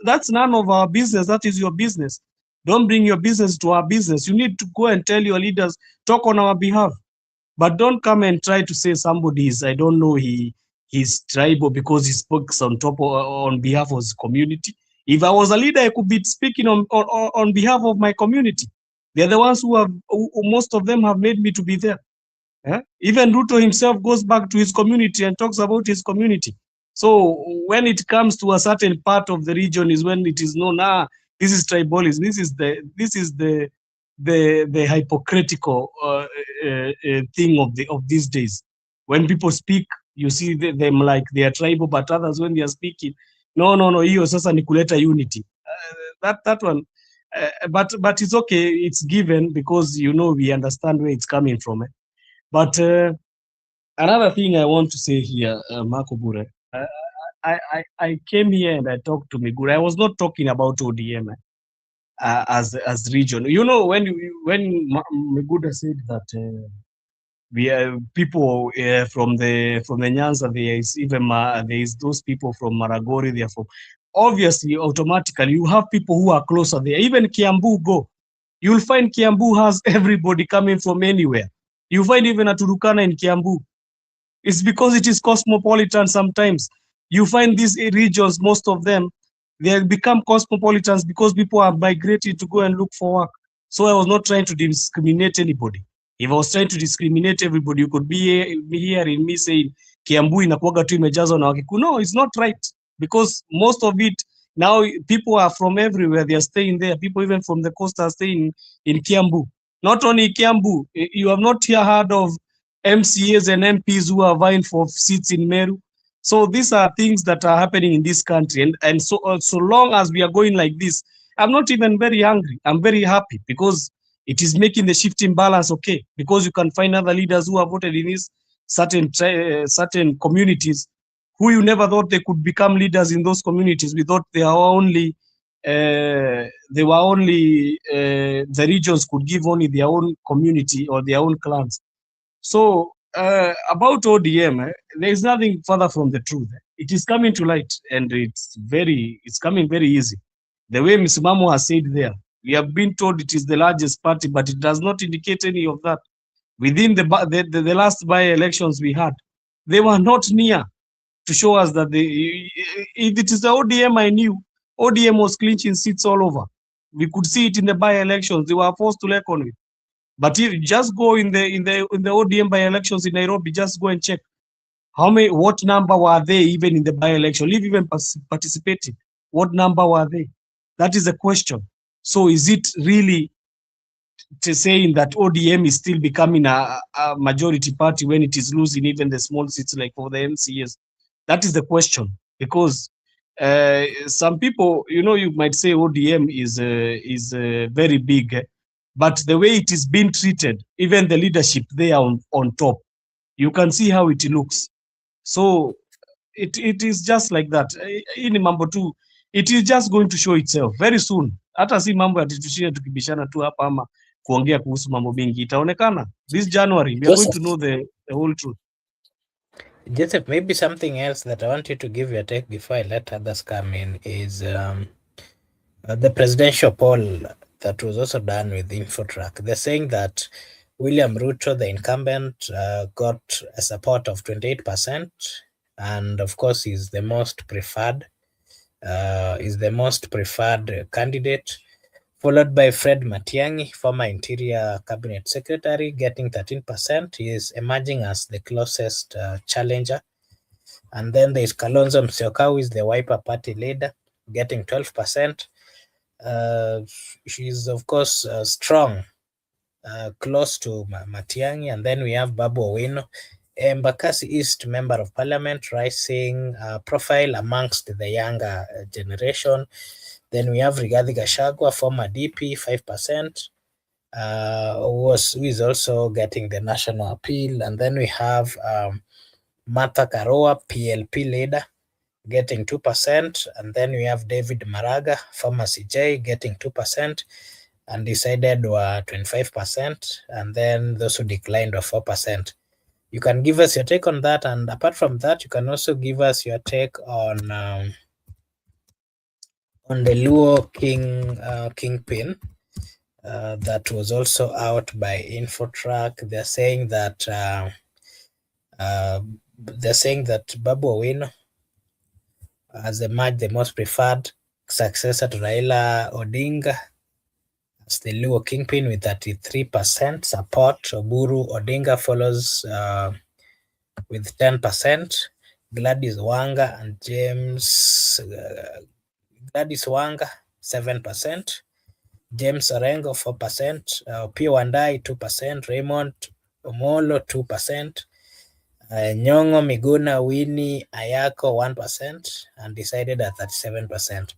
That's none of our business. That is your business. Don't bring your business to our business. You need to go and tell your leaders, talk on our behalf. But don't come and try to say somebody is, I don't know, he's tribal because he speaks on behalf of his community. If I was a leader, I could be speaking on behalf of my community. They're the ones who most of them have made me to be there. Even Ruto himself goes back to his community and talks about his community. So when it comes to a certain part of the region is when it is known, this is tribalism. This is the hypocritical thing of these days. When people speak, you see them like they are tribal, but others when they are speaking, no, hiyo sasa ni kuleta unity. That one, but it's okay. It's given because we understand where it's coming from. But another thing I want to say here, Marco Bure, I came here and I talked to Migura. I was not talking about ODM as region. You know, when Migura said that we are people from the Nyanza, there is even there is those people from Maragori. They are from, obviously, automatically you have people who are closer there. Even Kiambu, you'll find Kiambu has everybody coming from anywhere. You find even a Turukana in Kiambu. It's because it is cosmopolitan sometimes. You find these regions, most of them, they become cosmopolitans because people are migrating to go and look for work. So I was not trying to discriminate anybody. If I was trying to discriminate everybody, you could be hearing me saying Kiambu inakuwaga tu imejazwa na Wakikuyu. No, it's not right, because most of it now, people are from everywhere. They are staying there. People even from the coast are staying in Kiambu. Not only Kiambu, you have not here heard of MCAs and MPs who are vying for seats in Meru. So these are things that are happening in this country. And so long as we are going like this, I'm not even very angry. I'm very happy because it is making the shifting balance okay. Because you can find other leaders who have voted in these certain communities who you never thought they could become leaders in those communities. We thought they were only the regions could give only their own community or their own clans. So about ODM, there is nothing further from the truth. It is coming to light, and it's coming very easy. The way Msimamo has said there, we have been told it is the largest party, but it does not indicate any of that. Within the last by-elections we had, they were not near to show us that if it is the ODM I knew, ODM was clinching seats all over. We could see it in the by-elections. They were forced to reckon with. But if you just go in the ODM by-elections in Nairobi, just go and check what number were they even in the by-election, if even participating, what number were they? That is a question. So is it really saying that ODM is still becoming a majority party when it is losing even the small seats like for the MCAs? That is the question, because some people, you might say ODM is very big, but the way it is being treated, even the leadership there on top, you can see how it looks. So it is just like that. Ini mambo tu, it is just going to show itself very soon. Hata si mambo yatitushia tukibishana tu hapa ama kuongea kuhusu mambo mingi, itaonekana this January we are going to know the whole truth. Joseph, maybe something else that I want you to give your take before I let others come in is the presidential poll that was also done with Infotrack. They're saying that William Ruto, the incumbent, got a support of 28%, and of course is the most preferred. Candidate, followed by Fred Matiang'i, former Interior Cabinet Secretary, getting 13%. He is emerging as the closest challenger. And then there's Kalonzo Musyoka, who is the Wiper Party leader, getting 12%. She's, of course, strong, close to Matiang'i. And then we have Babu Owino, Embakasi East Member of Parliament, rising profile amongst the younger generation. Then we have Rigathi Gachagua, former DP, 5%, who is also getting the national appeal. And then we have Martha Karua, PLP leader, getting 2%. And then we have David Maraga, former CJ, getting 2%. Undecided were 25%. And then those who declined were 4%. You can give us your take on that. And apart from that, you can also give us your take on the Luo Kingpin that was also out by Infotrack. They're saying that Babu Owino has emerged the most preferred successor to Raila Odinga as the Luo Kingpin with 33% support. Oburu Odinga follows with 10%. Gladys Wanga and Gladys Wanga 7%. James Orengo 4%. Opiyo Wandayi 2%. Raymond Omolo 2%. Nyong'o Miguna Winnie Ayako 1%, and decided at 37%.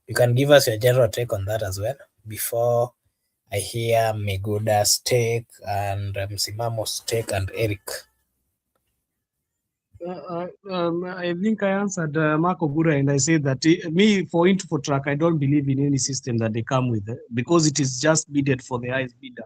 You can give us your general take on that as well before I hear Miguda's take and Msimamo's take and Eric. I think I answered Mark Oburu, and I said that me, for Infotrack, I don't believe in any system that they come with because it is just bidded for the highest bidder,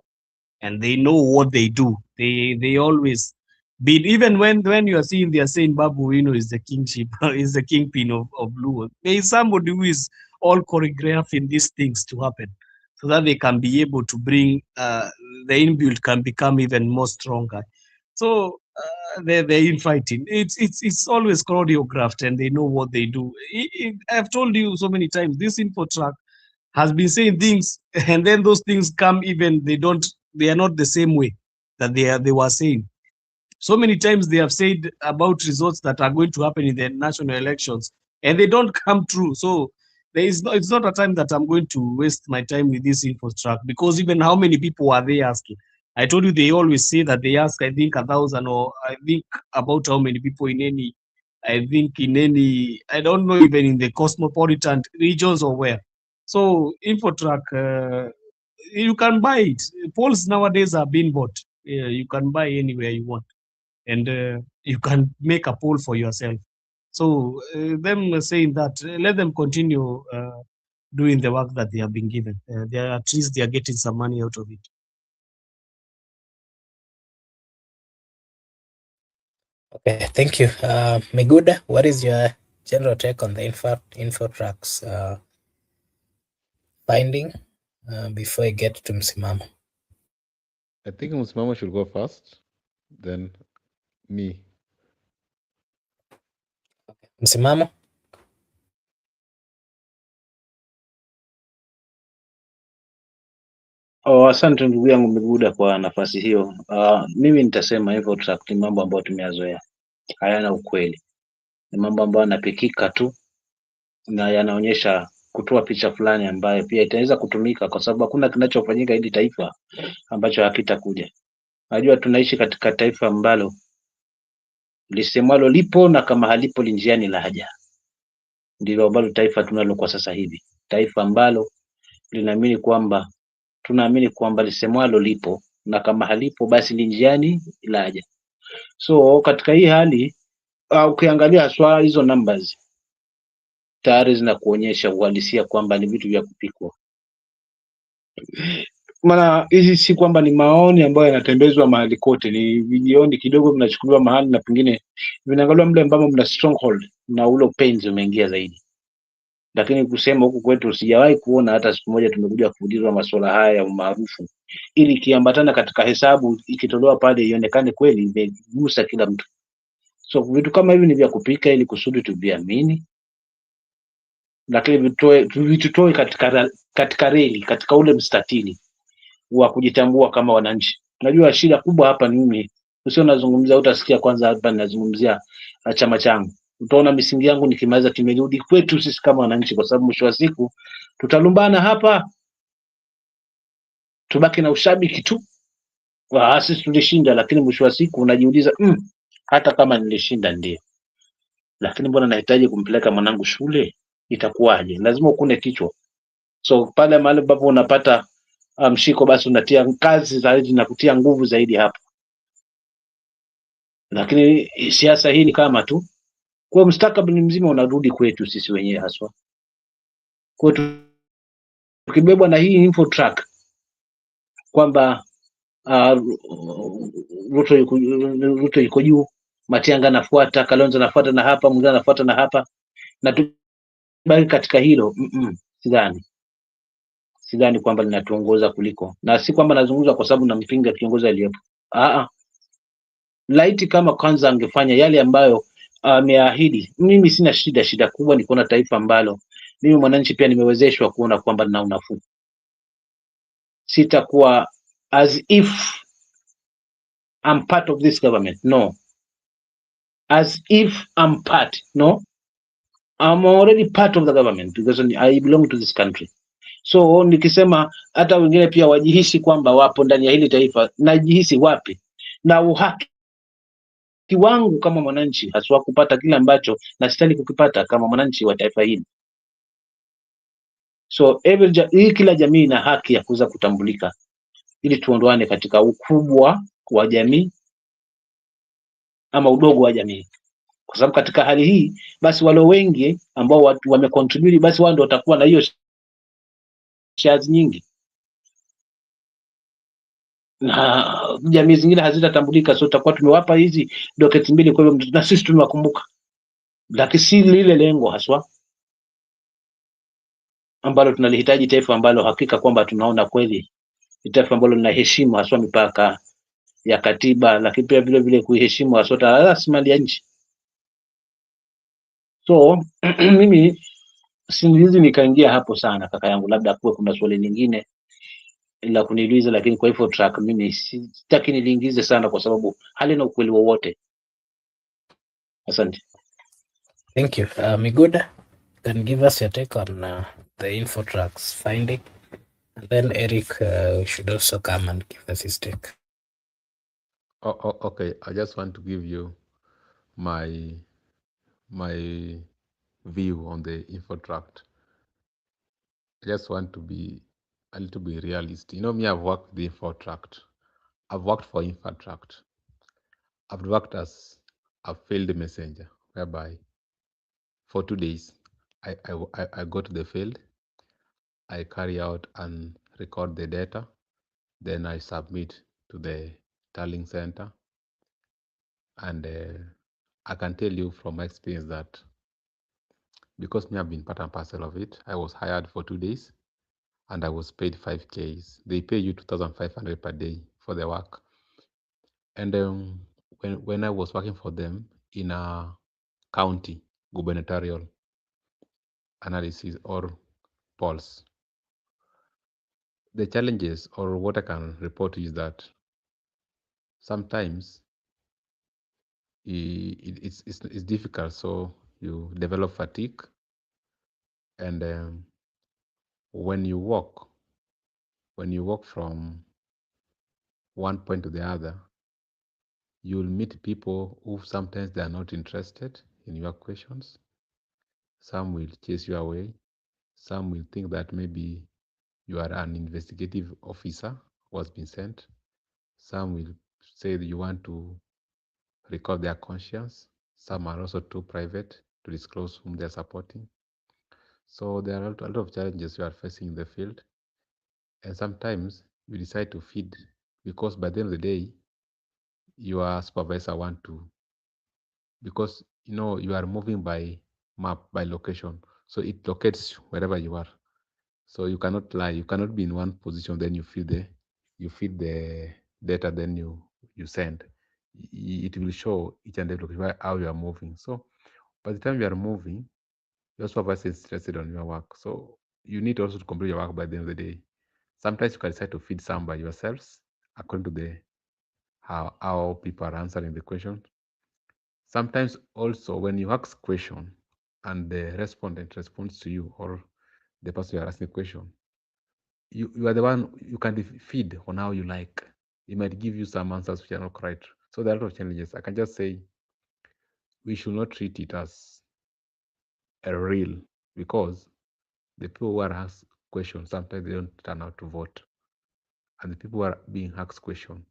and they know what they do. They always bid, even when you are seeing they are saying Babu Owino is the kingship, is the kingpin of Luo. There is somebody who is all choreographing these things to happen, so that they can be able to bring the inbuilt can become even more stronger. So they're infighting. It's always choreographed, and they know what they do. I've told you so many times, this Infotrack has been saying things, and then those things come, even they are not the same way that they were saying. So many times they have said about results that are going to happen in the national elections, and they don't come true. So it's not a time that I'm going to waste my time with this Infotrack, because even how many people are they asking? I told you they always say that they ask, I think 1,000, or I think about how many people in any, I don't know, even in the cosmopolitan regions or where. So Infotrack, you can buy it. Polls nowadays are being bought. You can buy anywhere you want, and you can make a poll for yourself. So them saying that, let them continue doing the work that they have been given. At least they are getting some money out of it. Okay, thank you. Miguda, what is your general take on the Infotrack's finding before I get to Msimamo? I think Msimamo should go first, then me. Msimamo? Asante ndugu yangu Miguda kwa nafasi hiyo. Mimi nitasema Infotrack ni mambo ambayo tumeyazoea, hayana ukweli, ni mambo ambayo yanapikika tu na yanaonyesha kutoa picha fulani ambayo pia itaweza kutumika, kwa sababu hakuna kinachofanyika hili taifa ambacho hakitakuja. Najua tunaishi katika taifa ambalo lisemwalo lipo na kama halipo linjiani laja. Ndilo ambalo taifa tunalo kwa sasa hivi, taifa ambalo tunaamini kwamba lisemwalo lipo na kama halipo basi linjiani laja. So katika hii hali ukiangalia haswa hizo numbers tayari zinakuonyesha uhalisia kwamba ni vitu vya kupikwa. Maana hizi si kwamba ni maoni ambayo yanatembezwa mahali kote, ni vijioni kidogo mnachukuliwa mahali na pengine vinaangaliwa mle ambamo mna stronghold na ulo pains umeingia zaidi. lakini kusema huku kwetu sijawahi kuona hata siku moja tumekuja kuulizwa masuala haya ya umaarufu, ili ikiambatana katika hesabu ikitolewa pale ionekane kweli imegusa kila mtu. So vitu kama hivi ni vya kupika ili kusudi tuviamini, lakini vitutoe katika reli, katika ule mstatili wa kujitambua kama wananchi. Unajua shida kubwa hapa ni mimi, usio nazungumzia, utasikia kwanza hapa ninazungumzia chama changu, utaona misingi yangu nikimaliza tumerudi kwetu sisi kama wananchi, kwa sababu mwisho wa siku tutalumbana hapa, tubaki na ushabiki tu wa sisi tulishinda, lakini mwisho wa siku unajiuliza hata kama nilishinda ndio, lakini mbona nahitaji kumpeleka mwanangu shule, itakuwaje? Lazima ukune kichwa. So pale mahali ambapo unapata mshiko, basi unatia kazi zaidi na kutia nguvu zaidi hapo. Lakini siasa hii ni kama tu kwa mustakabali mzima unarudi kwetu sisi wenyewe haswa. Kwa tukibebwa na hii info track kwamba Ruto yuko juu, Matiang'i anafuata, Kalonzo anafuata na hapa, mwingine anafuata na hapa, na tubaki katika hilo, sidhani kwamba linatuongoza kuliko, na si kwamba nazungumza kwa sababu nampinga kiongozi aliyepo. Laiti kama kwanza angefanya yale ambayo ameahidi. Mimi sina shida kubwa ni kuona taifa ambalo mimi mwananchi pia nimewezeshwa kuona kwamba nina unafuu. Sitakuwa as if I'm part of this government, no. As if I'm part, no. I'm already part of the government because I belong to this country. So nikisema hata wengine pia wajihisi kwamba wapo ndani ya hili taifa, najihisi wapi? Na uhaki wangu kama mwananchi haswa kupata kile ambacho nastahili kukipata kama mwananchi wa taifa hili. So kila jamii ina haki ya kuweza kutambulika ili tuondoane katika ukubwa wa jamii ama udogo wa jamii, kwa sababu katika hali hii basi wale wengi ambao wamecontribute basi wao ndio watakuwa na hiyo shares nyingi na jamii zingine hazitatambulika. So tutakuwa tumewapa hizi doketi mbili, kwa hivyo na sisi tumewakumbuka, lakini si lile lengo haswa ambalo tunalihitaji taifa ambalo hakika kwamba tunaona kweli ni taifa ambalo linaheshimu haswa mipaka ya katiba, lakini pia vile vile kuiheshimu haswa rasilimali ya nchi. So mimi siwezi nikaingia hapo sana kaka yangu, labda kuwe kuna swali lingine la kuniuliza, lakini kwa hivyo track mimi sitaki niliingize sana kwa sababu halina ukweli wowote. Asante. Thank you. Miguda, can give us your take on the info tracks finding, and then Eric should also come and give us his take. Okay. I just want to give you my view on the info tract. I just want to be a little bit realist. Me, I've worked with the info tract. I've worked for info tract. I've worked as a field messenger, whereby for 2 days I go to the field, I carry out and record the data, then I submit to the tallying center. And I can tell you from my experience that because me, I've been part and parcel of it, I was hired for 2 days and I was paid 5Ks. They pay you 2,500 per day for the work. And when I was working for them in a county gubernatorial analysis or polls, the challenges or what I can report is that sometimes it's difficult. So you develop fatigue, and when you walk from one point to the other, you'll meet people who sometimes they are not interested in your questions. Some will chase you away. Some will think that maybe you are an investigative officer who has been sent. Some will say that you want to record their conscience. Some are also too private to disclose whom they are supporting. So there are a lot of challenges you are facing in the field. And sometimes you decide to feed because by the end of the day, your supervisor want to, because you are moving by map, by location. So it locates wherever you are. So you cannot lie. You cannot be in one position, then you feed the data, then you send. It will show each and every location how you are moving. So by the time you are moving, your supervisor is interested on your work. So you need also to complete your work by the end of the day. Sometimes you can decide to feed some by yourselves according to the how people are answering the question. Sometimes also when you ask question and the respondent responds to you, or the person you are asking the question, you are the one you can feed on how you like. It might give you some answers which are not correct. So there are a lot of challenges. I can just say we should not treat it as a real, because the people who are asked questions sometimes they don't turn out to vote, and the people who are being asked questions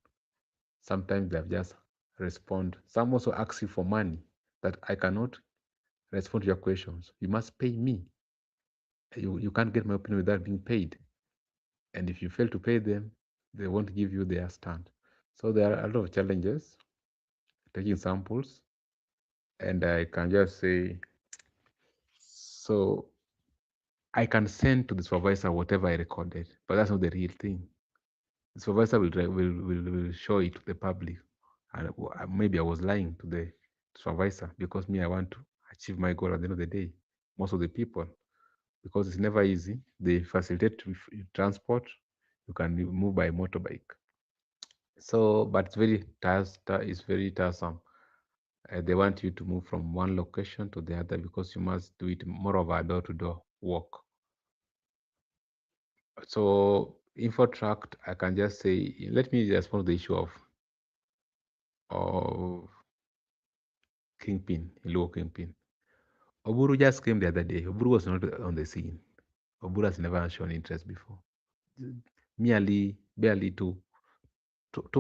sometimes they have just respond. Some also ask you for money, that I cannot respond to your questions. You must pay me. You can't get my opinion without being paid. And if you fail to pay them, they won't give you their stand. So there are a lot of challenges taking samples. And I can just say, so I can send to the supervisor whatever I recorded, but that's not the real thing. The supervisor will show it to the public. And maybe I was lying to the supervisor, because me, I want to achieve my goal at the end of the day. Most of the people, because it's never easy, they facilitate transport. You can move by motorbike. So, but it's very tiresome. They want you to move from one location to the other, because you must do it more of a door-to-door walk. So, InfoTract, I can just say, let me respond to the issue of Kingpin, low Kingpin. Oburu just came the other day. Oburu was not on the scene. Oburu has never shown interest before. Barely 2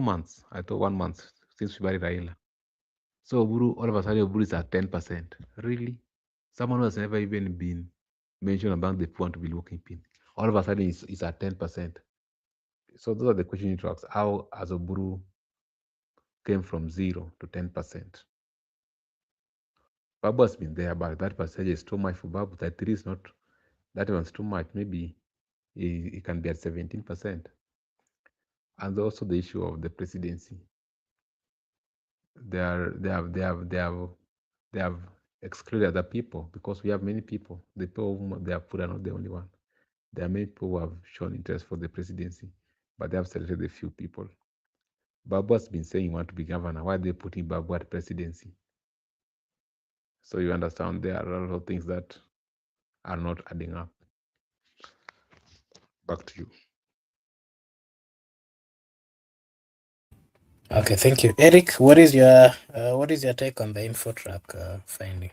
months, I thought 1 month since we buried Raila. So Oburu, all of a sudden, Oburu is at 10%. Really? Someone who has never even been mentioned among the people want to be looking pin. All of a sudden, it's at 10%. So those are the questions you need to ask. How has Oburu came from 0 to 10%? Babu has been there, but that percentage is too much for Babu. That 3 is not, that one's too much. Maybe it can be at 17%. And also the issue of the presidency. They have excluded other people, because we have many people. The people whom they have put are not the only one. There are many people who have shown interest for the presidency, but they have selected a few people. Babu has been saying he wants to be governor. Why are they putting Babu at presidency? So you understand there are a lot of things that are not adding up. Back to you. Okay, thank you, Eric. What is your take on the InfoTrack finding?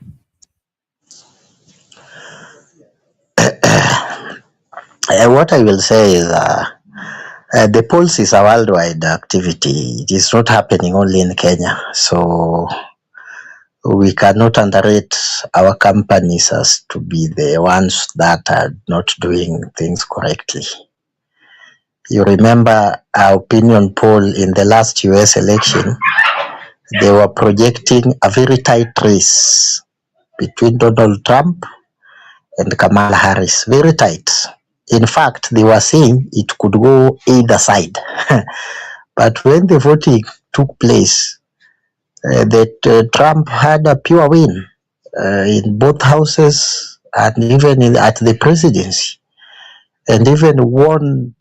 What I will say is the polls is a worldwide activity. It is not happening only in Kenya. So we cannot underrate our companies as to be the ones that are not doing things correctly. You remember our opinion poll in the last US election, they were projecting a very tight race between Donald Trump and Kamala Harris. Very tight. In fact, they were saying it could go either side. But when the voting took place, Trump had a pure win in both houses and even at the presidency, and even won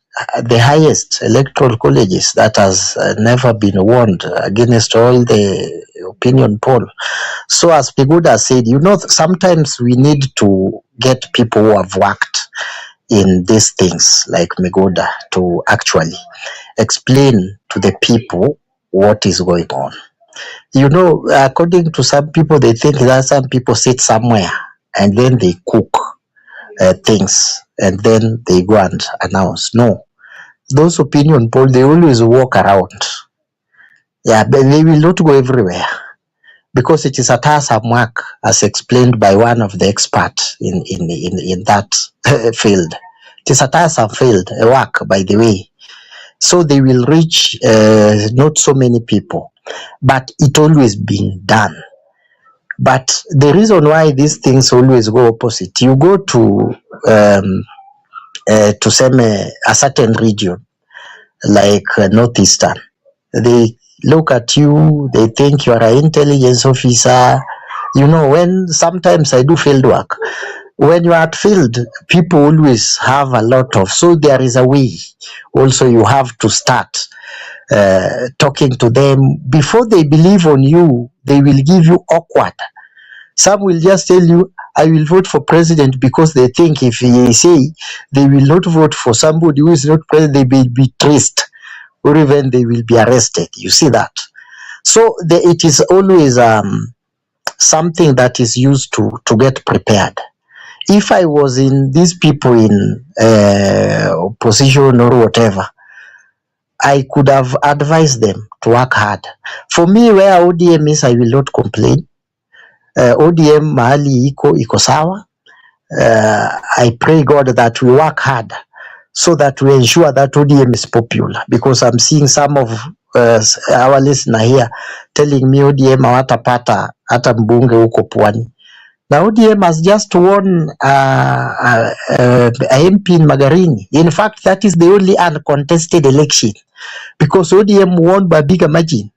the highest electoral colleges that has never been won against all the opinion poll. So as Piguda said, sometimes we need to get people who have worked in these things like Miguda to actually explain to the people what is going on. According to some people, they think that some people sit somewhere and then they cook things and then they go and announce. No, those opinion polls, they always walk around. Yeah, but they will not go everywhere because it is a tiresome work, as explained by one of the experts in that field. It is a tiresome field, a work, by the way. So they will reach not so many people, but it always been done. But the reason why these things always go opposite, you go to a certain region like northeastern, they look at you, they think you are an intelligence officer. You know, when sometimes I do field work, when you are at field, people always have a lot of, so there is a way also you have to start talking to them. Before they believe on you, they will give you awkward. Some will just tell you, I will vote for president, because they think if they say they will not vote for somebody who is not president, they will be traced or even they will be arrested. You see that? So it is always something that is used to get prepared. If I was in these people in opposition or whatever, I could have advised them to work hard. For me, where ODM is, I will not complain. ODM mahali iko sawa. I pray God that we work hard so that we ensure that ODM is popular, because I'm seeing some of our listener here telling me ODM hawatapata hata mbunge huko Pwani. Now ODM has just won a MP in Magarini. In fact, that is the only uncontested election, because ODM won by bigger margin.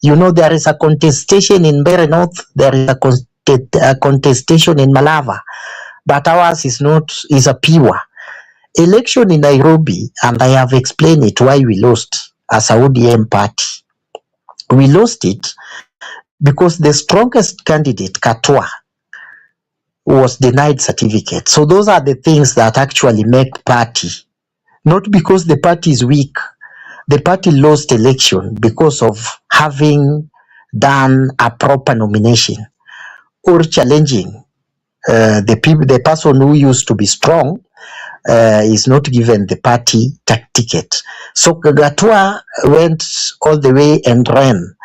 You know, there is a contestation in Mbeere North, there is a contestation in Malava, but ours is a pure election in Nairobi, and I have explained it why we lost as a ODM party. We lost it because the strongest candidate, Katwa, was denied certificate. So those are the things that actually make party, not because the party is weak. The party lost election because of having done a proper nomination or challenging the person who used to be strong is not given the party ticket. So Gatua went all the way and ran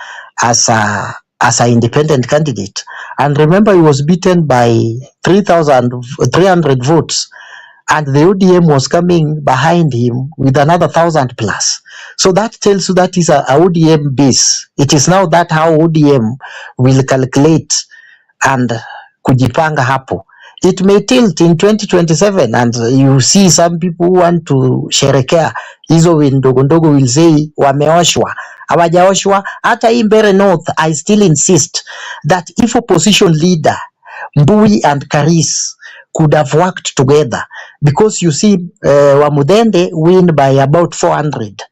as an independent candidate. And remember, he was beaten by 3,300 votes. And the ODM was coming behind him with another 1,000 plus. So that tells you that is a ODM base. It is now that how ODM will calculate and kujipanga hapo. It may tilt in 2027, and you see some people who want to sherekea hizo ndogo ndogo will say wameoshwa. Hawajaoshwa. Hata hii Mbeere North, I still insist that if opposition leader Mbui and Karis could have worked together, because you see Wamudende win by about 400,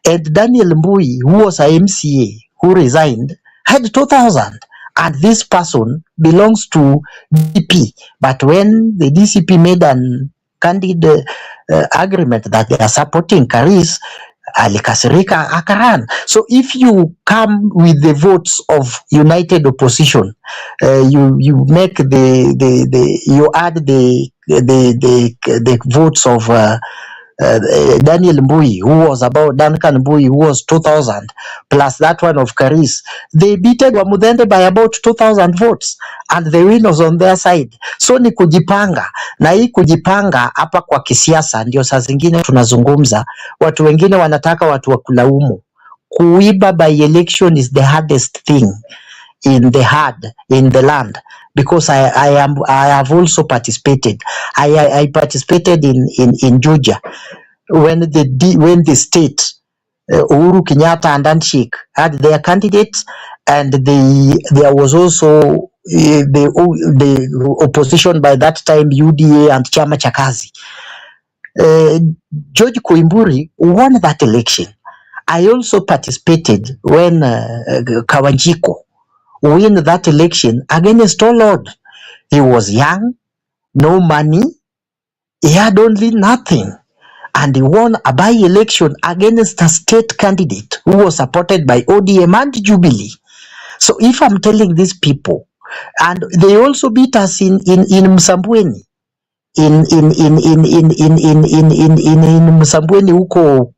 and Daniel Mbui, who was a MCA who resigned, had 2,000. And this person belongs to DP. But when the DCP made an candid agreement that they are supporting Karis, alikasirika akaran. So if you come with the votes of united opposition, you make you add the votes of Daniel Mbui, who was about Duncan Mbui, who was 2,000, plus that one of Karis. They beated Wamudende by about 2,000 votes, and the win was on their side. So ni kujipanga, na hii kujipanga hapa kwa kisiasa ndio saa zingine tunazungumza, watu wengine wanataka watu wa kulaumu. Kuiba by election is the hardest thing in the land, because I have also participated. I participated in Georgia when the state Uhuru Kenyatta and Handshake had their candidates, and there was also the opposition by that time, UDA and Chama cha Kazi. George Koimburi won that election. I also participated when Kawanjiko win that election against all odds. He was young, no money, he had only nothing, and he won a by-election against a state candidate who was supported by ODM and Jubilee. So if I'm telling these people, and they also beat us in Msambweni, in Msambweni huko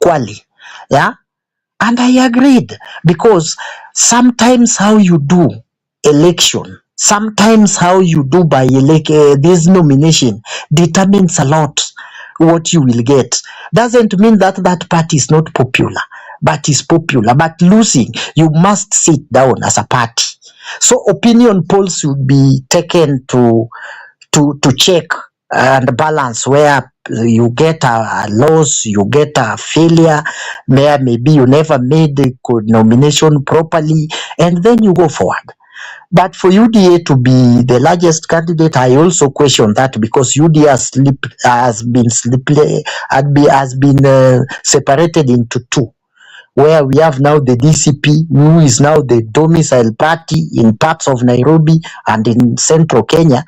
Kwale, yeah. And I agreed, because sometimes how you do election, sometimes how you do by this nomination determines a lot what you will get. Doesn't mean that party is not popular, but is popular. But losing, you must sit down as a party So opinion polls should be taken to check and balance where you get a loss, you get a failure, where maybe you never made the nomination properly, and then you go forward. But for UDA to be the largest candidate, I also question that, because UDA has been separated into two, where we have now the DCP, who is now the domicile party in parts of Nairobi and in central Kenya.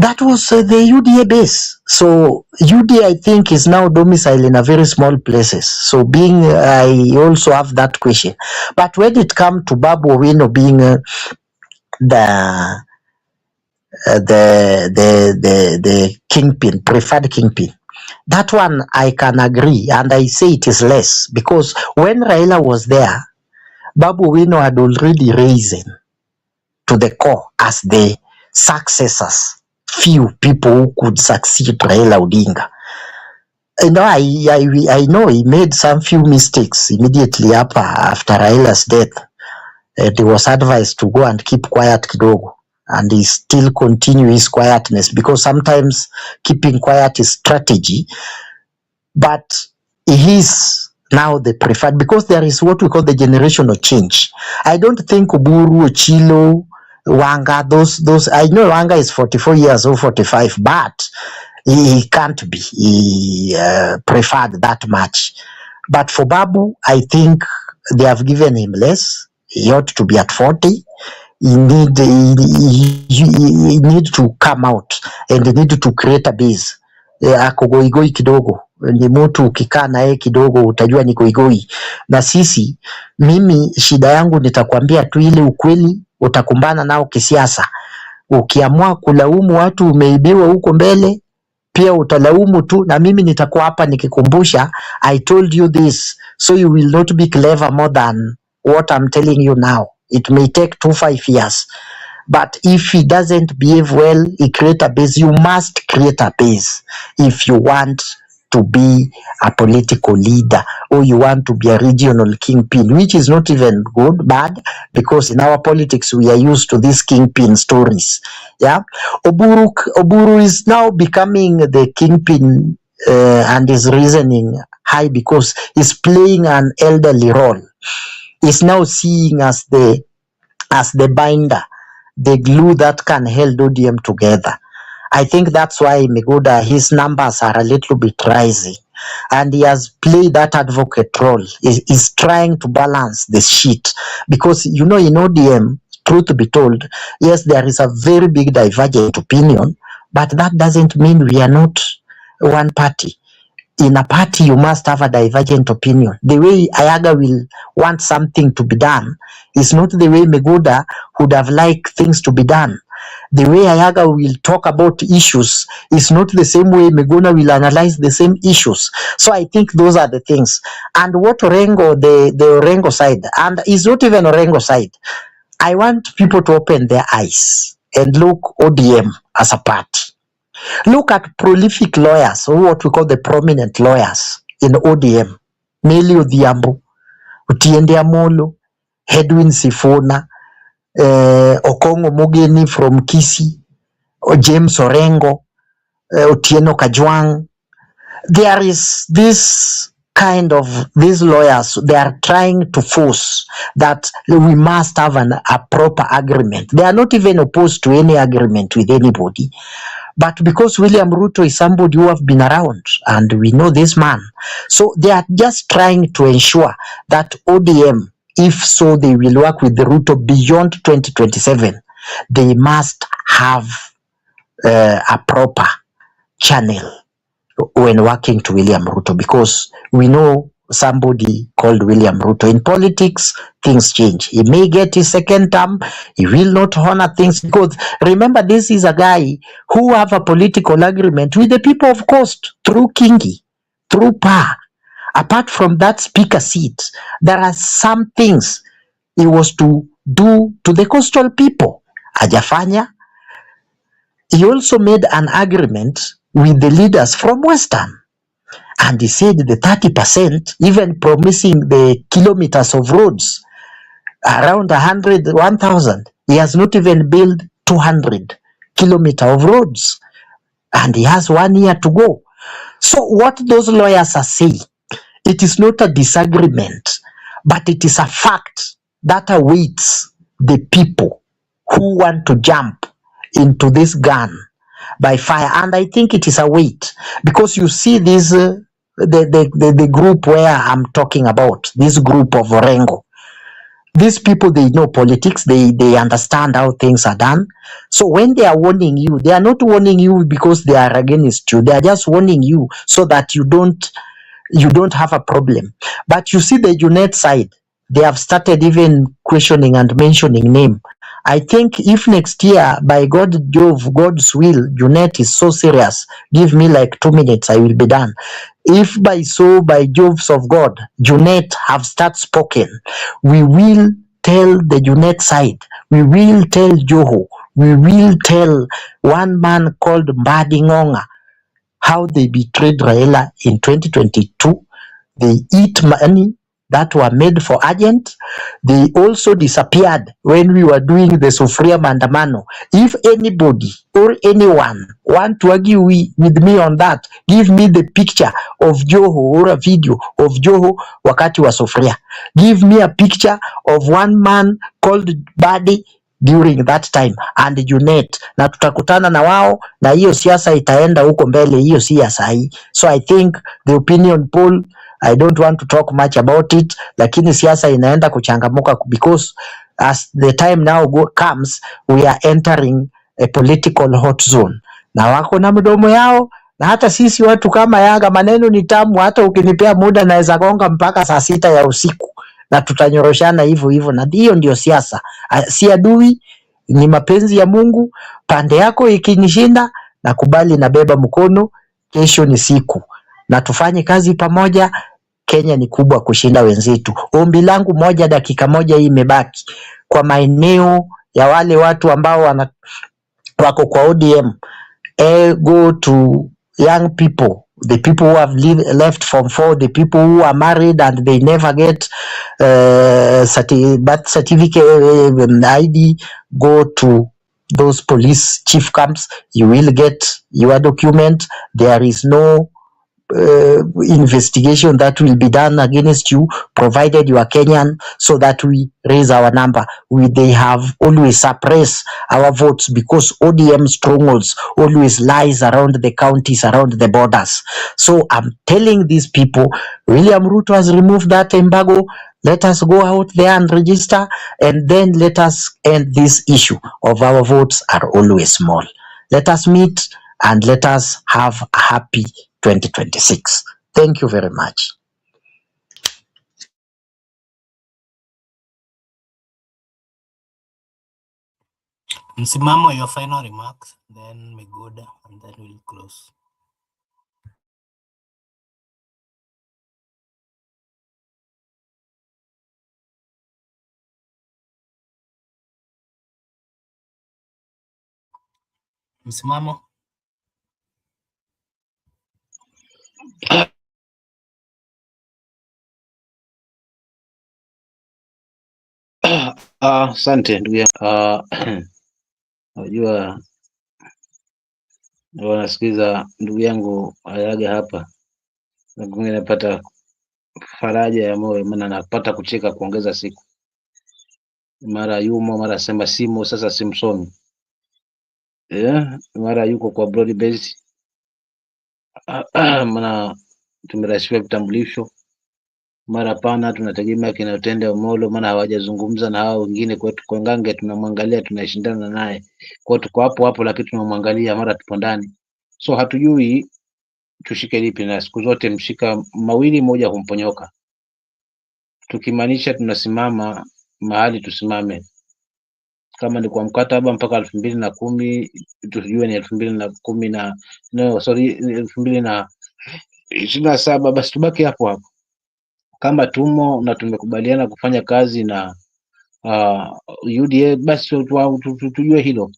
That was the UDA base. So UDA, I think, is now domiciled in a very small places. So I also have that question. But when it comes to Babu Owino being the kingpin, preferred kingpin, that one I can agree, and I say it is less, because when Raila was there, Babu Owino had already risen to the core as the successors, few people who could succeed Raila Odinga. You know, I know he made some few mistakes immediately after Raila's death. He was advised to go and keep quiet kidogo, and he still continue his quietness, because sometimes keeping quiet is strategy. But he is now the preferred, because there is what we call the generational change. I don't think Oburu, Ochilo, Wanga, those I know Wanga is 44 years or 45, but he can't be preferred that much. But for Babu, I think they have given him less. He ought to be at 40. He need to come out and need to create a base. Ako goigoi kidogo, ni mtu ukikaa naye kidogo utajua ni goigoi. Na sisi, mimi shida yangu nitakwambia tu ile ukweli, utakumbana nao kisiasa. Ukiamua kulaumu watu umeibiwa huko mbele, pia utalaumu tu, na mimi nitakuwa hapa nikikumbusha, I told you this, so you will not be clever more than what I'm telling you now. It may take 5 years. But if he doesn't behave well, he create a base. You must create a base if you want to be a political leader, or you want to be a regional kingpin, which is not even bad, because in our politics we are used to these kingpin stories. Yeah, Oburu is now becoming the kingpin and is reasoning high because he's playing an elderly role. He's now seeing as the binder, the glue that can hold ODM together. I think that's why Miguda, his numbers are a little bit rising, and he has played that advocate role. He's trying to balance the sheet, because you know, in ODM, truth be told, yes, there is a very big divergent opinion, but that doesn't mean we are not one party. In a party, you must have a divergent opinion. The way Ayaga will want something to be done is not the way Megoda would have liked things to be done. The way Ayaga will talk about issues is not the same way Megona will analyze the same issues. So I think those are the things. And what Orengo, the Orengo side, and it's not even Orengo side, I want people to open their eyes and look ODM as a party. Look at prolific lawyers, or what we call the prominent lawyers in ODM. Nelly Odhiambo, Otiende Amolo, Edwin Sifuna, Okongo Mogeni from Kisii, or James Orengo, Otieno Kajwang. There is this kind of, these lawyers, they are trying to force that we must have a proper agreement. They are not even opposed to any agreement with anybody. But because William Ruto is somebody who have been around, and we know this man, so they are just trying to ensure that ODM, if so, they will work with the Ruto beyond 2027. They must have a proper channel when working to William Ruto, because we know somebody called William Ruto. In politics, things change. He may get his second term, he will not honor things, because remember, this is a guy who have a political agreement with the people of Coast through Kingi, through PA. Apart from that speaker seat, there are some things he was to do to the coastal people. Ajafanya. He also made an agreement with the leaders from Western. And he said the 30%, even promising the kilometers of roads, around 1,000. He has not even built 200 kilometers of roads, and he has 1 year to go. So what those lawyers are saying, it is not a disagreement, but it is a fact that awaits the people who want to jump into this gun by fire. And I think it is a weight, because you see this the group where I'm talking about, this group of Orengo. These people, they know politics, they understand how things are done. So when they are warning you, they are not warning you because they are against you. They are just warning you so that you don't have a problem. But you see the Junet side, they have started even questioning and mentioning name. I think if next year, by God's will, Junet is so serious, give me like 2 minutes, I will be done. If by Joves of God, Junet have start spoken, we will tell the Junet side, we will tell Joho, we will tell one man called Mbadi Ngonga how they betrayed Raila in 2022. They eat money that were made for agents. They also disappeared when we were doing the Sufria Mandamano. If anybody or anyone want to argue with me on that, give me the picture of Joho or a video of Joho wakati wa Sufria. Give me a picture of one man called Badi during that time and Junet, na tutakutana na wao, na hiyo siasa itaenda huko mbele. Hiyo si ya sahi. So I think the opinion poll, I don't want to talk much about it, lakini siasa inaenda kuchangamuka because as the time now comes, we are entering a political hot zone, na wako na mdomo yao, na hata sisi watu kama Yanga maneno ni tamu. Hata ukinipea muda naweza gonga mpaka saa 6 ya usiku na tutanyoroshana hivyo hivyo, na hiyo ndio siasa. Si adui, ni mapenzi ya Mungu. Pande yako ikinishinda, nakubali, nabeba mkono. Kesho ni siku na tufanye kazi pamoja. Kenya ni kubwa kushinda wenzetu. Ombi langu moja, dakika moja hii imebaki, kwa maeneo ya wale watu ambao wako kwa ODM, go to young people, the people who have left Form 4, the people who are married and they never get birth certificate, ID. Go to those police chief camps, you will get your document. There is no investigation that will be done against you, provided you are Kenyan, so that we raise our number. They have always suppressed our votes because ODM strongholds always lies around the counties, around the borders. So I'm telling these people, William Ruto has removed that embargo. Let us go out there and register, and then let us end this issue of our votes are always small. Let us meet and let us have a happy 2026. Thank you very much. Msimamo, your final remarks, then Miguda, and then we'll close. Msimamo. Asante ndugu yangu. Najua wanasikiza ndugu yangu ayaga hapa, na kumbe napata faraja ya moyo, maana napata kucheka kuongeza siku. Mara yumo, mara sema simo, sasa simsomi. Mara yuko kwa broad base, maana tumerasiwa vitambulisho, mara pana tunategemea kina Utende Omolo, maana hawajazungumza na hao wengine kwetu kwa Ngange, tunamwangalia tunashindana naye kwa tuko hapo hapo, lakini tunamwangalia mara tupo ndani, so hatujui tushike lipi, na siku zote mshika mawili moja humponyoka. Tukimaanisha tunasimama mahali tusimame, kama ni kwa mkataba mpaka 2010 tujue ni 2010 na 2027, basi tubaki hapo hapo. Kama tumo na tumekubaliana kufanya kazi na UDA, basi tujue hilo,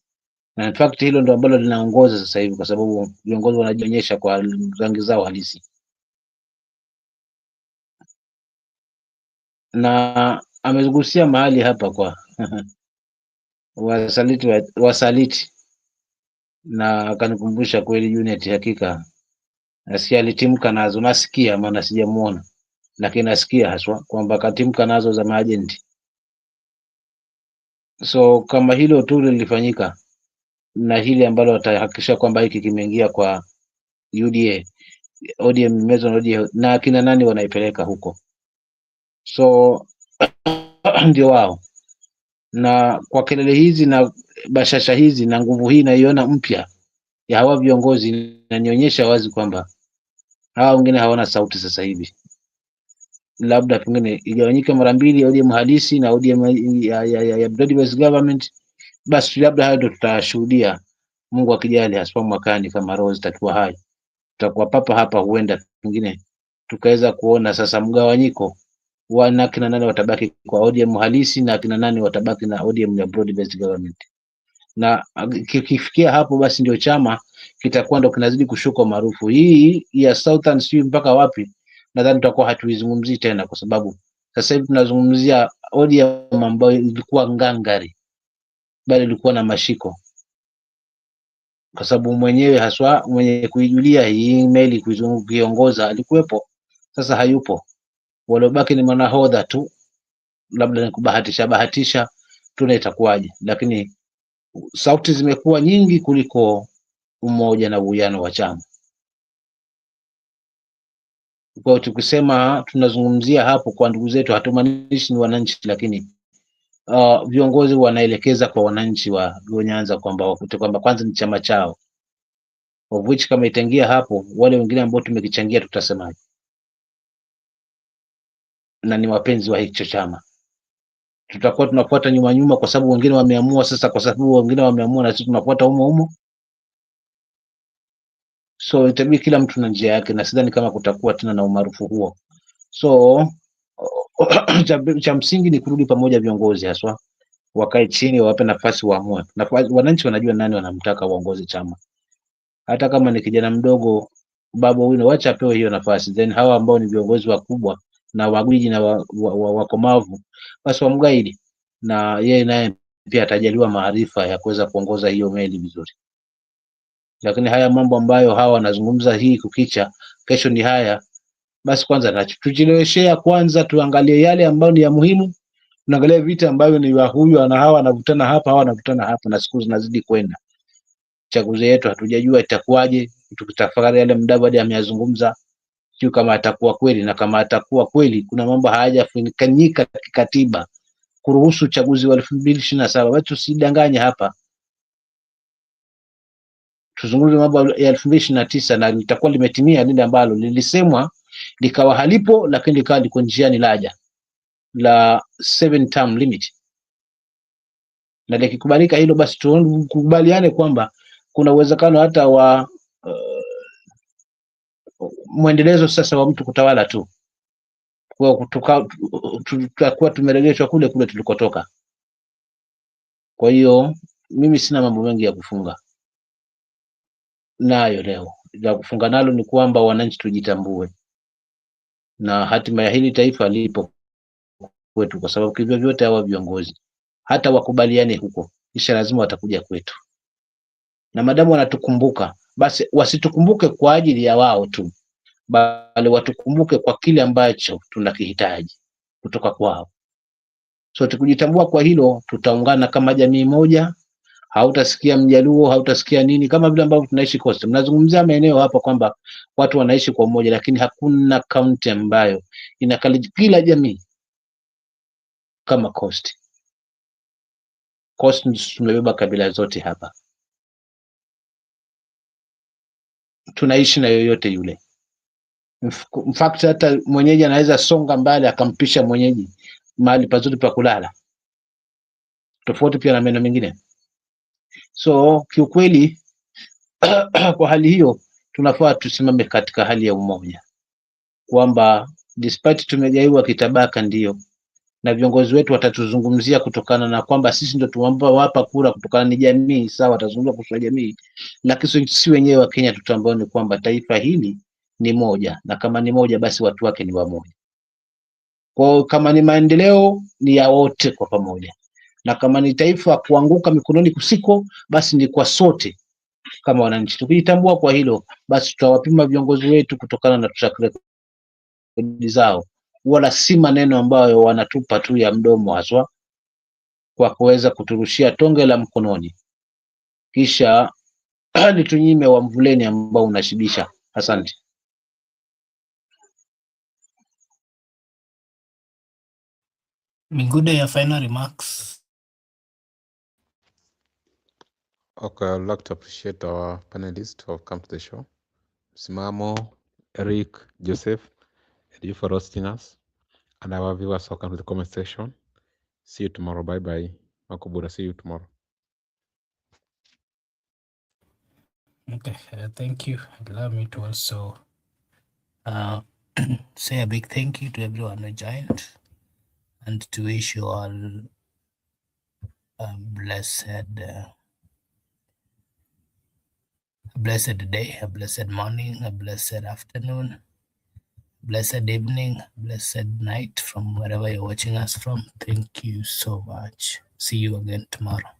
na in fact hilo ndio ambalo linaongoza sasa hivi, kwa sababu viongozi wanajionyesha kwa rangi zao halisi. Na amegusia mahali hapa kwa wasaliti na akanikumbusha kweli unity. Hakika nasikia alitimka nazo, nasikia maana sijamuona, lakini nasikia haswa kwamba katimka nazo za maajenti. So kama hilo tu lilifanyika na hili ambalo watahakikisha kwamba hiki kimeingia kwa UDA, ODM mezo na ODM, na akina nani wanaipeleka huko, so ndio wao. Na kwa kelele hizi na bashasha hizi na nguvu hii naiona mpya ya hawa viongozi, inanionyesha wazi kwamba hawa wengine hawana sauti sasa hivi. Labda pengine igawanyike mara mbili, ODM halisi na ODM ya broad-based government, basi labda hayo ndio tutashuhudia, Mungu akijali, hasa mwakani kama roho zitakuwa hai, tutakuwa papa hapa, huenda pengine tukaweza kuona sasa mgawanyiko wa kina nani watabaki kwa ODM halisi na kina nani watabaki na ODM ya broad-based government. Na kifikia hapo, basi ndio chama kitakuwa ndo kinazidi kushuka maarufu. Hii ya Southern sijui mpaka wapi, nadhani tutakuwa hatuizungumzii tena, kwa sababu sasa hivi tunazungumzia ODM ambayo ilikuwa ngangari, bali ilikuwa na mashiko, kwa sababu mwenyewe haswa mwenye kuijulia hii meli kuiongoza alikuwepo, sasa hayupo. Waliobaki ni manahodha tu, labda ni kubahatisha tuna itakuwaje, lakini sauti zimekuwa nyingi kuliko umoja na uwiano wa chama. Kwa tukisema tunazungumzia hapo kwa ndugu zetu, hatumaanishi ni wananchi, lakini viongozi wanaelekeza kwa wananchi wa Nyanza kwamba wakute kwamba kwanza ni chama chao, of which kama itaingia hapo, wale wengine ambao tumekichangia tutasemaje? Na ni wapenzi wa hicho chama, tutakuwa tunafuata nyuma kwa sababu wengine wameamua. Sasa kwa sababu wengine wameamua na sisi tunafuata humo, so itabidi kila mtu na njia yake, na sidhani kama kutakuwa tena na umaarufu huo. So cha msingi ni kurudi pamoja, viongozi haswa wakae chini, wawape nafasi waamue. Wananchi wanajua nani wanamtaka waongoze chama, hata kama ni kijana mdogo, Babu Owino, wacha apewe hiyo nafasi, then hawa ambao ni viongozi wakubwa na wagwiji na wakomavu basi wamgaidi, na yeye naye pia atajaliwa maarifa ya kuweza kuongoza hiyo meli vizuri. Lakini haya mambo ambayo hawa wanazungumza hii kukicha, kesho ni haya, basi kwanza tujileweshea, kwanza tuangalie yale ambayo ni ya muhimu, tunaangalia vita ambayo ni wa huyu na hawa wanavutana hapa, hawa wanavutana hapa, na siku zinazidi kwenda. Chaguzi yetu hatujajua itakuwaje, tukitafakari yale Mudavadi ameyazungumza, sio kama atakuwa kweli, na kama atakuwa kweli kuna mambo hayajafanyika kikatiba kuruhusu uchaguzi wa 2027. Watu tusidanganye hapa, tuzungumze mambo ya 2029 na litakuwa limetimia lile ambalo lilisemwa likawa halipo, lakini likawa liko njiani laja la 7 term limit. Na likikubalika hilo, basi tukubaliane kwamba kuna uwezekano hata wa mwendelezo sasa wa mtu kutawala tu, kwa tutakuwa tumerejeshwa kule tulikotoka. Kwa hiyo mimi sina mambo mengi ya kufunga nayo leo. La kufunga nalo ni kwamba wananchi tujitambue, na hatima ya hili taifa lipo kwetu, kwa sababu hivyo vyote hawa viongozi hata wakubaliane huko, kisha lazima watakuja kwetu. Na madamu wanatukumbuka, basi wasitukumbuke kwa ajili ya wao tu, bali watukumbuke kwa kile ambacho tunakihitaji kutoka kwao. So tukijitambua kwa hilo, tutaungana kama jamii moja. Hautasikia Mjaluo, hautasikia nini, kama vile ambavyo tunaishi Coast. Mnazungumzia maeneo hapa kwamba watu wanaishi kwa umoja, lakini hakuna kaunti ambayo inakali kila jamii kama Coast. Coast tumebeba kabila zote hapa, tunaishi na yoyote yule. In fact hata mwenyeji anaweza songa mbali akampisha mwenyeji mahali pazuri pa kulala, tofauti pia na maeneo mengine. So kiukweli kwa hali hiyo tunafaa tusimame katika hali ya umoja, kwamba despite tumegaiwa kitabaka, ndio, na viongozi wetu watatuzungumzia kutokana na kwamba sisi ndio tuwapa kura kutokana ni jamii, sawa, watazungumza kuhusu jamii, lakini si wenyewe wa Kenya tutambao ni kwamba taifa hili ni moja, na kama ni moja basi watu wake ni wamoja. Kwa kama ni maendeleo ni ya wote kwa pamoja, na kama ni taifa kuanguka mikononi kusiko, basi ni kwa sote kama wananchi. Tukijitambua kwa hilo, basi tutawapima viongozi wetu kutokana na track record zao, wala si maneno ambayo wanatupa tu ya mdomo haswa kwa kuweza kuturushia tonge la mkononi kisha hadi tunyime wa mvuleni ambao unashibisha. Asante. Migude, your final remarks. Okay, I'd like to appreciate our panelists who have come to the show. Simamo, Eric, Joseph, and you for hosting us. And our viewers who come to the comment section. See you tomorrow. Bye bye. Makubura, see you tomorrow. Okay, thank you. Allow me to also say a big thank you to everyone who joined, and to wish you all a blessed day, a blessed morning, a blessed afternoon, blessed evening, blessed night from wherever you're watching us from. Thank you so much. See you again tomorrow.